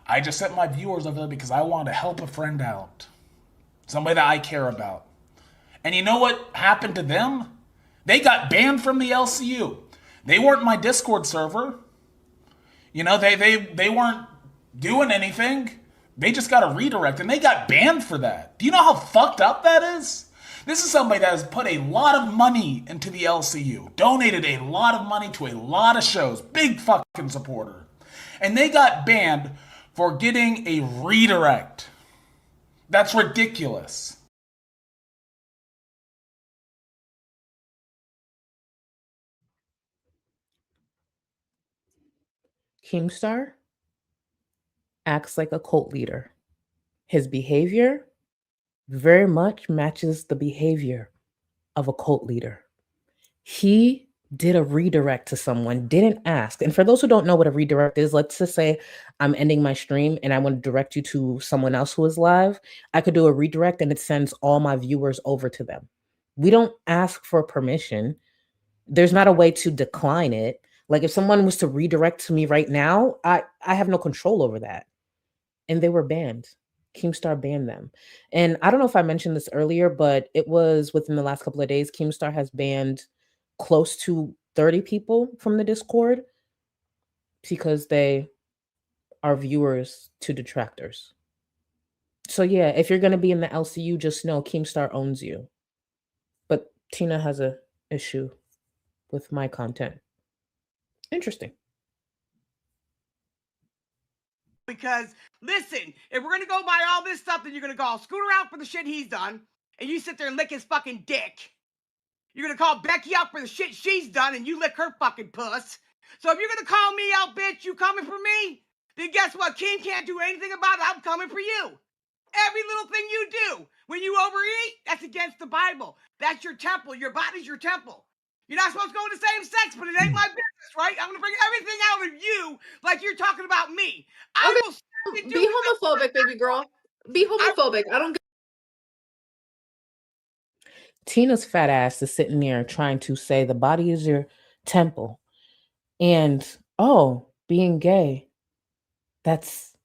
I just sent my viewers over there because I wanted to help a friend out, somebody that I care about. And you know what happened to them? They got banned from the LCU. They weren't my Discord server. You know, they weren't doing anything. They just got a redirect, and they got banned for that. Do you know how fucked up that is? This is somebody that has put a lot of money into the LCU, donated a lot of money to a lot of shows, big fucking supporter. And they got banned for getting a redirect. That's ridiculous. Keemstar acts like a cult leader. His behavior very much matches the behavior of a cult leader. He did a redirect to someone, didn't ask. And for those who don't know what a redirect is, let's just say I'm ending my stream and I want to direct you to someone else who is live. I could do a redirect and it sends all my viewers over to them. We don't ask for permission. There's not a way to decline it. Like if someone was to redirect to me right now, I have no control over that. And they were banned. Keemstar banned them. And I don't know if I mentioned this earlier, but it was within the last couple of days, Keemstar has banned close to 30 people from the Discord because they are viewers to detractors. So yeah, if you're going to be in the LCU, just know Keemstar owns you. But Tina has a issue with my content. Interesting. Because, listen, if we're going to go by all this stuff, then you're going to call Scooter out for the shit he's done, and you sit there and lick his fucking dick. You're going to call Becky out for the shit she's done, and you lick her fucking puss. So if you're going to call me out, bitch, you coming for me? Then guess what? Keem can't do anything about it. I'm coming for you. Every little thing you do. When you overeat, that's against the Bible. That's your temple. Your body's your temple. You're not supposed to go into same sex, but it ain't my business, right? I'm going to bring everything out of you like you're talking about me. I will be homophobic, baby girl. Be homophobic. I don't get. Tina's fat ass is sitting there trying to say the body is your temple. And, oh, being gay, that's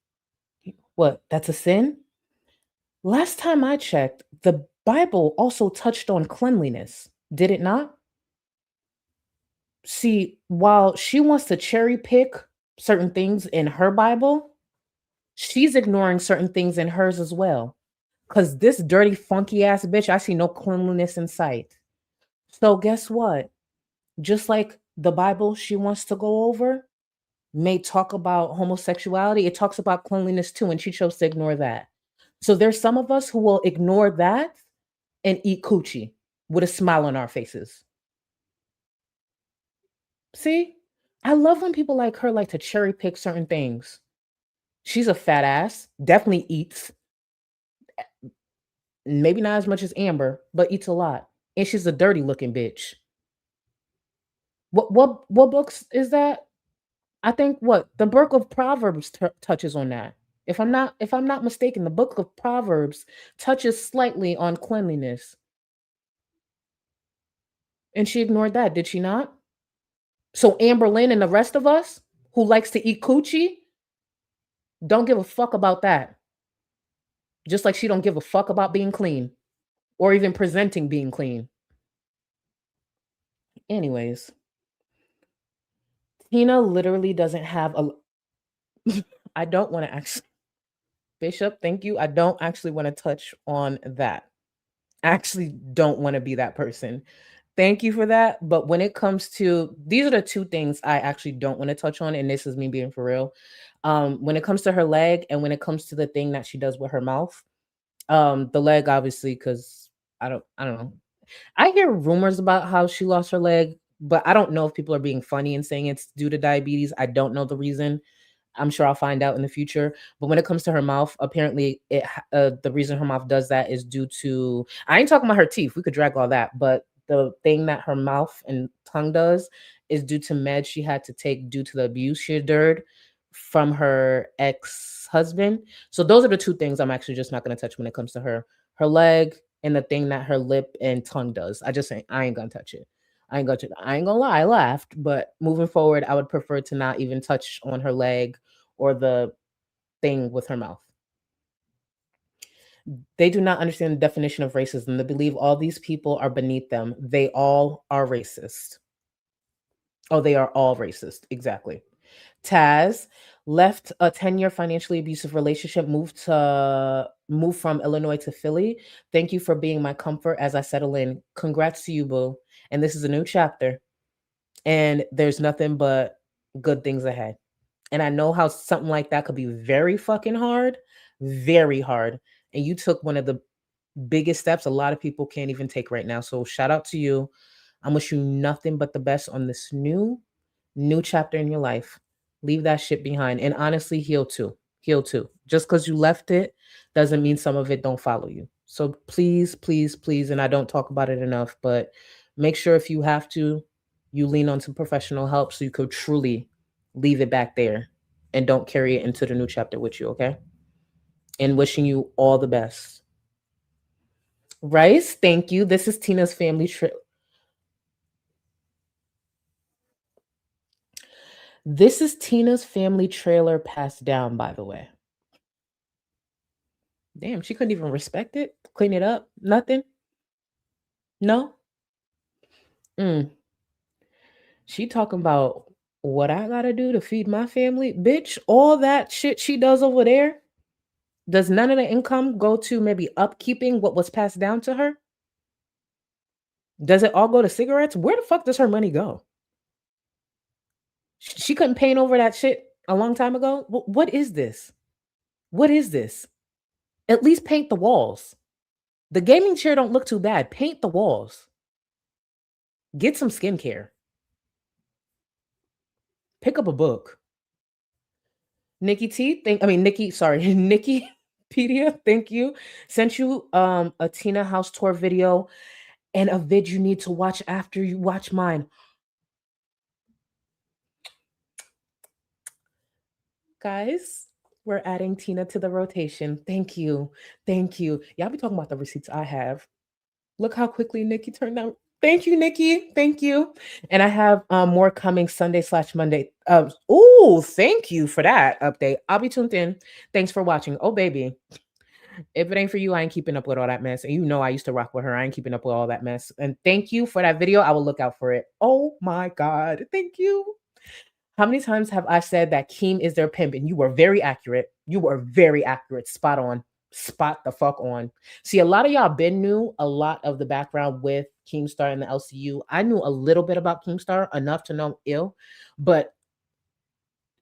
What? That's a sin? Last time I checked, the Bible also touched on cleanliness, did it not? See, while she wants to cherry pick certain things in her Bible, she's ignoring certain things in hers as well. Because this dirty, funky ass bitch, I see no cleanliness in sight. So, guess what? Just like the Bible she wants to go over may talk about homosexuality, it talks about cleanliness too, and she chose to ignore that. So, there's some of us who will ignore that and eat coochie with a smile on our faces. See? I love when people like her like to cherry pick certain things. She's a fat ass, definitely eats. Maybe not as much as Amber, but eats a lot. And she's a dirty looking bitch. What books is that? I think what the book of Proverbs touches on that. If I'm not mistaken, the book of Proverbs touches slightly on cleanliness. And she ignored that, did she not? So Amberlynn and the rest of us who likes to eat coochie don't give a fuck about that. Just like she don't give a fuck about being clean or even presenting being clean. Anyways, Tina literally doesn't have a I don't want to actually Bishop, thank you. I don't actually want to touch on that. I actually don't want to be that person. Thank you for that. But when it comes to these are the two things I actually don't want to touch on, and this is me being for real. When it comes to her leg and when it comes to the thing that she does with her mouth, the leg obviously because I don't know. I hear rumors about how she lost her leg, but I don't know if people are being funny and saying it's due to diabetes. I don't know the reason. I'm sure I'll find out in the future. But when it comes to her mouth, apparently the reason her mouth does that is due to I ain't talking about her teeth. We could drag all that, but the thing that her mouth and tongue does is due to meds she had to take due to the abuse she endured from her ex-husband. So those are the two things I'm actually just not going to touch when it comes to her leg and the thing that her lip and tongue does. I ain't gonna touch it. I ain't gonna lie, I laughed, but moving forward, I would prefer to not even touch on her leg or the thing with her mouth. They do not understand the definition of racism. They believe all these people are beneath them. They all are racist. Oh, they are all racist. Exactly. Taz left a 10-year financially abusive relationship, moved from Illinois to Philly. Thank you for being my comfort as I settle in. Congrats to you, boo. And this is a new chapter. And there's nothing but good things ahead. And I know how something like that could be very fucking hard, very hard. And you took one of the biggest steps a lot of people can't even take right now. So shout out to you. I wish you nothing but the best on this new chapter in your life. Leave that shit behind and honestly heal too. Heal too. Just because you left it doesn't mean some of it don't follow you. So please, please, please, and I don't talk about it enough, but make sure if you have to, you lean on some professional help so you could truly leave it back there and don't carry it into the new chapter with you, okay? And wishing you all the best. Rice, thank you. This is Tina's family trip. This is Tina's family trailer passed down, by the way. Damn, she couldn't even respect it, clean it up, nothing. No. She talking about what I gotta do to feed my family, bitch. All that shit she does over there. Does none of the income go to maybe upkeeping what was passed down to her? Does it all go to cigarettes? Where the fuck does her money go? She couldn't paint over that shit a long time ago. What is this? What is this? At least paint the walls. The gaming chair don't look too bad. Paint the walls. Get some skincare. Pick up a book. Nikki Nikkipedia, thank you. Sent you a Tina house tour video and a vid you need to watch after you watch mine. Guys, we're adding Tina to the rotation. Thank you. Thank you. Y'all be talking about the receipts I have. Look how quickly Nikki turned out. Thank you, Nikki. Thank you. And I have more coming Sunday/Monday. Oh, thank you for that update. I'll be tuned in. Thanks for watching. Oh, baby. If it ain't for you, I ain't keeping up with all that mess. And you know I used to rock with her. I ain't keeping up with all that mess. And thank you for that video. I will look out for it. Oh my God. Thank you. How many times have I said that Keem is their pimp? And you were very accurate. You were very accurate. Spot on. Spot the fuck on. See, a lot of y'all been knew a lot of the background with Keemstar and the LCU. I knew a little bit about Keemstar, enough to know ill, but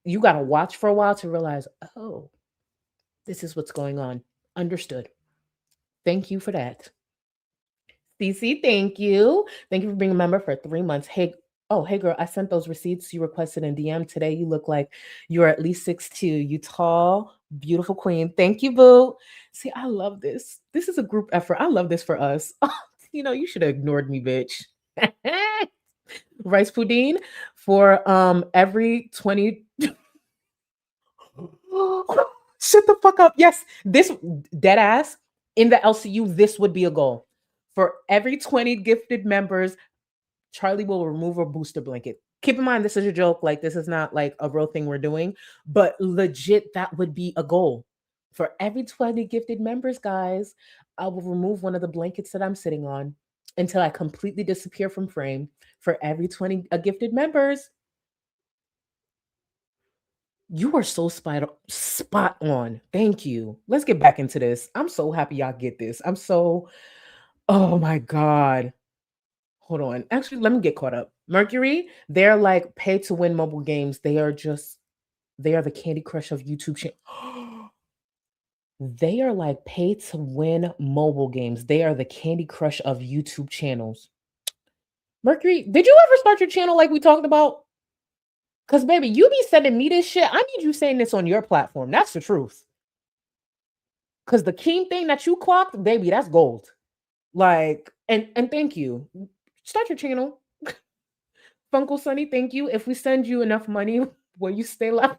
you got to watch for a while to realize, oh, this is what's going on. Understood. Thank you for that. CC, thank you. Thank you for being a member for 3 months. Hey, hey girl, I sent those receipts you requested in DM today. You look like you're at least 6'2". You tall, beautiful queen. Thank you, boo. See, I love this. This is a group effort. I love this for us. You know, you should have ignored me, bitch. Rice pudding for every 20. Shut the fuck up. Yes, this dead ass in the LCU, this would be a goal. For every 20 gifted members, Charlie will remove a booster blanket. Keep in mind, this is a joke. Like, this is not like a real thing we're doing, but legit, that would be a goal. For every 20 gifted members, guys, I will remove one of the blankets that I'm sitting on until I completely disappear from frame. For every 20 gifted members. You are so spot on. Thank you. Let's get back into this. I'm so happy y'all get this. Oh my God. Hold on. Actually, let me get caught up. Mercury, they're like pay to win mobile games. They are the Candy Crush of YouTube channel. They are like pay to win mobile games. They are the Candy Crush of YouTube channels. Mercury, did you ever start your channel like we talked about? Because, baby, you be sending me this shit. I need you saying this on your platform. That's the truth. Because the Keem thing that you clocked, baby, that's gold. Like, and thank you. Start your channel. Funkle Sunny, thank you. If we send you enough money, will you stay left?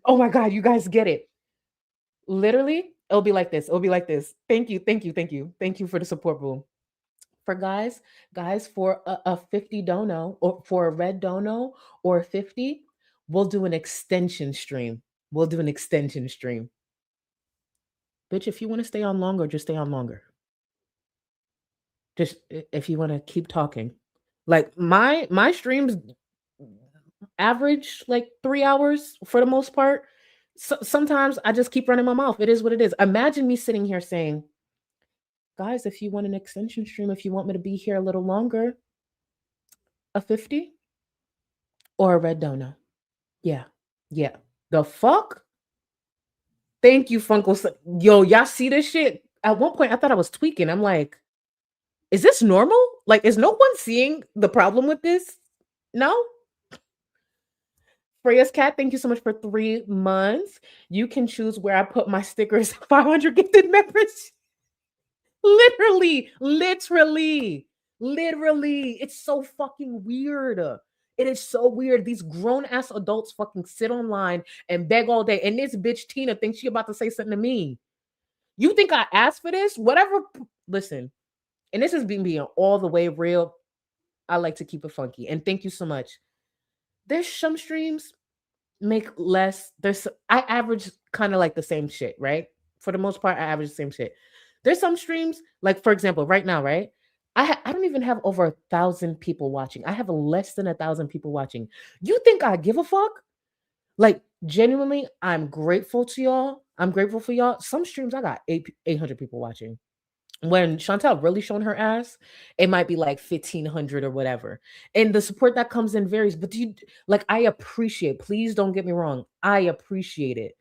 Oh my God, you guys get it. Literally, it'll be like this. It'll be like this. Thank you, thank you, thank you. Thank you for the support, boo. For guys, for a 50 dono or for a red dono or 50, we'll do an extension stream. We'll do an extension stream. Bitch, if you want to stay on longer, just stay on longer. Just if you want to keep talking. Like my streams average like 3 hours for the most part. So, sometimes I just keep running my mouth. It is what it is. Imagine me sitting here saying, guys, if you want an extension stream, if you want me to be here a little longer, a 50 or a red donut. Yeah. The fuck? Thank you, Funkle. Yo, y'all see this shit? At one point, I thought I was tweaking. I'm like, is this normal? Like, is no one seeing the problem with this? No? Freya's Cat, thank you so much for 3 months. You can choose where I put my stickers. 500 gifted members. Literally. It's so fucking weird. It is so weird. These grown-ass adults fucking sit online and beg all day. And this bitch, Tina, thinks she about to say something to me. You think I asked for this? Whatever. Listen, and this is being all the way real. I like to keep it funky. And thank you so much. There's some streams make less. I average kind of like the same shit, right? For the most part, I average the same shit. There's some streams, like for example, right now, right? I don't even have over 1,000 people watching. I have less than 1,000 people watching. You think I give a fuck? Like, genuinely, I'm grateful to y'all. I'm grateful for y'all. Some streams I got 800 people watching. When Chantel really showing her ass, it might be like 1,500 or whatever. And the support that comes in varies. But I appreciate, please don't get me wrong. I appreciate it.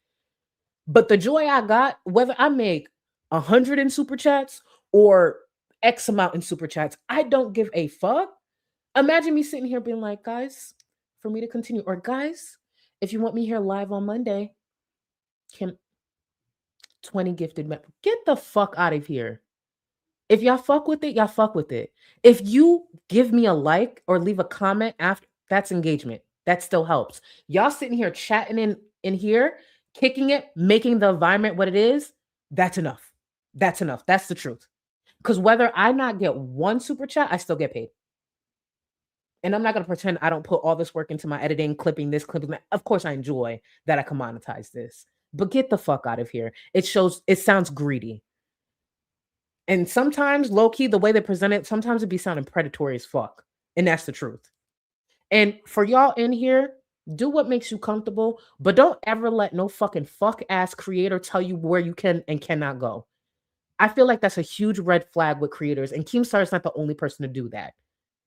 But the joy I got, whether I make 100 in super chats or X amount in super chats, I don't give a fuck. Imagine me sitting here being like, guys, for me to continue, or guys, if you want me here live on Monday, 20 gifted members. Get the fuck out of here. If y'all fuck with it, y'all fuck with it. If you give me a like or leave a comment after, that's engagement. That still helps. Y'all sitting here chatting in here, kicking it, making the environment what it is, that's enough. That's enough. That's the truth. Because whether I not get one super chat, I still get paid. And I'm not going to pretend I don't put all this work into my editing, clipping this, clipping that. Of course, I enjoy that I can monetize this. But get the fuck out of here. It sounds greedy. And sometimes, low-key, the way they present it, sometimes it be sounding predatory as fuck. And that's the truth. And for y'all in here, do what makes you comfortable, but don't ever let no fucking fuck-ass creator tell you where you can and cannot go. I feel like that's a huge red flag with creators. And Keemstar is not the only person to do that.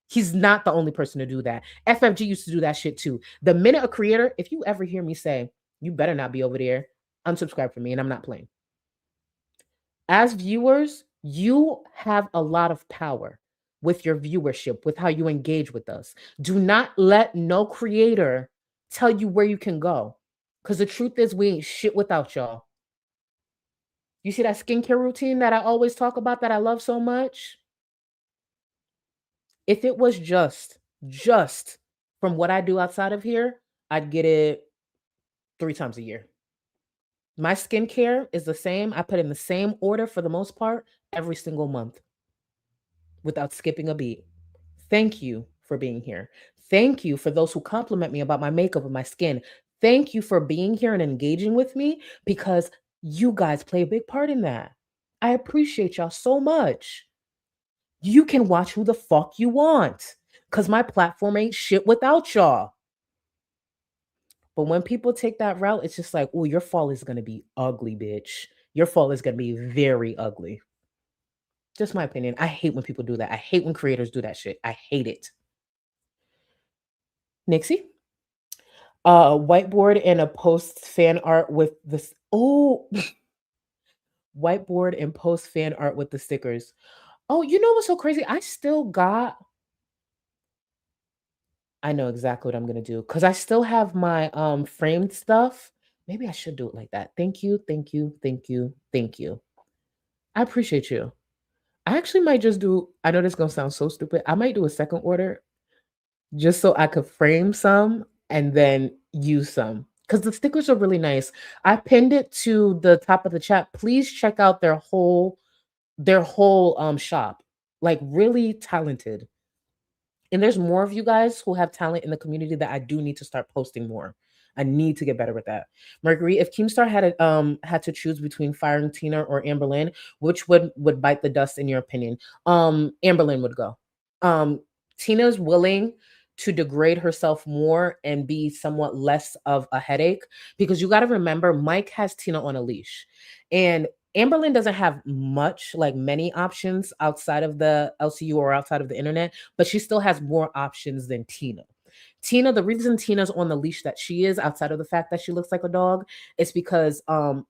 He's not the only person to do that. FFG used to do that shit too. The minute a creator, if you ever hear me say, you better not be over there, unsubscribe from me, and I'm not playing. As viewers, you have a lot of power with your viewership, with how you engage with us. Do not let no creator tell you where you can go. Because the truth is, we ain't shit without y'all. You see that skincare routine that I always talk about that I love so much? If it was just from what I do outside of here, I'd get it 3 times a year. My skincare is the same. I put in the same order for the most part every single month without skipping a beat. Thank you for being here. Thank you for those who compliment me about my makeup and my skin. Thank you for being here and engaging with me because you guys play a big part in that. I appreciate y'all so much. You can watch who the fuck you want because my platform ain't shit without y'all. But when people take that route, it's just like, oh, your fall is going to be ugly, bitch. Your fall is going to be very ugly. Just my opinion. I hate when people do that. I hate when creators do that shit. I hate it. Nixie? Whiteboard and a post fan art with this. Oh, whiteboard and post fan art with the stickers. Oh, you know what's so crazy? I know exactly what I'm gonna do because I still have my framed stuff. Maybe I should do it like that. Thank you, thank you, thank you, thank you. I appreciate you. I actually might just do, I know this is gonna sound so stupid. I might do a second order just so I could frame some and then use some. Because the stickers are really nice. I pinned it to the top of the chat. Please check out their whole shop. Like really talented. And there's more of you guys who have talent in the community that I do need to start posting more. I need to get better with that. Mercury, if Keemstar had to choose between firing Tina or Amberlynn, which would bite the dust in your opinion? Amberlynn would go. Tina's willing to degrade herself more and be somewhat less of a headache because you got to remember Mike has Tina on a leash. And Amberlynn doesn't have many options outside of the LCU or outside of the internet, but she still has more options than Tina. Tina, the reason Tina's on the leash that she is, outside of the fact that she looks like a dog, is because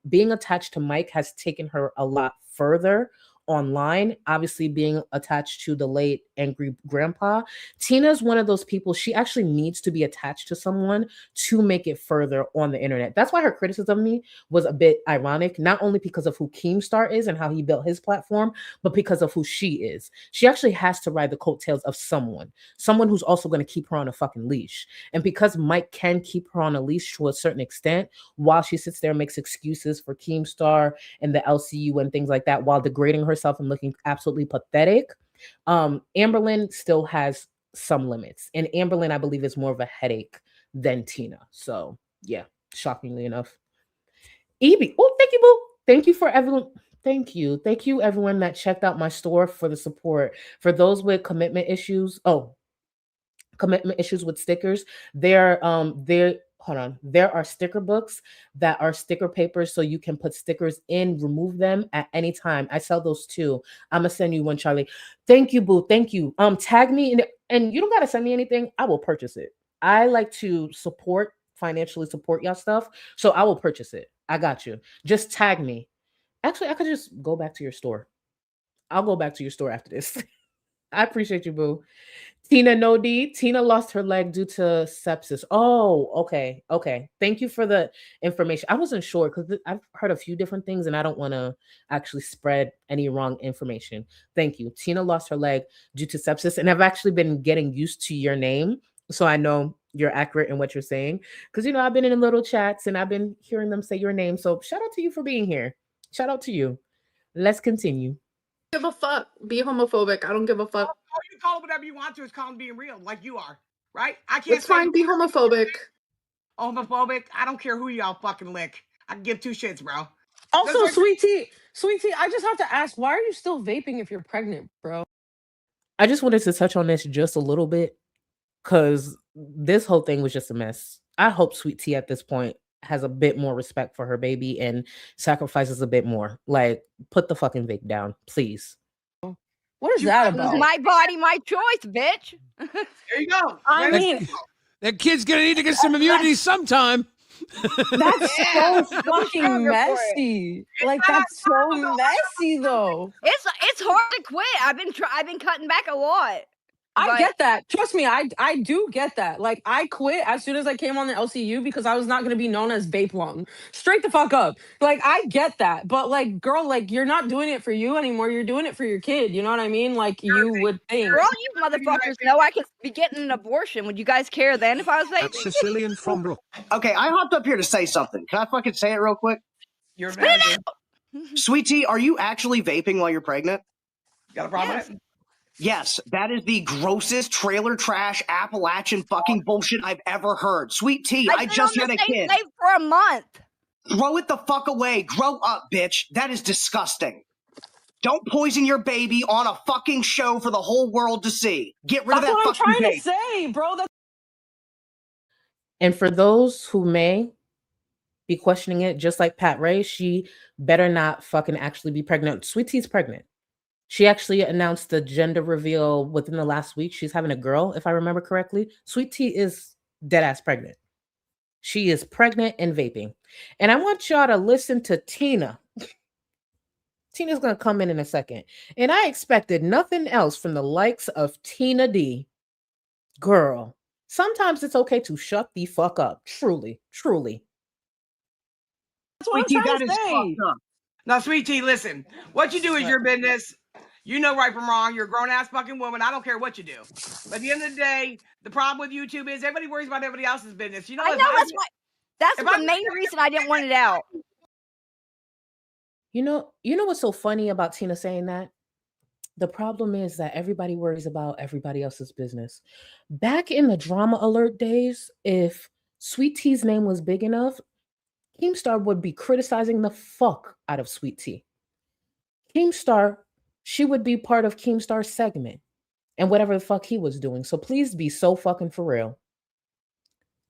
being attached to Mike has taken her a lot further online. Obviously, being attached to the late angry grandpa, Tina's one of those people, she actually needs to be attached to someone to make it further on the internet. That's why her criticism of me was a bit ironic, not only because of who Keemstar is and how he built his platform, but because of who she is. She actually has to ride the coattails of someone who's also going to keep her on a fucking leash. And because Mike can keep her on a leash to a certain extent, while she sits there and makes excuses for Keemstar and the LCU and things like that, while degrading herself and looking absolutely pathetic, Amberlynn still has some limits. And Amberlynn, I believe, is more of a headache than Tina. So yeah, shockingly enough. Evie, oh, thank you, boo. Thank you for everyone. Thank you everyone that checked out my store for the support. For those with commitment issues with stickers, there are sticker books that are sticker papers, so you can put stickers in, remove them at any time. I sell those too. I'm gonna send you one, Charlie. Thank you, boo. Thank you. Tag me in it, and you don't gotta send me anything. I will purchase it. I like to financially support y'all stuff, so I will purchase it. I got you. Just tag me. Actually, I could just go back to your store. I'll go back to your store after this. I appreciate you, boo. Tina Nodi. Tina lost her leg due to sepsis. Oh, okay. Thank you for the information. I wasn't sure because I've heard a few different things and I don't want to actually spread any wrong information. Thank you. Tina lost her leg due to sepsis, and I've actually been getting used to your name, so I know you're accurate in what you're saying. Because I've been in little chats and I've been hearing them say your name. So shout out to you for being here. Shout out to you. Let's continue. Give a fuck. Be homophobic. I don't give a fuck. Oh, you call it whatever you want to. It's called being real, like you are, right? I can't It's say fine. Be homophobic. homophobic. I don't care who y'all fucking lick. I can give two shits, bro. Also, Sweet Tea, I just have to ask, why are you still vaping if you're pregnant, bro? I just wanted to touch on this just a little bit because this whole thing was just a mess. I hope Sweet Tea at this point has a bit more respect for her baby and sacrifices a bit more. Like, put the fucking vape down, please. What is that about? My body, my choice, bitch. There you go. I mean, that kid's gonna need to get some immunity sometime. That's so fucking messy. Like, that's so messy, though. It's hard to quit. I've been cutting back a lot. I get that. Trust me, I do get that. Like, I quit as soon as I came on the LCU because I was not going to be known as Vape Lung. Straight the fuck up. Like, I get that. But, like, girl, like, you're not doing it for you anymore. You're doing it for your kid. You know what I mean? Like, you would think. For all you motherfuckers know, I could be getting an abortion. Would you guys care then if I was vaping? Sicilian from Brook. Okay, I hopped up here to say something. Can I fucking say it real quick? You're Sweet Tea, are you actually vaping while you're pregnant? Got a problem with it? Yes, that is the grossest trailer trash Appalachian fucking bullshit I've ever heard. Sweet Tea, I just had a kid. For a month. Throw it the fuck away. Grow up, bitch. That is disgusting. Don't poison your baby on a fucking show for the whole world to see. Get rid of that fucking That's what I'm trying vape. to say, bro. And for those who may be questioning it, just like Pat Ray, she better not fucking actually be pregnant. Sweet Tea's pregnant. She actually announced the gender reveal within the last week. She's having a girl, if I remember correctly. Sweet Tea is dead ass pregnant. She is pregnant and vaping. And I want y'all to listen to Tina. Tina's going to come in a second. And I expected nothing else from the likes of Tina D. Girl, sometimes it's okay to shut the fuck up. Truly, truly. That's what I'm trying to say. Now, Sweet Tea, listen. What you do is your business. You know right from wrong. You're a grown-ass fucking woman. I don't care what you do. But at the end of the day, the problem with YouTube is everybody worries about everybody else's business. You know, I know that's the main reason I didn't want it out. You know what's so funny about Tina saying that? The problem is that everybody worries about everybody else's business. Back in the drama alert days, if Sweet Tea's name was big enough, Keemstar would be criticizing the fuck out of Sweet Tea. Keemstar, she would be part of Keemstar's segment and whatever the fuck he was doing. So please be so fucking for real.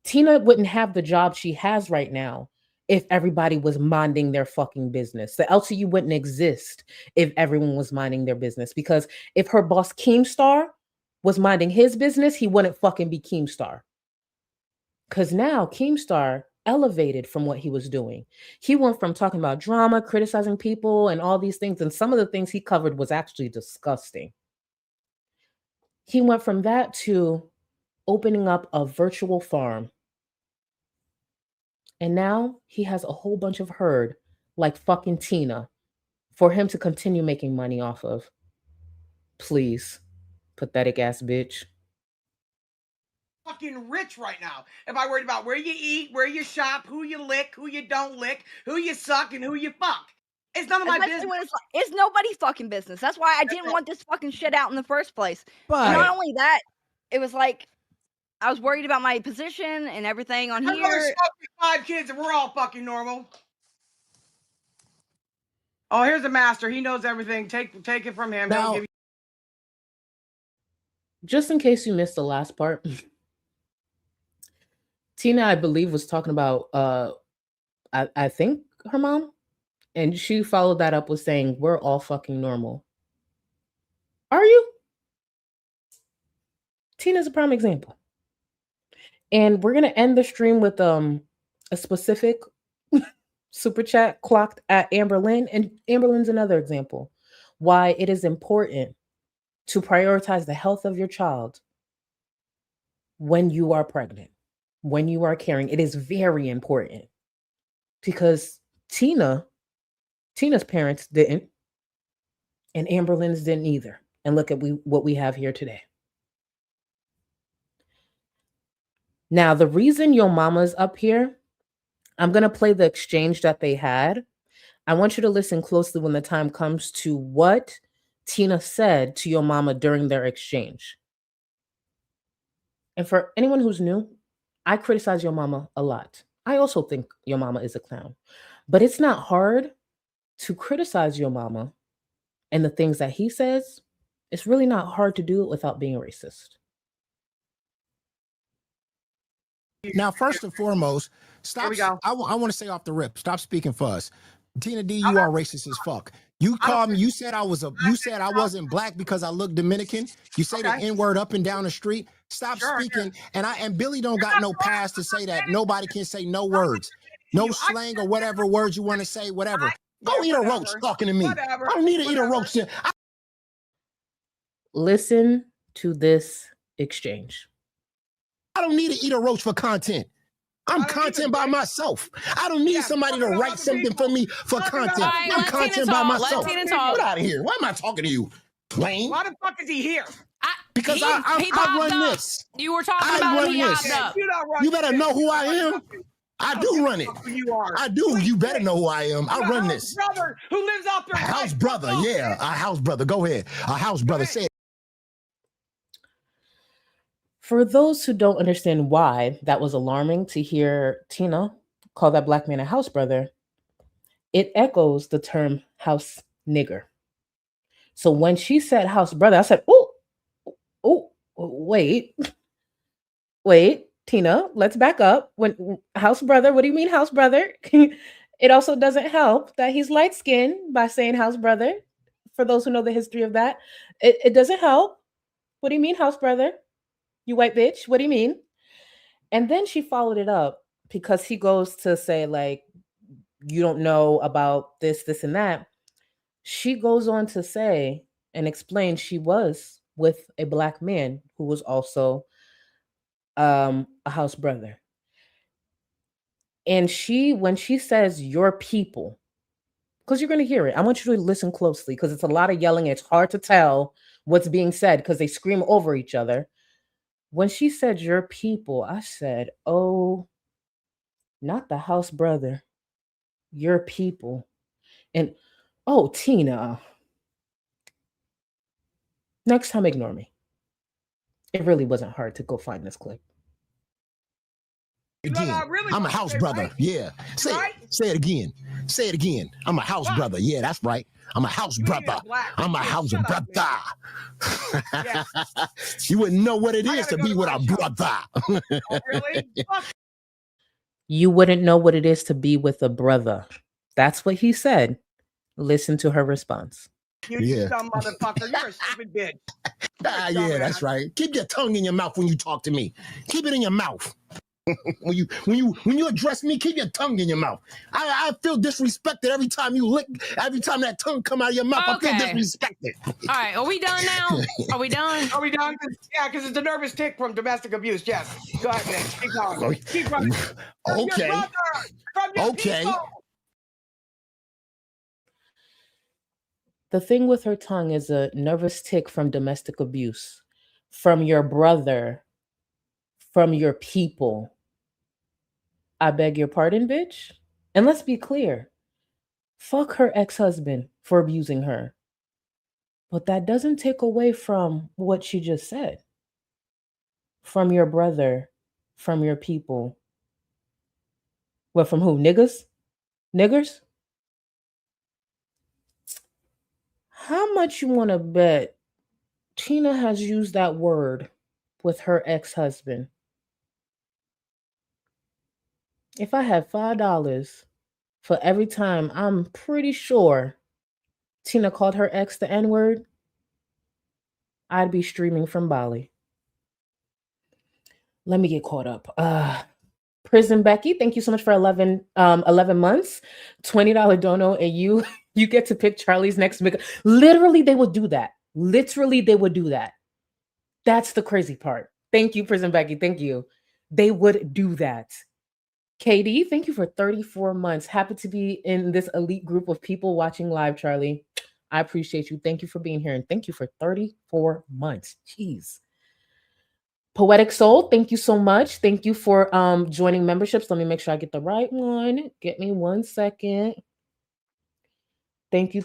Tina wouldn't have the job she has right now if everybody was minding their fucking business. The LCU wouldn't exist if everyone was minding their business, because if her boss Keemstar was minding his business, he wouldn't fucking be Keemstar. Because now Keemstar elevated from what he was doing. He went from talking about drama, criticizing people, and all these things, and some of the things he covered was actually disgusting. He went from that to opening up a virtual farm. And now he has a whole bunch of herd like fucking Tina for him to continue making money off of. Please, pathetic ass bitch. Fucking rich right now. If I worried about where you eat, where you shop, who you lick, who you don't lick, who you suck, and who you fuck. It's none of my business. It's nobody's fucking business. That's why I didn't want this fucking shit out in the first place. But and not only that, it was like I was worried about my position and everything on My here. mother's fucking 5 kids and we're all fucking normal. Oh, here's the master. He knows everything. Take it from him. Now, Give you- just in case you missed the last part, Tina, I believe, was talking about I think her mom, and she followed that up with saying, "We're all fucking normal." Are you? Tina's a prime example. And we're gonna end the stream with a specific super chat clocked at Amberlynn, and Amberlynn's another example why it is important to prioritize the health of your child when you are pregnant, when you are carrying. It is very important because Tina's parents didn't, and Amberlynn's didn't either. And look at what we have here today. Now, the reason your mama's up here, I'm going to play the exchange that they had. I want you to listen closely when the time comes to what Tina said to your mama during their exchange. And for anyone who's new, I criticize your mama a lot. I also think your mama is a clown. But it's not hard to criticize your mama and the things that he says. It's really not hard to do it without being racist. Now, first and foremost, stop. Here we go. I want to say off the rip, stop speaking for us. Tina D, you are racist as fuck. You called me. You said I wasn't black because I look Dominican. You say the N-word up and down the street. Stop speaking. And Billy don't got no pass to say that. Nobody can say no words, no slang or whatever words you want to say. Whatever. Go eat a roach talking to me. I don't need to eat a roach. Listen to this exchange. I don't need to eat a roach for content. I'm content by myself. I don't need somebody to write something for me for content. I'm content by myself. Get out of here. Why am I talking to you? Lame. Why the fuck is he here? Because I run this. You were talking I about run he this. hopped up. You better know who I am. I do run it. I do. You better know who I am. I run this. Brother who lives out there. A house brother. Yeah, a house brother. Go ahead. A house brother. Say it. For those who don't understand why that was alarming to hear Tina call that black man a house brother, it echoes the term house nigger. So when she said house brother, I said, oh, wait, Tina, let's back up. When house brother, what do you mean house brother? It also doesn't help that he's light skinned by saying house brother. For those who know the history of that, it doesn't help. What do you mean house brother? You white bitch, what do you mean? And then she followed it up because he goes to say, like, you don't know about this, and that. She goes on to say and explain she was with a black man who was also a house brother. And when she says your people, because you're going to hear it, I want you to listen closely because it's a lot of yelling. It's hard to tell what's being said because they scream over each other. When she said your people, I said, oh, not the house brother, your people. And, oh, Tina, next time, ignore me. It really wasn't hard to go find this clip. Again, I'm a house brother. Right? Yeah. Say it again. Say it again. I'm a house brother. Yeah, that's right. I'm a house brother. I'm a house brother. You wouldn't know what it is to be with a brother. Really? You wouldn't know what it is to be with a brother. That's what he said. Listen to her response. You dumb motherfucker. You're a stupid bitch. Yeah, that's right. Keep your tongue in your mouth when you talk to me. Keep it in your mouth. When you address me, keep your tongue in your mouth. I feel disrespected every time every time that tongue come out of your mouth. Okay. I feel disrespected. All right, are we done now? Are we done? Are we done? Yeah, because it's a nervous tick from domestic abuse. Yes. Go ahead, Nick. Keep going. Keep running. Okay. From your okay. People. The thing with her tongue is a nervous tick from domestic abuse, from your brother, from your people. I beg your pardon, bitch. And let's be clear. Fuck her ex-husband for abusing her. But that doesn't take away from what she just said. From your brother, from your people. What, from who? Niggas? Niggers? How much you want to bet Tina has used that word with her ex-husband? If I had $5 for every time I'm pretty sure Tina called her ex the N-word, I'd be streaming from Bali. Let me get caught up. Prison Becky, thank you so much for 11 months. $20 dono, and you get to pick Charlie's next big. Literally, they would do that. Literally, they would do that. That's the crazy part. Thank you, Prison Becky. Thank you. They would do that. Katie, thank you for 34 months. Happy to be in this elite group of people watching live, Charlie. I appreciate you. Thank you for being here, and thank you for 34 months. Jeez. Poetic Soul, thank you so much. Thank you for joining memberships. Let me make sure I get the right one. Get me 1 second. Thank you,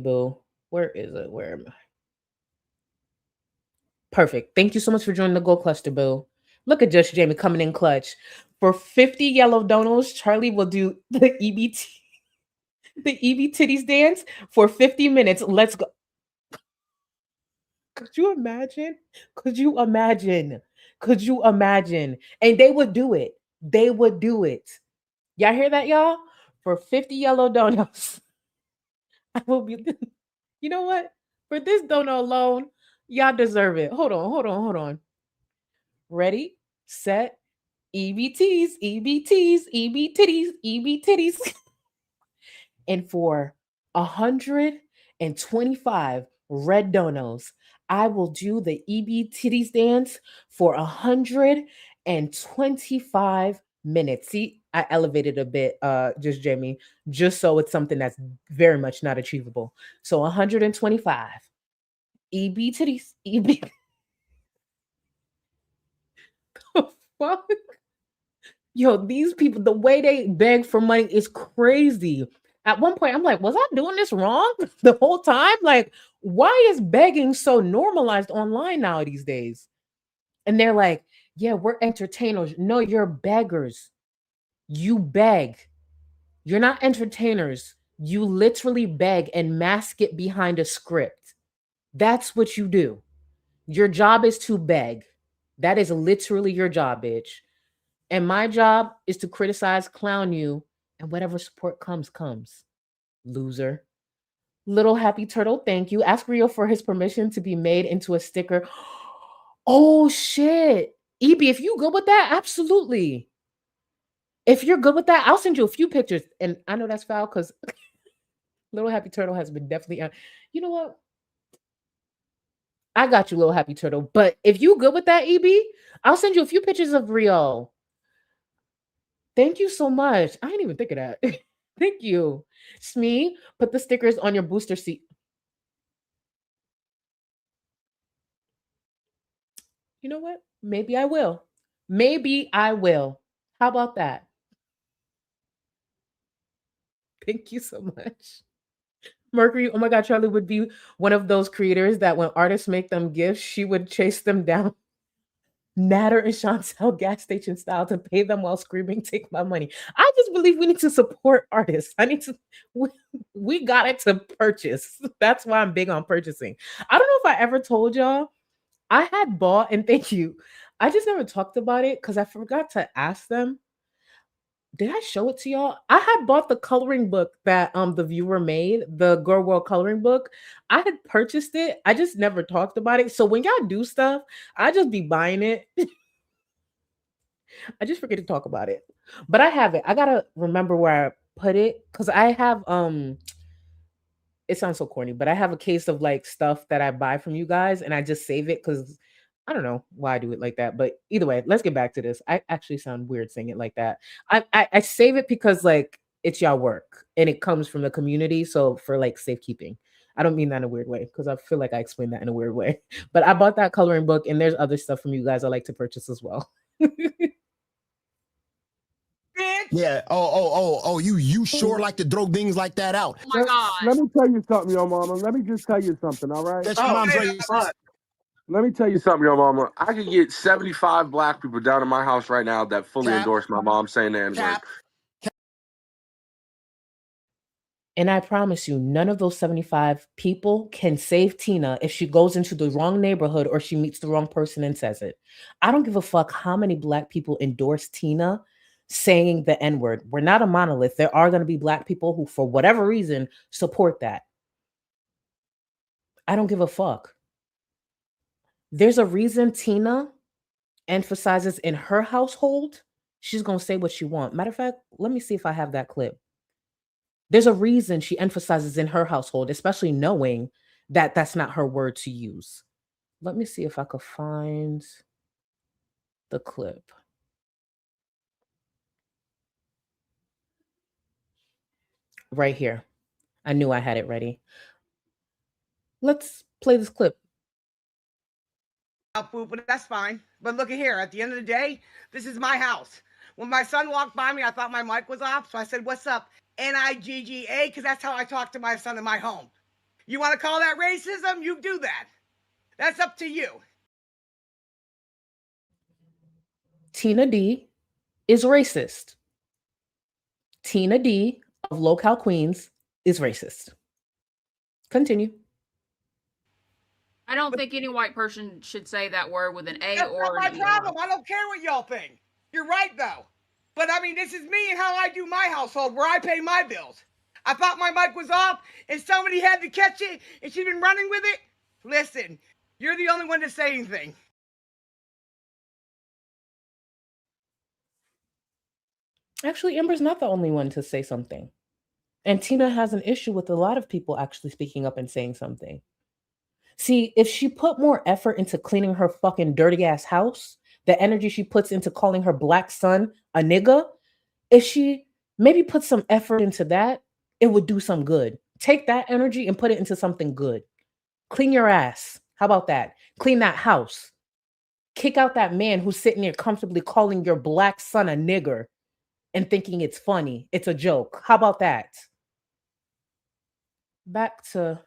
boo. Where is it? Where am I? Perfect. Thank you so much for joining the Gold Cluster, boo. Look at Just Jamie coming in clutch. For 50 yellow donos, Charlie will do the EBT, the EB titties dance for 50 minutes. Let's go. Could you imagine? Could you imagine? Could you imagine? And they would do it. They would do it. Y'all hear that, y'all? For 50 yellow donuts, I will be. You know what? For this donut alone, y'all deserve it. Hold on, hold on, hold on. Ready, set, EBTs, EBTs, EB titties, EB titties. And for 125 red donos, I will do the EB titties dance for 125 minutes. See, I elevated a bit, just Jamie, just so it's something that's very much not achievable. So 125 EB titties, EB. Fuck. Yo, these people, the way they beg for money is crazy. At one point, I'm like, was I doing this wrong the whole time? Like, why is begging so normalized online now these days? And they're like, yeah, we're entertainers. No, you're beggars. You beg. You're not entertainers. You literally beg and mask it behind a script. That's what you do. Your job is to beg. That is literally your job, bitch. And my job is to criticize, clown you, and whatever support comes. Loser. Little Happy Turtle, thank you. Ask Rio for his permission to be made into a sticker. Oh, shit. EB, if you good with that, absolutely. If you're good with that, I'll send you a few pictures. And I know that's foul because Little Happy Turtle has been definitely... You know what? I got you, Little Happy Turtle. But if you good with that, EB, I'll send you a few pictures of Rio. Thank you so much. I didn't even think of that. Thank you. Smee, put the stickers on your booster seat. You know what? Maybe I will. Maybe I will. How about that? Thank you so much. Mercury, oh my God, Charlie would be one of those creators that when artists make them gifts, she would chase them down. Natter and Chantel gas station style to pay them while screaming, take my money. I just believe we need to support artists. We got it to purchase. That's why I'm big on purchasing. I don't know if I ever told y'all, I had bought, and thank you. I just never talked about it because I forgot to ask them. Did I show it to y'all? I had bought the coloring book that the viewer made, the Girl World coloring book. I had purchased it. I just never talked about it. So when y'all do stuff, I just be buying it. I just forget to talk about it. But I have it. I gotta remember where I put it because I have it sounds so corny, but I have a case of like stuff that I buy from you guys and I just save it because I don't know why I do it like that, but either way, let's get back to this. I actually sound weird saying it like that. I save it because like it's y'all work and it comes from the community. So for like safekeeping, I don't mean that in a weird way because I feel like I explained that in a weird way. But I bought that coloring book and there's other stuff from you guys I like to purchase as well. Yeah. Oh. You sure like to throw things like that out. Oh my God. Let me tell you something, yo mama. Let me just tell you something, all right? That's your mom's racist. Let me tell you something, yo mama. I could get 75 black people down in my house right now that fully endorse my mom saying the N-word. And I promise you, none of those 75 people can save Tina if she goes into the wrong neighborhood or she meets the wrong person and says it. I don't give a fuck how many black people endorse Tina saying the N-word. We're not a monolith. There are going to be black people who, for whatever reason, support that. I don't give a fuck. There's a reason Tina emphasizes in her household, she's going to say what she wants. Matter of fact, let me see if I have that clip. There's a reason she emphasizes in her household, especially knowing that that's not her word to use. Let me see if I could find the clip. Right here. I knew I had it ready. Let's play this clip. But that's fine. But look at here. At the end of the day, this is my house. When my son walked by me, I thought my mic was off. So I said, what's up? Nigga, because that's how I talk to my son in my home. You want to call that racism? You do that. That's up to you. Tina D is racist. Tina D of Local Queens is racist. Continue. I don't think any white person should say that word with an A That's or not an my ER. problem. I don't care what y'all think. You're right, though. But I mean, this is me and how I do my household, where I pay my bills. I thought my mic was off, and somebody had to catch it, and she's been running with it. Listen, you're the only one to say anything. Actually, Amber's not the only one to say something. And Tina has an issue with a lot of people actually speaking up and saying something. See, if she put more effort into cleaning her fucking dirty ass house, the energy she puts into calling her black son a nigga, if she maybe put some effort into that, it would do some good. Take that energy and put it into something good. Clean your ass. How about that? Clean that house. Kick out that man who's sitting there comfortably calling your black son a nigger and thinking it's funny. It's a joke. How about that? Back to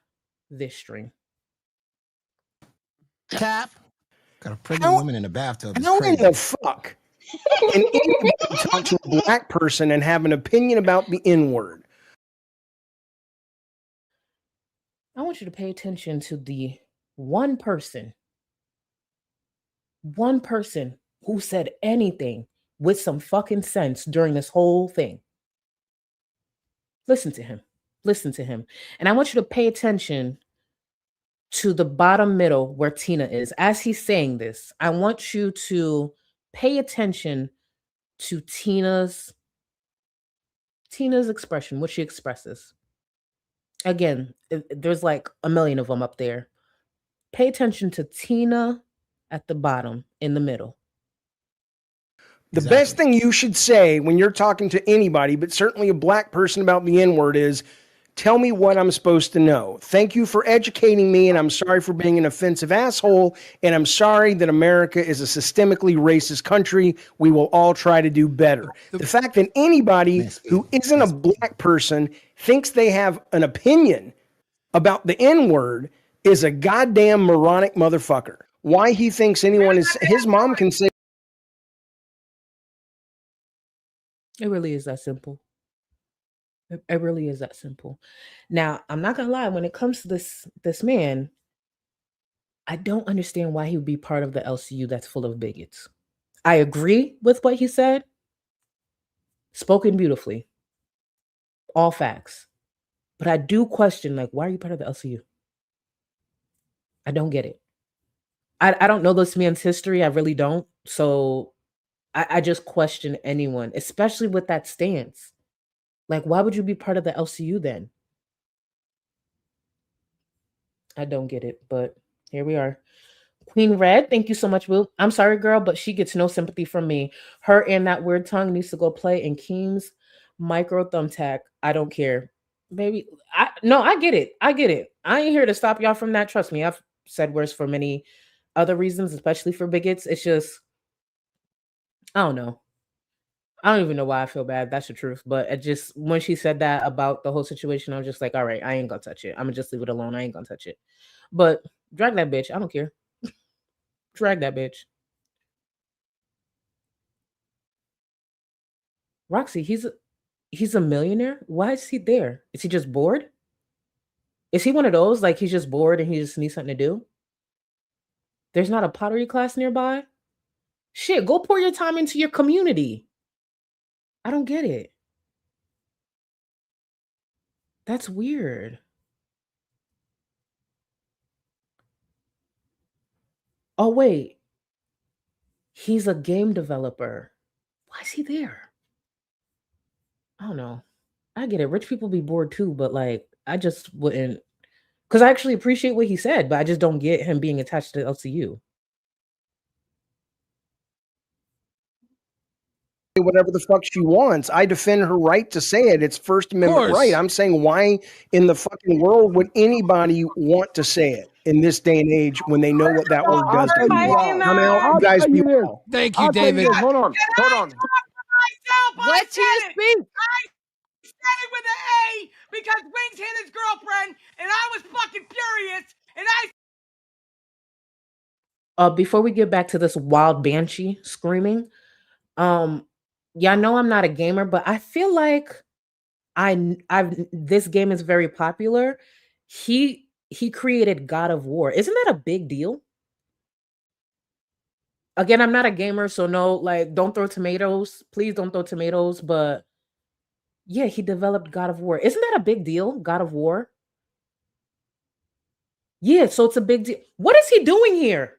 this stream. Cap. Got a pregnant woman in the bathtub. It's How in crazy. the fuck can anybody talk to a black person and have an opinion about the N-word? I want you to pay attention to the one person who said anything with some fucking sense during this whole thing. Listen to him. Listen to him. And I want you to pay attention to the bottom middle where Tina is. As he's saying this, I want you to pay attention to Tina's expression, what she expresses. Again, there's like a million of them up there. Pay attention to Tina at the bottom in the middle. The best thing you should say when you're talking to anybody, but certainly a black person, about the N-word is, tell me what I'm supposed to know. Thank you for educating me, and I'm sorry for being an offensive asshole, and I'm sorry that America is a systemically racist country. We will all try to do better. The fact that anybody who isn't a black person thinks they have an opinion about the N-word is a goddamn moronic motherfucker. Why he thinks anyone is, his mom can say. It really is that simple. It really is that simple. Now, I'm not gonna lie, when it comes to this man, I don't understand why he would be part of the LCU that's full of bigots. I agree with what he said. Spoken beautifully. All facts. But I do question, like, why are you part of the LCU? I don't get it. I don't know this man's history. I really don't. So I just question anyone, especially with that stance. Like, why would you be part of the LCU then? I don't get it, but here we are. Queen Red, thank you so much, Will. I'm sorry, girl, but she gets no sympathy from me. Her and that weird tongue needs to go play in Keem's micro thumbtack. I don't care. Baby, I get it. I get it. I ain't here to stop y'all from that. Trust me, I've said worse for many other reasons, especially for bigots. It's just, I don't know. I don't even know why I feel bad. That's the truth. But it just, when she said that about the whole situation, I'm just like, all right, I ain't gonna touch it. I'm gonna just leave it alone. I ain't gonna touch it. But drag that bitch. I don't care. Drag that bitch. Roxy, he's a millionaire. Why is he there? Is he just bored? Is he one of those, like, he's just bored and he just needs something to do? There's not a pottery class nearby? Shit, go pour your time into your community. I don't get it. That's weird. Oh, wait. He's a game developer. Why is he there? I don't know. I get it. Rich people be bored too, but like, I just wouldn't. Because I actually appreciate what he said, but I just don't get him being attached to LCU. Whatever the fuck she wants. I defend her right to say it. It's First Amendment right. I'm saying, why in the fucking world would anybody want to say it in this day and age when they know what that word does to people? Come out, you guys be well. Thank you, David. Hold on. What's his speech? I said it with an A because Wings hit his girlfriend, and I was fucking furious, and Before we get back to this wild banshee screaming, y'all know I'm not a gamer, but I feel like I've this game is very popular. He created God of War. Isn't that a big deal? Again, I'm not a gamer, so no, like, don't throw tomatoes. Please don't throw tomatoes. But yeah, he developed God of War. Isn't that a big deal? God of War. Yeah, so it's a big deal. What is he doing here?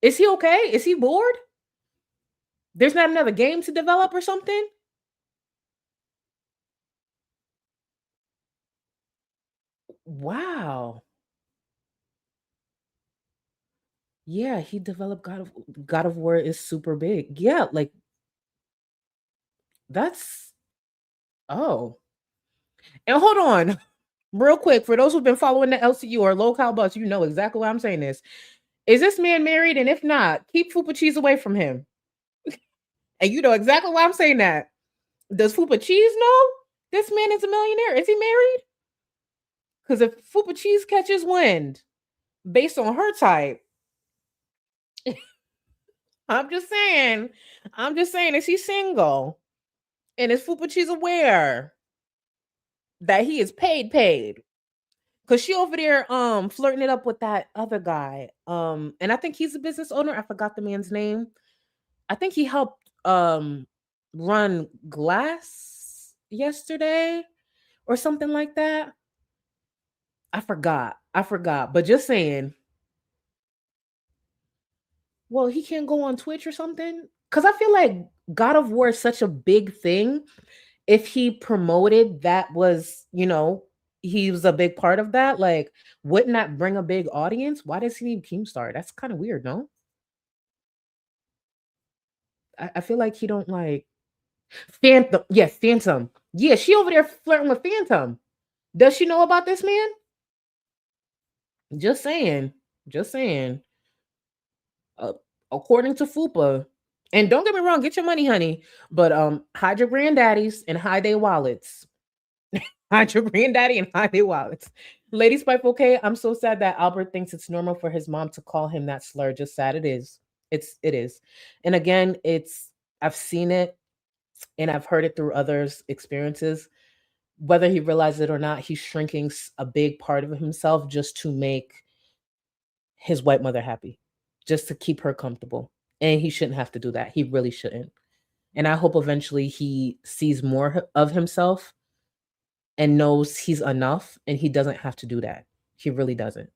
Is he okay? Is he bored? There's not another game to develop or something? Wow. Yeah, he developed God of War is super big. Yeah, like that's oh. And hold on, real quick, for those who've been following the LCU or local bus, you know exactly why I'm saying this. Is this man married? And if not, keep Fupa Cheese away from him. And you know exactly why I'm saying that. Does Fupa Cheese know this man is a millionaire? Is he married? Because if Fupa Cheese catches wind based on her type, I'm just saying, is he single? And is Fupa Cheese aware that he is paid? Because she over there flirting it up with that other guy. And I think he's a business owner. I forgot the man's name. I think he helped run Glass yesterday or something like that. I forgot. But just saying. Well, he can't go on Twitch or something. Because I feel like God of War is such a big thing. If he promoted that was, he was a big part of that, like, wouldn't that bring a big audience? Why does he need Keemstar? That's kind of weird, no? I feel like he don't like Phantom. Yes, Phantom. Yeah, she over there flirting with Phantom. Does she know about this man? Just saying. According to Fupa, and don't get me wrong, get your money, honey, but hide your granddaddies and hide their wallets. Hide your granddaddy and hide their wallets. Lady Spike, okay, I'm so sad that Albert thinks it's normal for his mom to call him that slur. Just sad it is. It is. And again, I've seen it and I've heard it through others' experiences. Whether he realizes it or not, he's shrinking a big part of himself just to make his white mother happy, just to keep her comfortable. And he shouldn't have to do that. He really shouldn't. And I hope eventually he sees more of himself and knows he's enough and he doesn't have to do that. He really doesn't.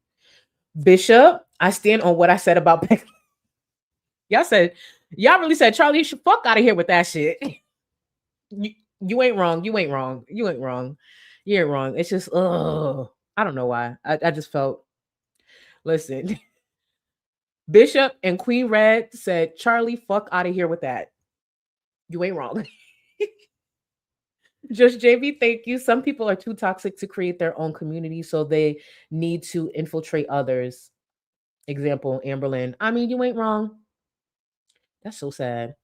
Bishop, I stand on what I said about Becky. Y'all really said, Charlie, you should fuck out of here with that shit. You ain't wrong. You ain't wrong. It's just, I don't know why. I just felt, listen. Bishop and Queen Red said, Charlie, fuck out of here with that. You ain't wrong. Just JV, thank you. Some people are too toxic to create their own community, so they need to infiltrate others. Example, Amberlynn. I mean, you ain't wrong. That's so sad.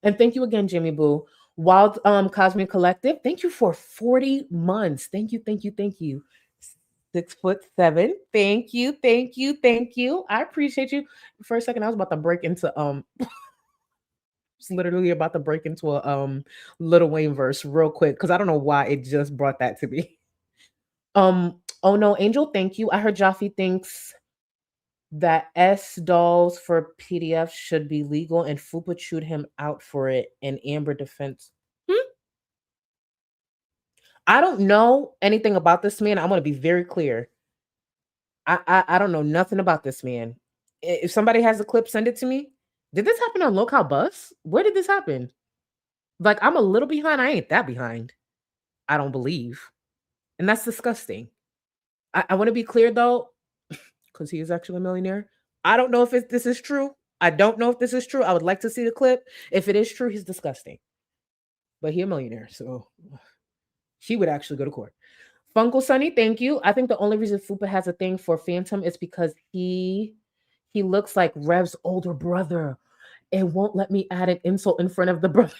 And thank you again, Jimmy Boo. Wild Cosmic Collective, thank you for 40 months. Thank you. 6'7". Thank you. I appreciate you. For a second, I was about to break into It's literally about to break into a Lil Wayne verse real quick because I don't know why it just brought that to me. Oh no, Angel, thank you. I heard Jaffe thinks that S dolls for PDF should be legal and Fupa chewed him out for it and Amber defense. I don't know anything about this man. I'm going to be very clear. I don't know nothing about this man. If somebody has a clip, send it to me. Did this happen on Local Bus? Where did this happen? Like, I'm a little behind. I ain't that behind. I don't believe. And that's disgusting. I want to be clear, though, because he is actually a millionaire. I don't know if this is true. I would like to see the clip. If it is true, he's disgusting. But he's a millionaire, so he would actually go to court. Funko Sunny, thank you. I think the only reason Fupa has a thing for Phantom is because he looks like Rev's older brother. It won't let me add an insult in front of the brother.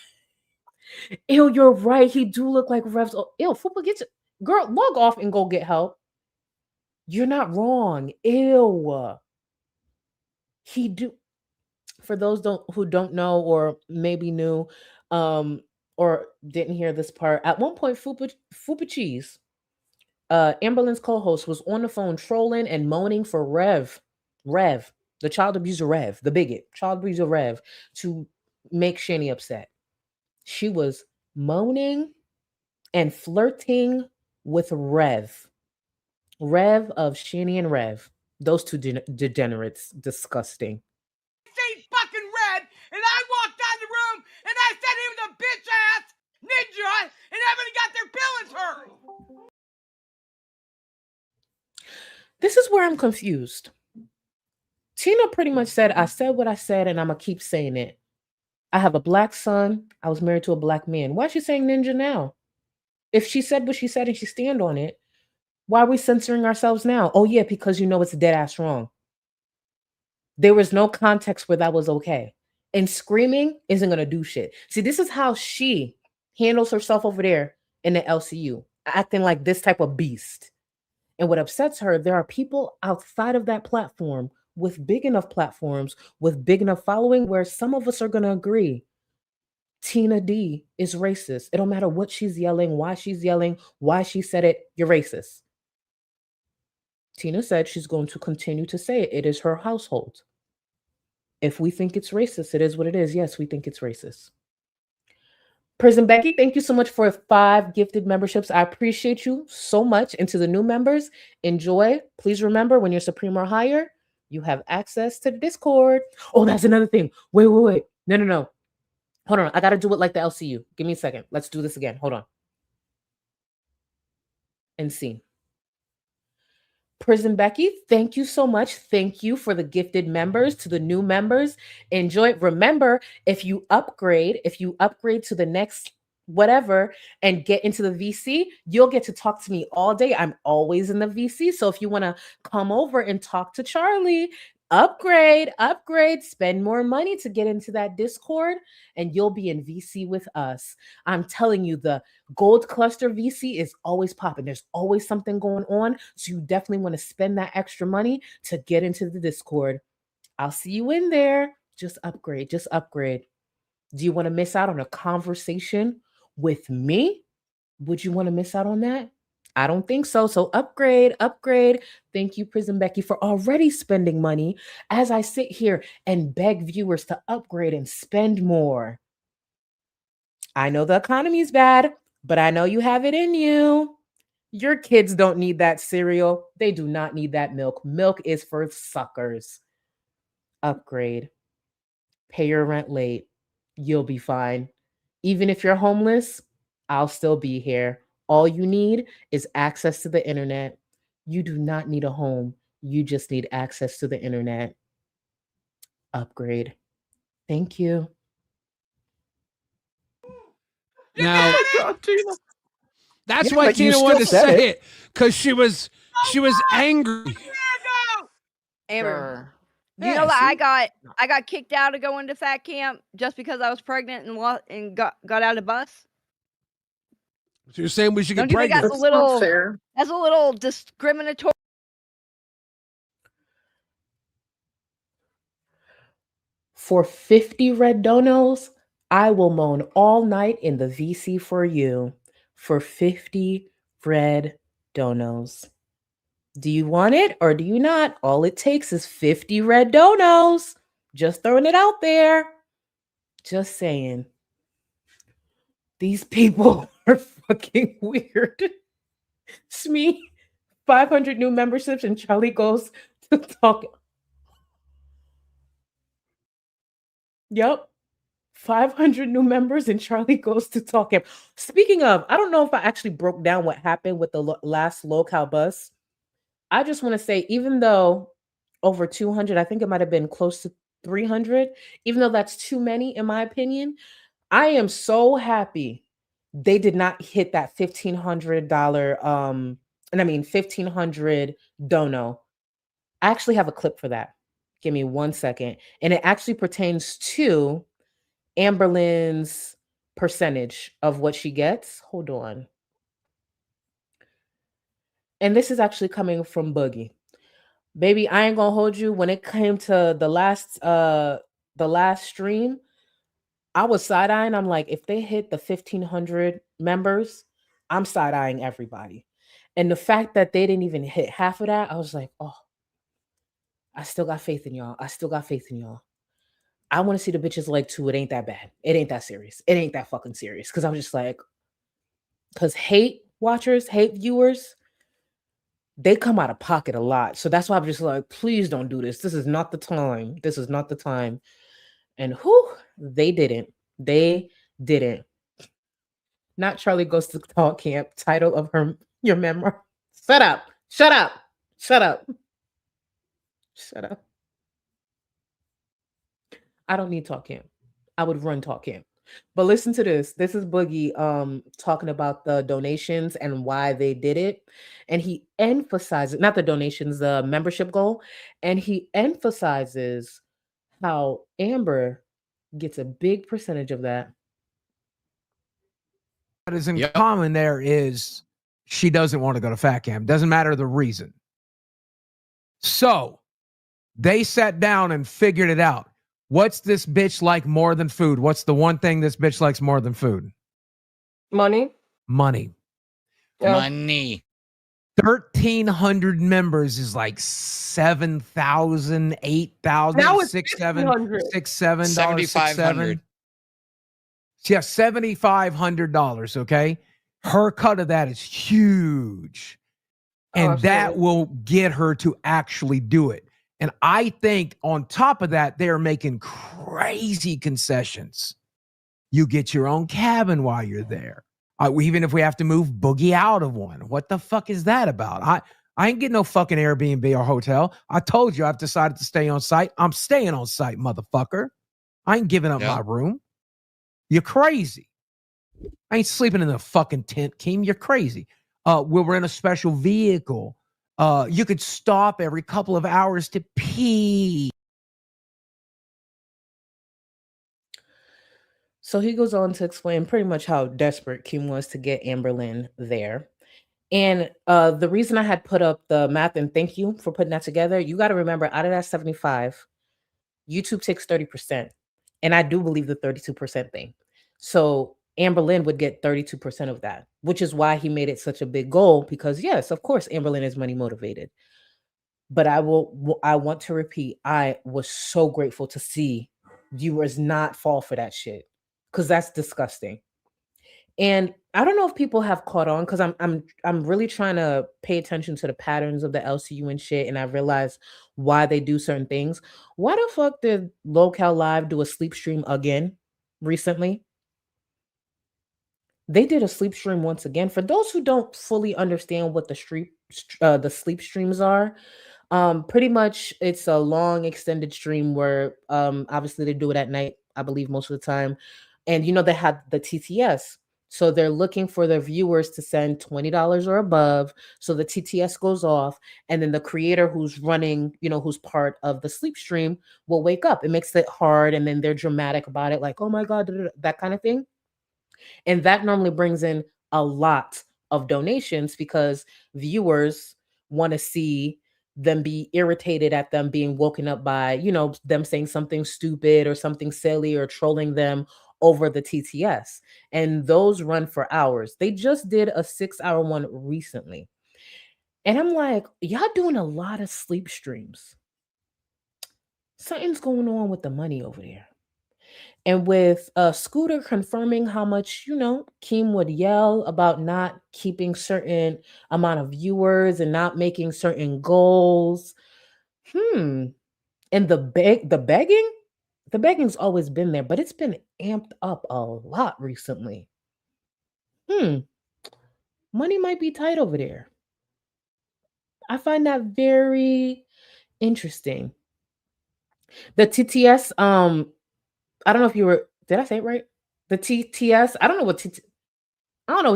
Ew, you're right. He do look like Rev's. Ew, Fupa, get you. Girl, log off and go get help. You're not wrong. Ew. He do. For those who don't know or maybe knew, or didn't hear this part, at one point, Fupa Cheese, Amberlynn's co-host, was on the phone trolling and moaning for Rev, the child abuser Rev, the bigot, child abuser Rev, to make Shani upset. She was moaning and flirting with Rev of Shani and Rev. Those two degenerates, disgusting. Seen fucking Red, and I walked out the room, and I said he was a bitch ass ninja, and everybody got their feelings hurt. This is where I'm confused. Tina pretty much said, I said what I said, and I'm going to keep saying it. I have a black son. I was married to a black man. Why is she saying ninja now? If she said what she said and she stand on it, why are we censoring ourselves now? Oh, yeah, because you know it's dead ass wrong. There was no context where that was okay. And screaming isn't going to do shit. See, this is how she handles herself over there in the LCU, acting like this type of beast. And what upsets her, there are people outside of that platform with big enough platforms, with big enough following, where some of us are going to agree Tina D is racist. It don't matter what she's yelling, why she said it, you're racist. Tina said she's going to continue to say it. It is her household. If we think it's racist, it is what it is. Yes, we think it's racist. Prison Becky, thank you so much for 5 gifted memberships. I appreciate you so much. And to the new members, enjoy. Please remember, when you're Supreme or higher, you have access to the Discord. Oh, that's another thing. Wait. No. Hold on. I got to do it like the LCU. Give me a second. Let's do this again. Hold on. And see. Prison Becky, thank you so much. Thank you for the gifted members. To the new members, enjoy. Remember, if you upgrade to the next whatever and get into the VC, you'll get to talk to me all day. I'm always in the VC. So if you want to come over and talk to Charlie, upgrade, spend more money to get into that Discord, and you'll be in VC with us. I'm telling you, the Gold Cluster VC is always popping. There's always something going on. So you definitely want to spend that extra money to get into the Discord. I'll see you in there. Just upgrade. Do you want to miss out on a conversation with me? Would you want to miss out on that? I don't think so. So upgrade. Thank you, Prison Becky, for already spending money as I sit here and beg viewers to upgrade and spend more. I know the economy is bad, but I know you have it in you. Your kids don't need that cereal. They do not need that milk. Milk is for suckers. Upgrade. Pay your rent late. You'll be fine. Even if you're homeless, I'll still be here. All you need is access to the internet. You do not need a home. You just need access to the internet. Upgrade. Thank you. Now, God, Tina. that's Yeah, why but you Tina wanted to still said say it. it, because she was angry. Amber, do Yeah, you know that see? I got kicked out of going to fat camp just because I was pregnant and got out of bus? So you're saying we should Don't get you think pregnant? that's a little discriminatory? For 50 red donos, I will moan all night in the VC for you. For 50 red donos. Do you want it or do you not? All it takes is 50 red donos. Just throwing it out there. Just saying. These people are fucking weird. Smee, 500 new memberships and Charlie goes to talk. Yep. 500 new members and Charlie goes to talk him. Speaking of, I don't know if I actually broke down what happened with the last local bus. I just want to say, even though over 200, I think it might have been close to 300, even though that's too many, in my opinion, I am so happy they did not hit that $1,500, and I mean 1,500 dono. I actually have a clip for that. Give me 1 second. And it actually pertains to Amberlynn's percentage of what she gets. Hold on. And this is actually coming from Boogie. Baby, I ain't gonna hold you. When it came to the last stream, I was side-eyeing. I'm like, if they hit the 1,500 members, I'm side-eyeing everybody. And the fact that they didn't even hit half of that, I was like, oh, I still got faith in y'all. I still got faith in y'all. I want to see the bitches like too. It ain't that bad. It ain't that serious. It ain't that fucking serious. Cause I'm just like, cause hate watchers, hate viewers, they come out of pocket a lot. So that's why I'm just like, please don't do this. This is not the time. This is not the time. And who they didn't. They didn't. Not Charlie Goes to Talk Camp. Title of your memoir. Shut up. Shut up. Shut up. Shut up. I don't need Talk Camp. I would run Talk Camp. But listen to this. This is Boogie talking about the donations and why they did it. And he emphasizes, not the donations, the membership goal. And he emphasizes how Amber gets a big percentage of that. What is in common there is she doesn't want to go to fat camp. Doesn't matter the reason. So they sat down and figured it out. What's this bitch like more than food? What's the one thing this bitch likes more than food? Money. Money. Yeah. Money. 1,300 members is like 7,000, 8,000, Now it's 6, 7, $6, $7, 7,500. Yeah, $7,500. Okay, her cut of that is huge, and that will get her to actually do it. And I think on top of that, they're making crazy concessions. You get your own cabin while you're there. Even if we have to move Boogie out of one. What the fuck is that about? I ain't getting no fucking Airbnb or hotel. I told you I've decided to stay on site. I'm staying on site, motherfucker. I ain't giving up my room. You're crazy. I ain't sleeping in a fucking tent, Keem. You're crazy. We're in a special vehicle. You could stop every couple of hours to pee. So he goes on to explain pretty much how desperate Keem was to get Amberlynn there. And the reason I had put up the math, and thank you for putting that together, you got to remember, out of that 75, YouTube takes 30%. And I do believe the 32% thing. So Amberlynn would get 32% of that, which is why he made it such a big goal, because yes, of course, Amberlynn is money motivated. But I want to repeat, I was so grateful to see viewers not fall for that shit, because that's disgusting. And I don't know if people have caught on, because I'm really trying to pay attention to the patterns of the LCU and shit, and I realize why they do certain things. Why the fuck did Local Live do a sleep stream again recently? They did a sleep stream once again. For those who don't fully understand what the sleep streams are, pretty much it's a long extended stream where obviously they do it at night, I believe, most of the time. And they have the TTS. So they're looking for their viewers to send $20 or above. So the TTS goes off, and then the creator who's running, who's part of the sleep stream, will wake up. It makes it hard, and then they're dramatic about it, like, oh my God, that kind of thing. And that normally brings in a lot of donations, because viewers want to see them be irritated at them being woken up by, them saying something stupid or something silly or trolling them over the TTS. And those run for hours. They just did a 6-hour one recently. And I'm like, y'all doing a lot of sleep streams. Something's going on with the money over there. And with Scooter confirming how much, Keem would yell about not keeping certain amount of viewers and not making certain goals. And the begging's always been there, but it's been amped up a lot recently. Money might be tight over there. I find that very interesting. The TTS, I don't know if did I say it right? The TTS, I don't know what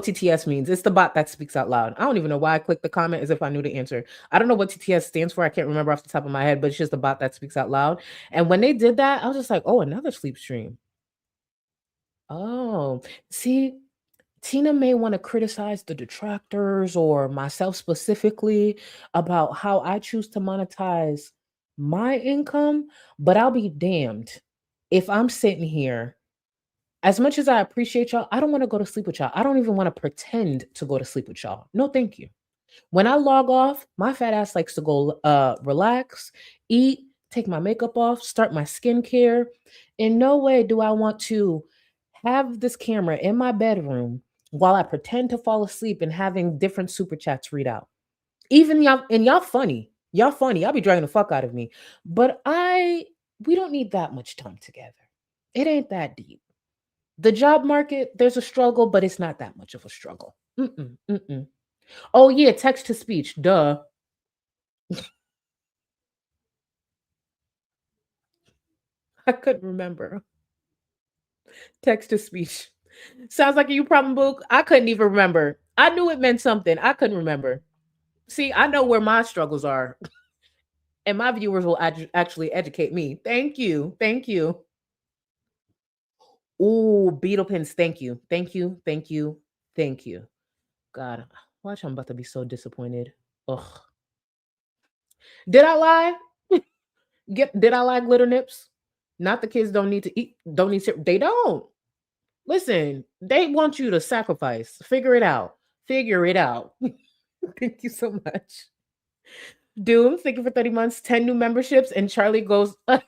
TTS means. It's the bot that speaks out loud. I don't even know why I clicked the comment as if I knew the answer. I don't know what TTS stands for. I can't remember off the top of my head, but it's just the bot that speaks out loud. And when they did that, I was just like, oh, another sleep stream. Oh, see, Tina may want to criticize the detractors or myself specifically about how I choose to monetize my income, but I'll be damned if I'm sitting here. As much as I appreciate y'all, I don't want to go to sleep with y'all. I don't even want to pretend to go to sleep with y'all. No, thank you. When I log off, my fat ass likes to go relax, eat, take my makeup off, start my skincare. In no way do I want to have this camera in my bedroom while I pretend to fall asleep and having different super chats read out. Even y'all, and y'all funny. Y'all funny. Y'all be dragging the fuck out of me. But we don't need that much time together. It ain't that deep. The job market, there's a struggle, but it's not that much of a struggle. Mm-mm, mm-mm. Oh yeah, text to speech. Duh. I couldn't remember. Text to speech. Sounds like a you problem book. I couldn't even remember. I knew it meant something. I couldn't remember. See, I know where my struggles are, and my viewers will actually educate me. Thank you. Thank you. Ooh, beetle pins. Thank you. Thank you. Thank you. Thank you. God, watch. I'm about to be so disappointed. Ugh. Did I lie? Did I lie, glitter nips? Not the kids don't need to eat, don't need to, they don't. Listen, they want you to sacrifice. Figure it out. Figure it out. Thank you so much. Doom, thank you for 30 months, 10 new memberships, and Charlie goes, that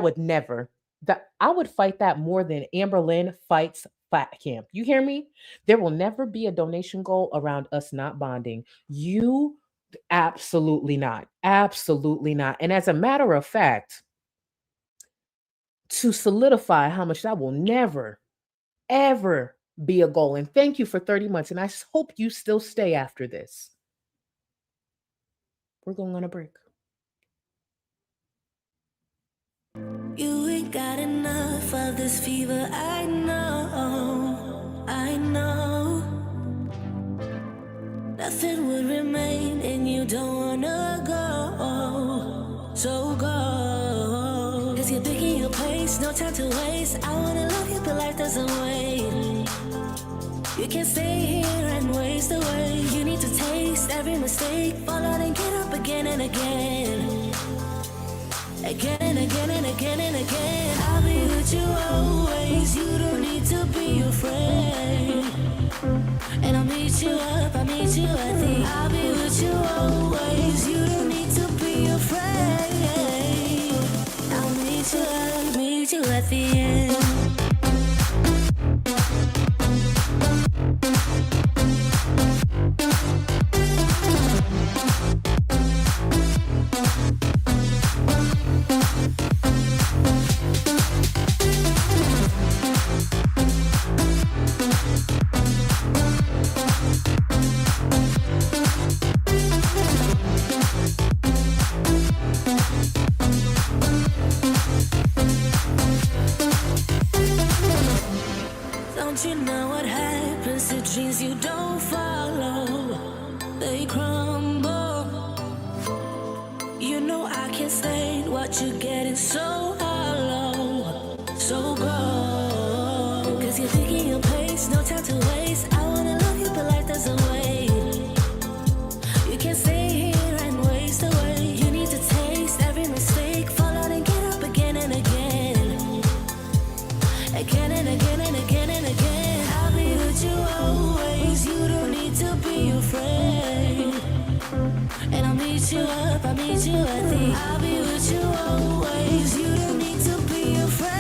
would never. That I would fight that more than Amberlynn fights Fat Camp. You hear me? There will never be a donation goal around us not bonding. You absolutely not. Absolutely not. And as a matter of fact, to solidify how much that will never, ever be a goal. And thank you for 30 months. And I hope you still stay after this. We're going on a break. You ain't got enough of this fever, I know, I know. Nothing would remain and you don't wanna go, so go. Cause you're picking your place, no time to waste. I wanna love you but life doesn't wait. You can't stay here and waste away. You need to taste every mistake, fall out and get up again and again. Again and again and again and again. I'll be with you always. You don't need to be afraid. And I'll meet you up, I'll meet you at the. I'll be with you always. You don't need to be afraid. I'll meet you up, meet you at the end. Don't you know what happens to dreams you don't follow? They crumble. You know I can't stand what you're getting so hollow. So go. Cause you're taking your pace, no time to waste. I wanna love you but life doesn't wait. You can't stay here and waste away. You need to taste every mistake, fall out and get up again and again. Again and again and again and again. I'll be with you always. You don't need to be afraid. And I'll meet you up, I'll meet you at the. I'll be with you always. You don't need to be afraid.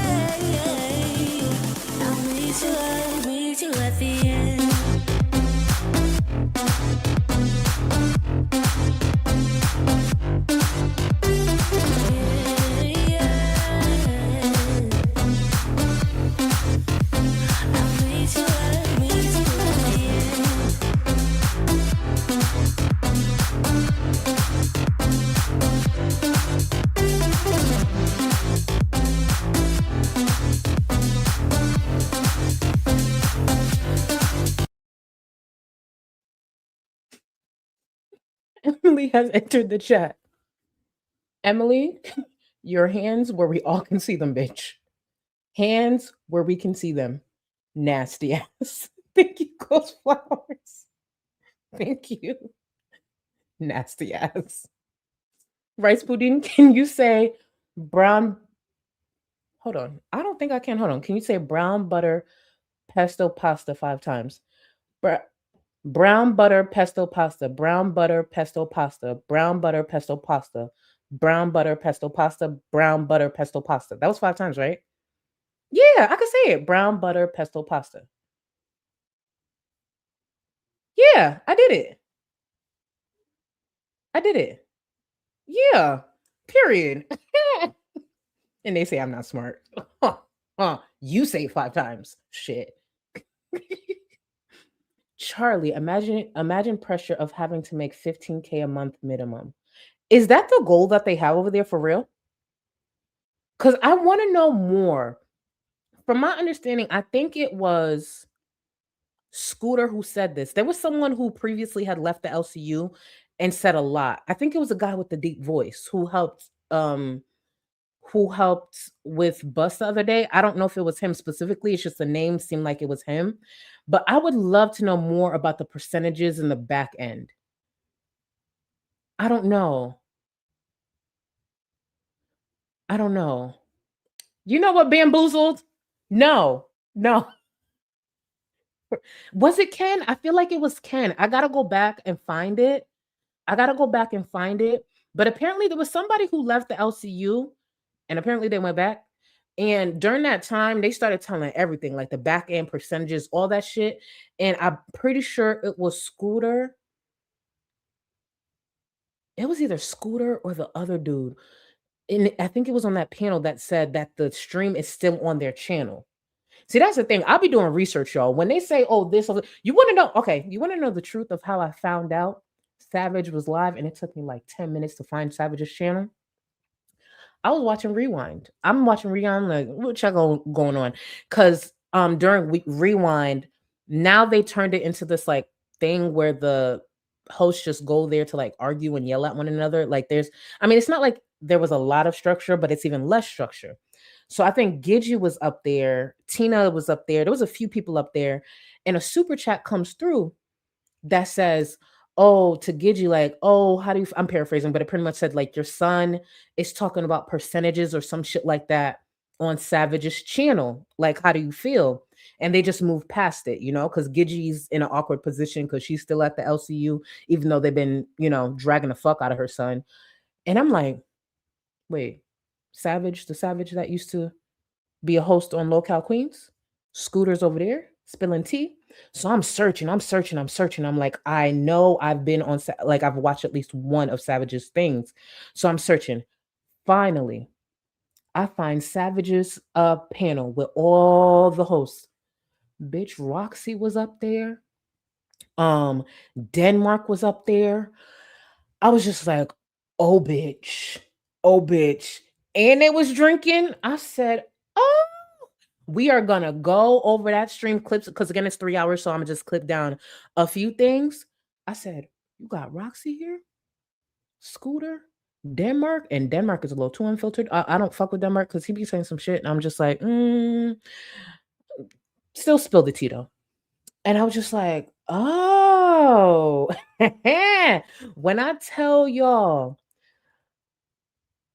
I'll meet you at the end. Emily has entered the chat. Emily, your hands where we all can see them, bitch. Hands where we can see them. Nasty ass. Thank you, Ghost Flowers. Thank you. Nasty ass. Rice pudding, can you say brown? Hold on. I don't think I can. Hold on. Can you say brown butter pesto pasta 5 times? Brown butter pesto pasta. Brown butter pesto pasta. Brown butter pesto pasta. Brown butter pesto pasta. Brown butter pesto pasta. That was 5 times, right? Yeah, I can say it. Brown butter pesto pasta. Yeah, I did it. I did it. Yeah. Period. And they say I'm not smart. You say 5 times. Shit. Charlie, imagine pressure of having to make $15K a month minimum. Is that the goal that they have over there for real? Because I want to know more. From my understanding, I think it was Scooter who said this. There was someone who previously had left the LCU and said a lot. I think it was a guy with the deep voice who helped with Bus the other day. I don't know if it was him specifically. It's just the name seemed like it was him. But I would love to know more about the percentages in the back end. I don't know. You know what, Bamboozled? No. Was it Ken? I feel like it was Ken. I got to go back and find it. But apparently there was somebody who left the LCU and apparently they went back. And during that time, they started telling everything, like the back end percentages, all that shit. And I'm pretty sure it was Scooter. It was either Scooter or the other dude. And I think it was on that panel that said that the stream is still on their channel. See, that's the thing. I'll be doing research, y'all. When they say, oh, this, you want to know, okay, you want to know the truth of how I found out Savage was live, and it took me like 10 minutes to find Savage's channel? I was watching Rewind. I'm watching Rewind, like, what y'all going on? Because during Rewind, now they turned it into this like thing where the hosts just go there to like argue and yell at one another. Like it's not like there was a lot of structure, but it's even less structure. So I think Gidgy was up there, Tina was up there, there was a few people up there, and a super chat comes through that says, oh, to Gidgy, like, oh, how do you, I'm paraphrasing, but it pretty much said like your son is talking about percentages or some shit like that on Savage's channel. Like, how do you feel? And they just moved past it, because Gidgy's in an awkward position because she's still at the LCU, even though they've been, dragging the fuck out of her son. And I'm like, wait, Savage, the Savage that used to be a host on Local Queens? Scooter's over there spilling tea. So I'm searching. I'm like, I know I've been on, like, I've watched at least one of Savage's things. So I'm searching. Finally, I find Savage's panel with all the hosts. Bitch, Roxy was up there. Denmark was up there. I was just like, oh, bitch. And they was drinking. I said, oh, we are going to go over that stream clips because, again, it's 3 hours, so I'm going to just clip down a few things. I said, you got Roxy here? Scooter? Denmark? And Denmark is a little too unfiltered. I don't fuck with Denmark because he be saying some shit, and I'm just like, still spill the tea, though. And I was just like, oh. When I tell y'all,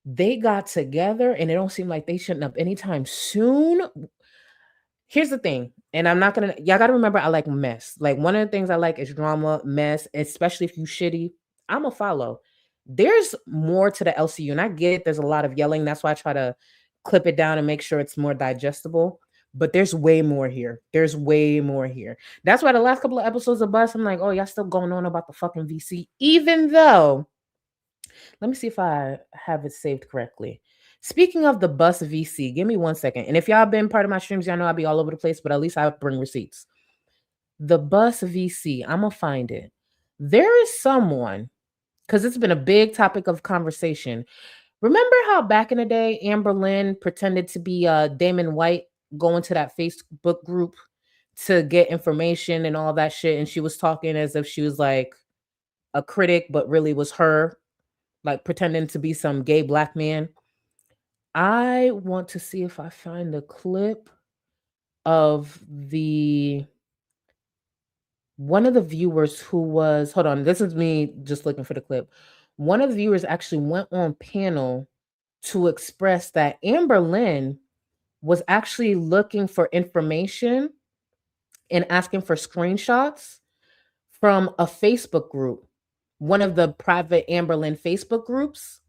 they got together and it don't seem like they shouldn't have anytime soon. Here's the thing, and I'm not gonna, y'all gotta remember, I like mess. Like, one of the things I like is drama, mess, especially if you shitty. I'm a follow. There's more to the LCU, and I get it. There's a lot of yelling. That's why I try to clip it down and make sure it's more digestible. But there's way more here. That's why the last couple of episodes of Bus, I'm like, oh, y'all still going on about the fucking VC, even though, let me see if I have it saved correctly. Speaking of the Bus VC, give me 1 second. And if y'all been part of my streams, y'all know I'll be all over the place, but at least I bring receipts. The Bus VC, I'm going to find it. There is someone, because it's been a big topic of conversation. Remember how back in the day, Amberlynn pretended to be Damon White, going to that Facebook group to get information and all that shit, and she was talking as if she was like a critic, but really was her, like pretending to be some gay black man. I want to see if I find the clip of one of the viewers who was, hold on, this is me just looking for the clip. One of the viewers actually went on panel to express that Amberlynn was actually looking for information and asking for screenshots from a Facebook group, one of the private Amberlynn Facebook groups,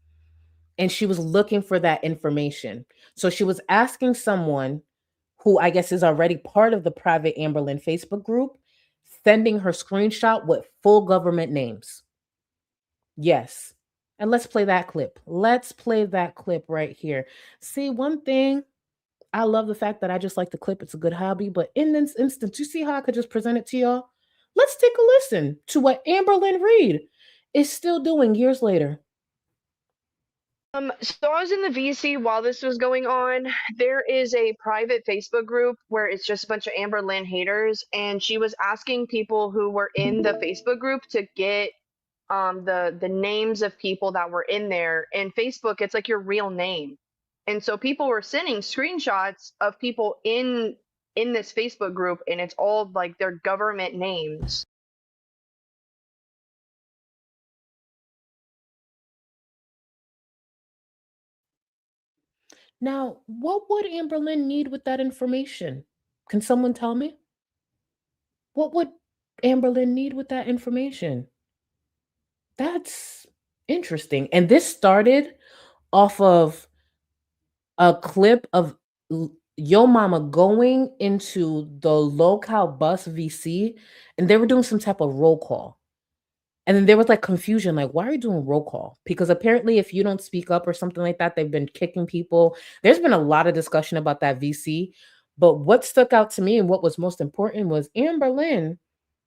and she was looking for that information. So she was asking someone who I guess is already part of the private Amberlynn Facebook group, sending her screenshot with full government names. Yes. And let's play that clip. Let's play that clip right here. See, one thing, I love the fact that I just like the clip. It's a good hobby. But in this instance, you see how I could just present it to y'all? Let's take a listen to what Amberlynn Reid is still doing years later. So I was in the VC while this was going on. There is a private Facebook group where it's just a bunch of Amberlynn haters, and she was asking people who were in the Facebook group to get the names of people that were in there. And Facebook, it's like your real name. And so people were sending screenshots of people in this Facebook group, and it's all like their government names. Now, what would Amberlynn need with that information? Can someone tell me? What would Amberlynn need with that information? That's interesting. And this started off of a clip of Yo Mama going into the local bus VC, and they were doing some type of roll call. And then there was like confusion, like, why are you doing roll call? Because apparently, if you don't speak up or something like that, they've been kicking people. There's been a lot of discussion about that VC. But what stuck out to me and what was most important was Amberlynn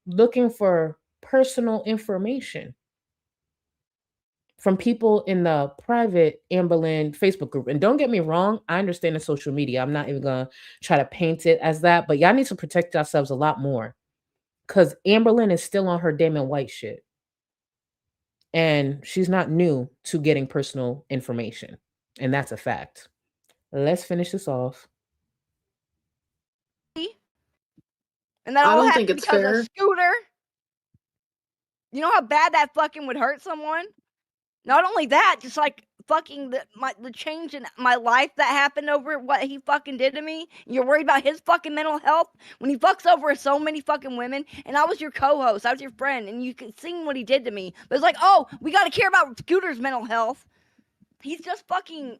looking for personal information from people in the private Amberlynn Facebook group. And don't get me wrong, I understand the social media. I'm not even going to try to paint it as that. But y'all need to protect yourselves a lot more. Because Amberlynn is still on her Damon White shit. And she's not new to getting personal information. And that's a fact. Let's finish this off. And that I all don't think happened it's because fair. of Scooter. You know how bad that fucking would hurt someone? Not only that, just like fucking the change in my life that happened over what he fucking did to me. You're worried about his fucking mental health when he fucks over so many fucking women. And I was your co-host, I was your friend, and you could see what he did to me. But it's like, oh, we got to care about Scooter's mental health. He's just fucking.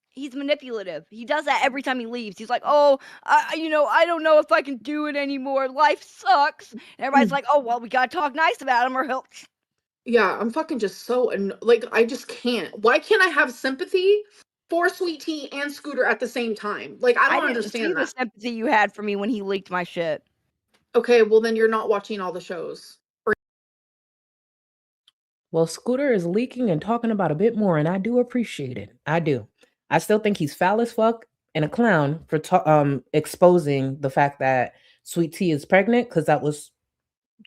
He's manipulative. He does that every time he leaves. He's like, oh, I don't know if I can do it anymore. Life sucks. And everybody's like, oh, well, we got to talk nice about him or he'll. Yeah, I'm fucking just so, like, I just can't. Why can't I have sympathy for Sweet Tea and Scooter at the same time? Like, I don't didn't understand see that. the sympathy you had for me when he leaked my shit. Okay, well, then you're not watching all the shows. Well, Scooter is leaking and talking about a bit more, and I do appreciate it. I do. I still think he's foul as fuck and a clown for exposing the fact that Sweet Tea is pregnant, because that was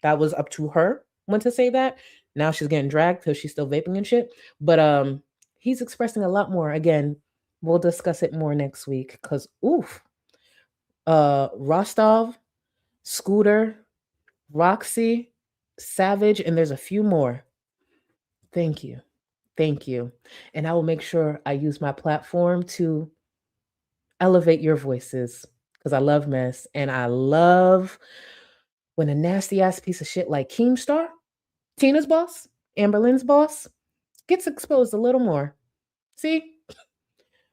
up to her when to say that. Now she's getting dragged because she's still vaping and shit. But he's expressing a lot more. Again, we'll discuss it more next week. Because oof, Rostov, Scooter, Roxy, Savage, and there's a few more. Thank you. Thank you. And I will make sure I use my platform to elevate your voices, because I love mess. And I love when a nasty ass piece of shit like Keemstar, Tina's boss, Amberlynn's boss, gets exposed a little more. See?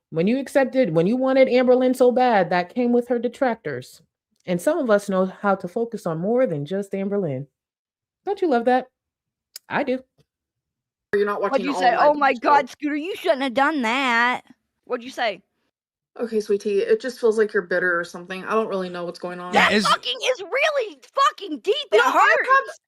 When you wanted Amberlynn so bad, that came with her detractors. And some of us know how to focus on more than just Amberlynn. Don't you love that? I do. You're not watching What'd you say? Oh my God, Scooter, you shouldn't have done that. What'd you say? Okay, Sweet Tea, it just feels like you're bitter or something. I don't really know what's going on. That fucking is really fucking deep. It hurts.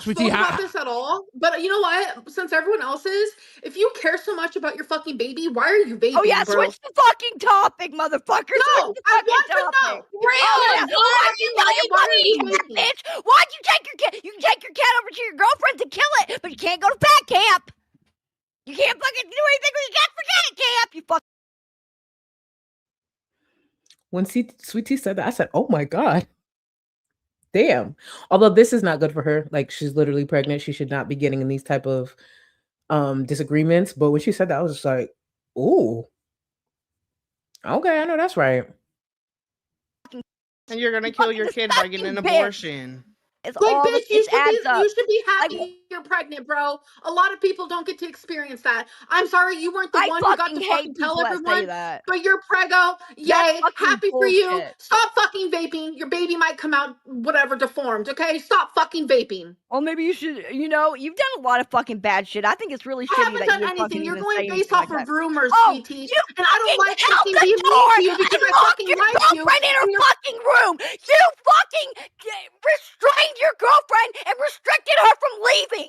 Sweetie, about this at all, but you know what? Since everyone else is, if you care so much about your fucking baby, why are you vaping, Oh yeah, bro? switch the fucking topic, motherfucker. No, switch the I fucking want to know. topic. Really? Why'd you tell your Why are you fucking cat, vaping? bitch? Why'd you take your cat? You can take your cat over to your girlfriend to kill it, but you can't go to fat camp. You can't fucking do anything with your cat for cat camp. You fucking. When Sweet Tea said that, I said, "Oh my god, damn." Although this is not good for her. Like she's literally pregnant. She should not be getting in these type of disagreements. But when she said that, I was just like, "Ooh, okay, I know that's right." And you're gonna kill your kid by getting an abortion. It's Like, all bitch, it adds up. you should be Like, happy you're pregnant, bro. A lot of people don't get to experience that. I'm sorry you weren't the I one who got fucking to hate fucking tell people that say everyone, that. but you're preggo. That's Yay, fucking happy for you. bullshit. Stop fucking vaping. Your baby might come out whatever deformed, okay? Stop fucking vaping. Well, maybe you should. You know, you've done a lot of fucking bad shit. I think it's really I shitty haven't that done you would anything. fucking You're even going say based anything off like of that. rumors, Oh, sweetie. you And I don't like held fucking the being door mean to you because and I locked fucking your like you. girlfriend in her And you're fucking room. You fucking restrained your girlfriend and restricted her from leaving.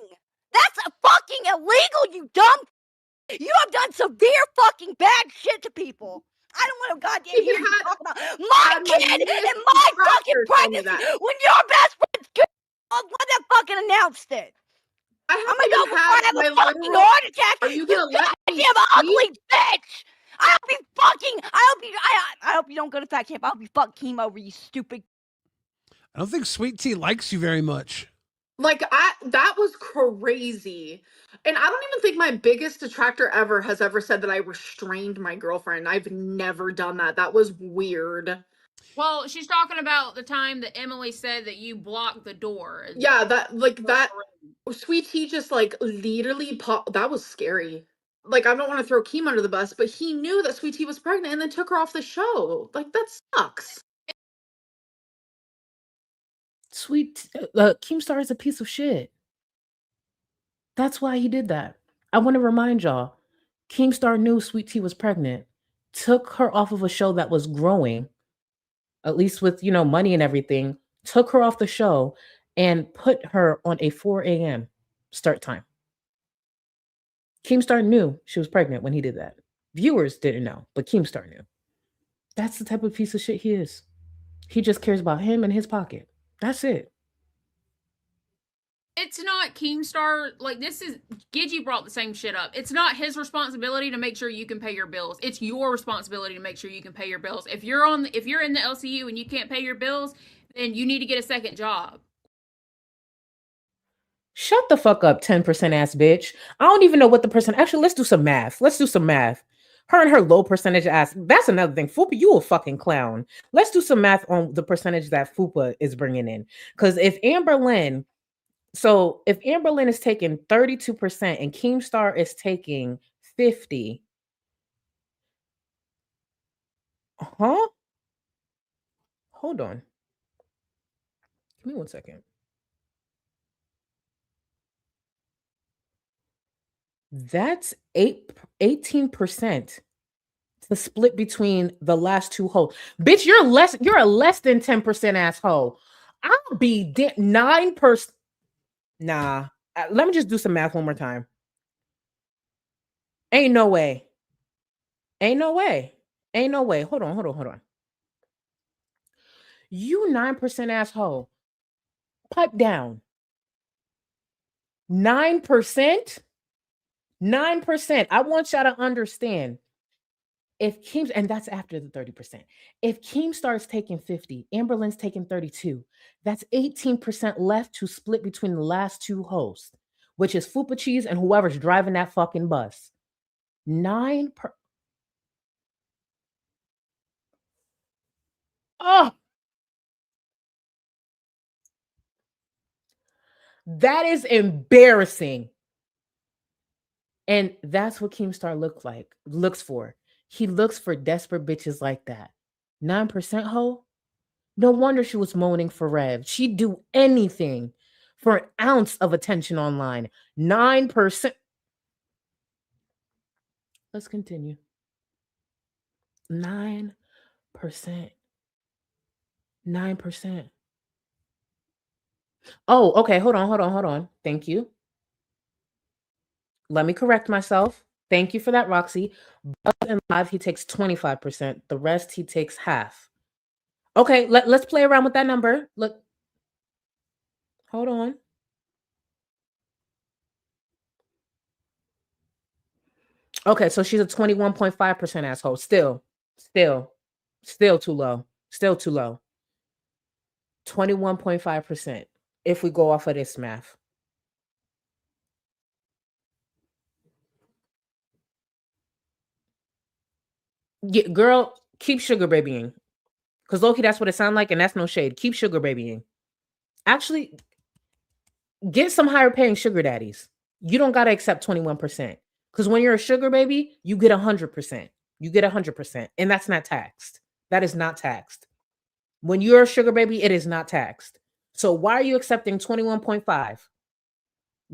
That's a fucking illegal, you dumb. You have done severe fucking bad shit to people. I don't want to goddamn hear you talk about my kid and my fucking pregnancy when your best friend's kid was one that fucking announced it. I'm gonna go before I have a fucking heart attack. Are you gonna let me goddamn speak? ugly bitch? I hope you fucking. I hope you don't go to fat camp. I hope you fuck Keem over, you stupid. I don't think Sweet Tea likes you very much. Like that was crazy. And I don't even think my biggest detractor ever has ever said that I restrained my girlfriend. I've never done that. That was weird. Well, she's talking about the time that Emily said that you blocked the door. Yeah, that Sweet Tea just like literally that was scary. Like I don't want to throw Keem under the bus, but he knew that Sweet Tea was pregnant and then took her off the show. Like that sucks. Keemstar is a piece of shit. That's why he did that. I want to remind y'all, Keemstar knew Sweet Tea was pregnant, took her off of a show that was growing, at least with, money and everything, took her off the show and put her on a 4 a.m. start time. Keemstar knew she was pregnant when he did that. Viewers didn't know, but Keemstar knew. That's the type of piece of shit he is. He just cares about him and his pocket. That's it. It's not Keemstar. Like, this is Gidgy brought the same shit up. It's not his responsibility to make sure you can pay your bills. It's your responsibility to make sure you can pay your bills. If you're in the LCU and you can't pay your bills, then you need to get a second job. Shut the fuck up, 10% ass bitch. I don't even know what the percent. Actually, let's do some math. Her and her low percentage ass. That's another thing. Fupa, you a fucking clown. Let's do some math on the percentage that Fupa is bringing in. Because if Amberlynn is taking 32% and Keemstar is taking 50%. Huh? Hold on. Give me 1 second. That's 18% to split between the last two holes. Bitch, you're a less than 10% asshole. I'll be 9%. Nah. Let me just do some math one more time. Ain't no way. Hold on. You 9% asshole. Pipe down. 9%? 9%. I want y'all to understand. And that's after the 30%. If Keemstar's taking 50, Amberlynn's taking 32, that's 18% left to split between the last two hosts, which is Fupa Cheese and whoever's driving that fucking bus. 9%. Oh, that is embarrassing. And that's what Keemstar looks for. He looks for desperate bitches like that. 9% hoe? No wonder she was moaning for Rev. She'd do anything for an ounce of attention online. 9%. Let's continue. 9%. 9%. Oh, okay. Hold on. Thank you. Let me correct myself. Thank you for that, Roxy. Buzz and Live, he takes 25%. The rest, he takes half. Okay, let's play around with that number. Look. Hold on. Okay, so she's a 21.5% asshole. Still. Still too low. Still too low. 21.5% if we go off of this math. Yeah, girl, keep sugar babying. Because Loki, that's what it sounds like, and that's no shade. Keep sugar babying. Actually, get some higher paying sugar daddies. You don't got to accept 21%. Because when you're a sugar baby, you get 100%. You get 100%. And that's not taxed. That is not taxed. When you're a sugar baby, it is not taxed. So why are you accepting 21.5?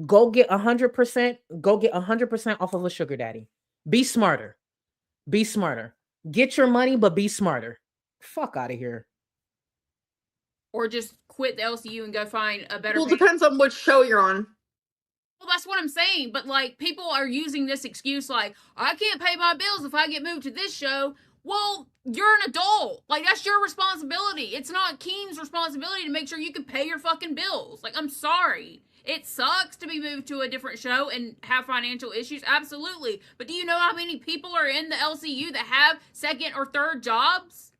Go get 100%. Go get 100% off of a sugar daddy. Be smarter. Be smarter. Get your money, but be smarter. Fuck out of here. Or just quit the LCU and go find a better. Well, depends on which show you're on. Well, that's what I'm saying. But like, people are using this excuse like, I can't pay my bills if I get moved to this show. Well, you're an adult. Like, that's your responsibility. It's not Keem's responsibility to make sure you can pay your fucking bills. Like, I'm sorry. It sucks to be moved to a different show and have financial issues. Absolutely. But do you know how many people are in the LCU that have second or third jobs?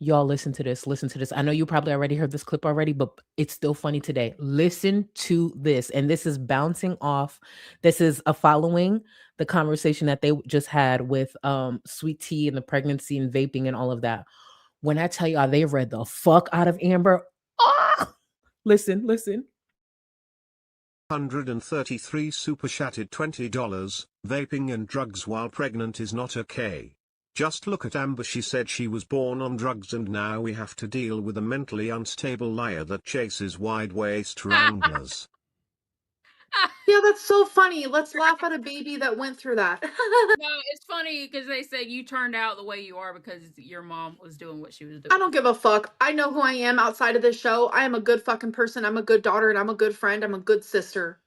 Y'all listen to this. Listen to this. I know you probably already heard this clip already, but it's still funny today. Listen to this. And this is bouncing off. This is a following the conversation that they just had with Sweet Tea and the pregnancy and vaping and all of that. When I tell y'all they read the fuck out of Amber. Ah! Listen. 133 super chatted $20. Vaping and drugs while pregnant is not okay. Just look at Amber. She said she was born on drugs and now we have to deal with a mentally unstable liar that chases wide waist wranglers. Yeah, that's so funny. Let's laugh at a baby that went through that. No, it's funny because they said you turned out the way you are because your mom was doing what she was doing. I don't give a fuck. I know who I am outside of this show. I am a good fucking person. I'm a good daughter and I'm a good friend. I'm a good sister.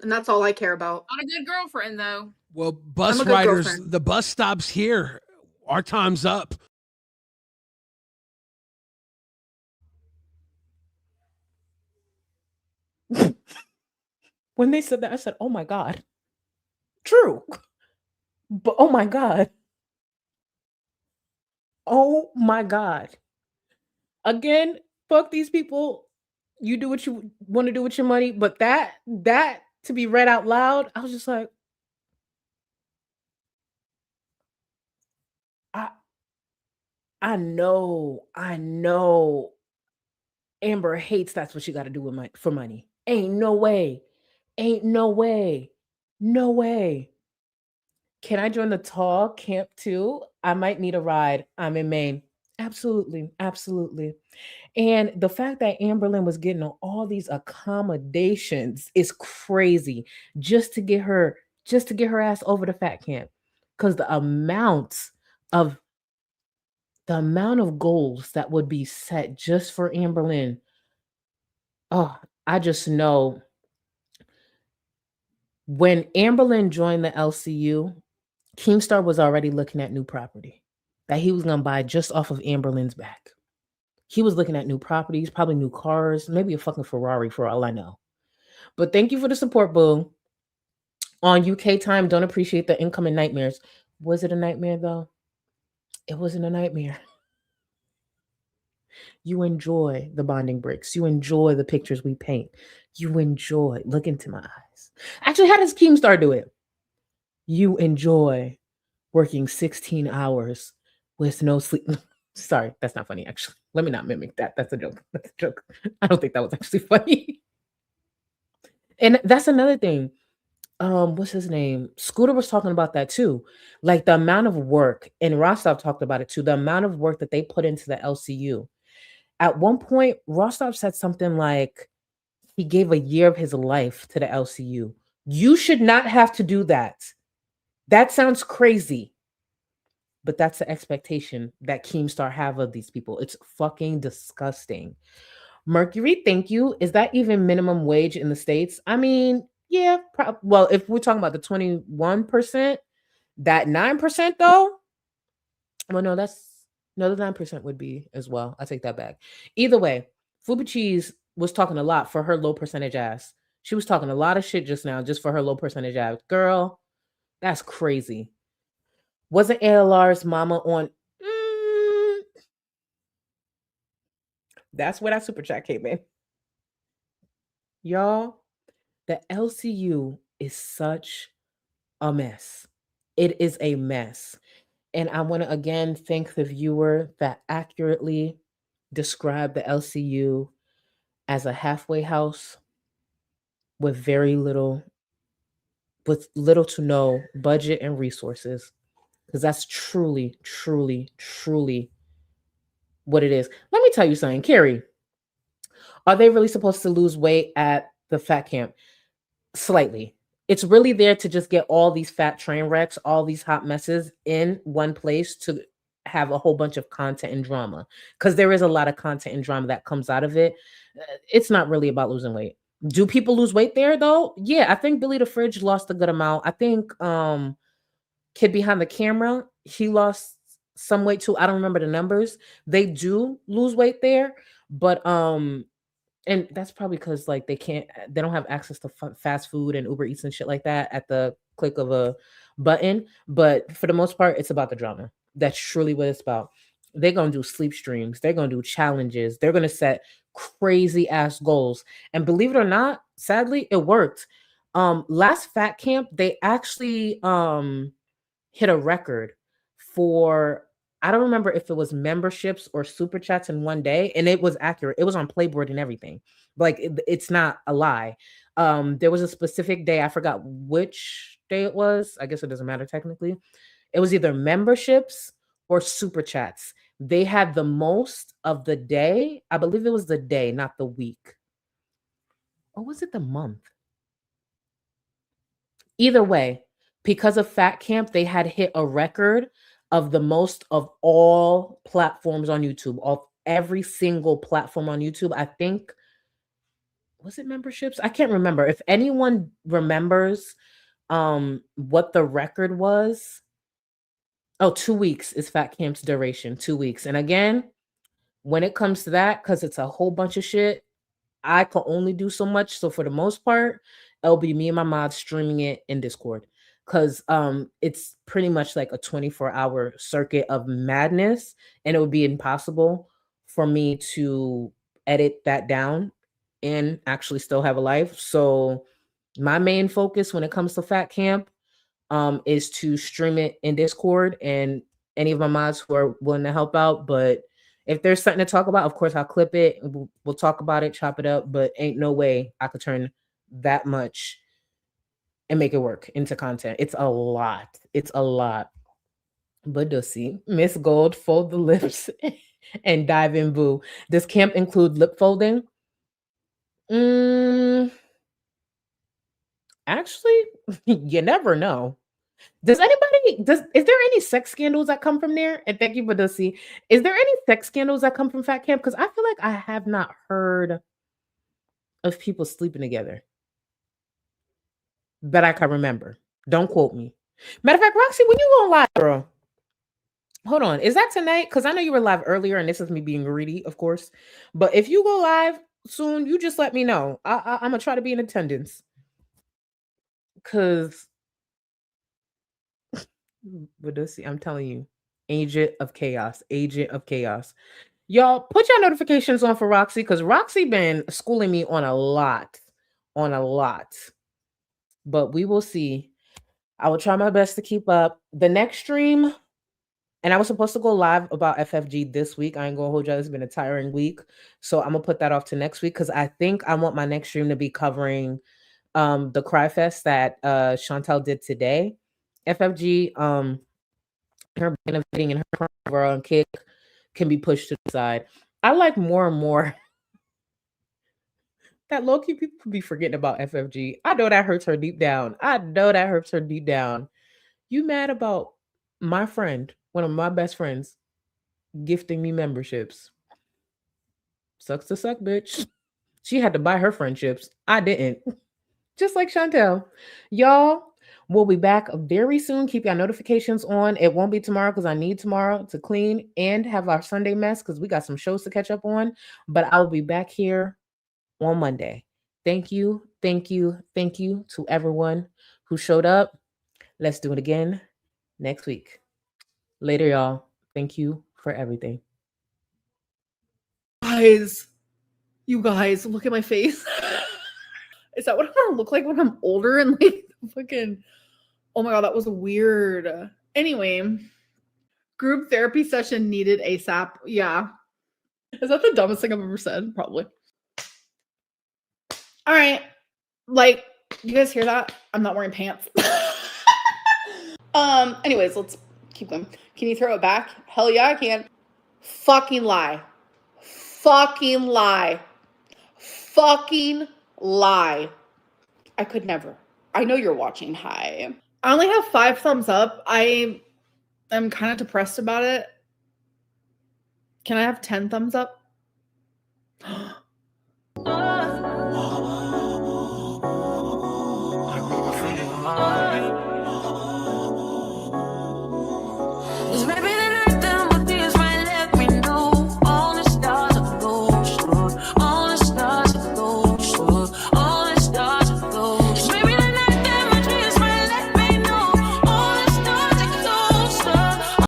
And that's all I care about. Not a good girlfriend, though. Well, bus riders, the bus stops here. Our time's up. When they said that, I said, oh my God. True. But oh my God. Oh my God. Again, fuck these people. You do what you want to do with your money. But that to be read out loud, I was just like, I know Amber hates that's what she got to do with for money. Ain't no way. No way. Can I join the tall camp too? I might need a ride. I'm in Maine. Absolutely. And the fact that Amberlynn was getting all these accommodations is crazy just to get her ass over the fat camp. Because the amount of goals that would be set just for Amberlynn. Oh, I just know when Amberlynn joined the LCU, Keemstar was already looking at new property that he was going to buy just off of Amberlynn's back. He was looking at new properties, probably new cars, maybe a fucking Ferrari for all I know. But thank you for the support, boo. On UK time, don't appreciate the incoming nightmares. Was it a nightmare, though? It wasn't a nightmare. You enjoy the bonding bricks. You enjoy the pictures we paint. You enjoy, look into my eyes. Actually, how does Keemstar do it? You enjoy working 16 hours with no sleep. Sorry, that's not funny, actually. Let me not mimic that. That's a joke. I don't think that was actually funny. And that's another thing. What's his name? Scooter was talking about that too. Like the amount of work, and Rostov talked about it too, the amount of work that they put into the LCU. At one point, Rostov said something like he gave a year of his life to the LCU. You should not have to do that. That sounds crazy. But that's the expectation that Keemstar have of these people. It's fucking disgusting. Mercury, thank you. Is that even minimum wage in the States? I mean, yeah. Well, if we're talking about the 21%, that 9% though, well, no, the 9% would be as well. I take that back. Either way, Fuba Cheese was talking a lot for her low percentage ass. She was talking a lot of shit just now, just for her low percentage ass. Girl, that's crazy. Wasn't ALR's mama on? That's where that super chat came in. Y'all, the LCU is such a mess. It is a mess. And I want to again thank the viewer that accurately described the LCU as a halfway house with little to no budget and resources. Because that's truly, truly, truly what it is. Let me tell you something, Carrie. Are they really supposed to lose weight at the fat camp? Slightly. It's really there to just get all these fat train wrecks, all these hot messes in one place to have a whole bunch of content and drama. Because there is a lot of content and drama that comes out of it. It's not really about losing weight. Do people lose weight there though? Yeah, I think Billy the Fridge lost a good amount. I think kid behind the camera, he lost some weight too. I don't remember the numbers. They do lose weight there, but and that's probably because like they don't have access to fast food and Uber Eats and shit like that at the click of a button. But for the most part, it's about the drama. That's truly what it's about. They're gonna do sleep streams. They're gonna do challenges. They're gonna set crazy ass goals. And believe it or not, sadly, it worked. Last fat camp, they actually hit a record for, I don't remember if it was memberships or super chats in one day, and it was accurate. It was on Playboard and everything. Like it's not a lie. There was a specific day, I forgot which day it was. I guess it doesn't matter technically. It was either memberships or super chats. They had the most of the day. I believe it was the day, not the week. Or was it the month? Either way, because of Fat Camp, they had hit a record of the most of all platforms on YouTube, of every single platform on YouTube. I think, was it memberships? I can't remember. If anyone remembers what the record was. Oh, 2 weeks is Fat Camp's duration, 2 weeks. And again, when it comes to that, because it's a whole bunch of shit, I can only do so much. So for the most part, it'll be me and my mods streaming it in Discord. Because it's pretty much like a 24-hour circuit of madness. And it would be impossible for me to edit that down and actually still have a life. So my main focus when it comes to Fat Camp is to stream it in Discord, and any of my mods who are willing to help out. But if there's something to talk about, of course I'll clip it. We'll talk about it, chop it up. But ain't no way I could turn that much and make it work into content. It's a lot. It's a lot. But do see, Miss Gold, fold the lips and dive in, boo. Does camp include lip folding? Actually, you never know. Is there any sex scandals that come from there? And thank you for Dusty. Is there any sex scandals that come from Fat Camp? Because I feel like I have not heard of people sleeping together that I can remember. Don't quote me. Matter of fact, Roxy, when you go live, girl, hold on. Is that tonight? Because I know you were live earlier, and this is me being greedy, of course. But if you go live soon, you just let me know. I'm gonna try to be in attendance. Because I'm telling you, agent of chaos. Y'all, put your notifications on for Roxy, because Roxy been schooling me on a lot. But we will see. I will try my best to keep up. The next stream, and I was supposed to go live about FFG this week. I ain't gonna hold you. It's been a tiring week. So I'm gonna put that off to next week, because I think I want my next stream to be covering the Cry Fest that Chantel did today. FFG, her benefiting and her overall kick can be pushed to the side. I like more and more that low-key people be forgetting about FFG. I know that hurts her deep down. You mad about my friend, one of my best friends, gifting me memberships? Sucks to suck, bitch. She had to buy her friendships. I didn't. Just like Chantel. Y'all, we'll be back very soon. Keep your notifications on. It won't be tomorrow because I need tomorrow to clean and have our Sunday mess because we got some shows to catch up on. But I'll be back here on Monday. Thank you to everyone who showed up. Let's do it again next week. Later, y'all. Thank you for everything. Guys, you guys, look at my face. Is that what I'm gonna look like when I'm older and like fucking? Oh my god, that was weird. Anyway, group therapy session needed ASAP. Yeah. Is that the dumbest thing I've ever said? Probably. All right. Like, you guys hear that? I'm not wearing pants. Anyways, let's keep going. Can you throw it back? Hell yeah, I can. Fucking lie. Fucking lie. Fucking lie. I could never. I know you're watching. Hi. I only have 5 thumbs up. I am kind of depressed about it. Can I have 10 thumbs up?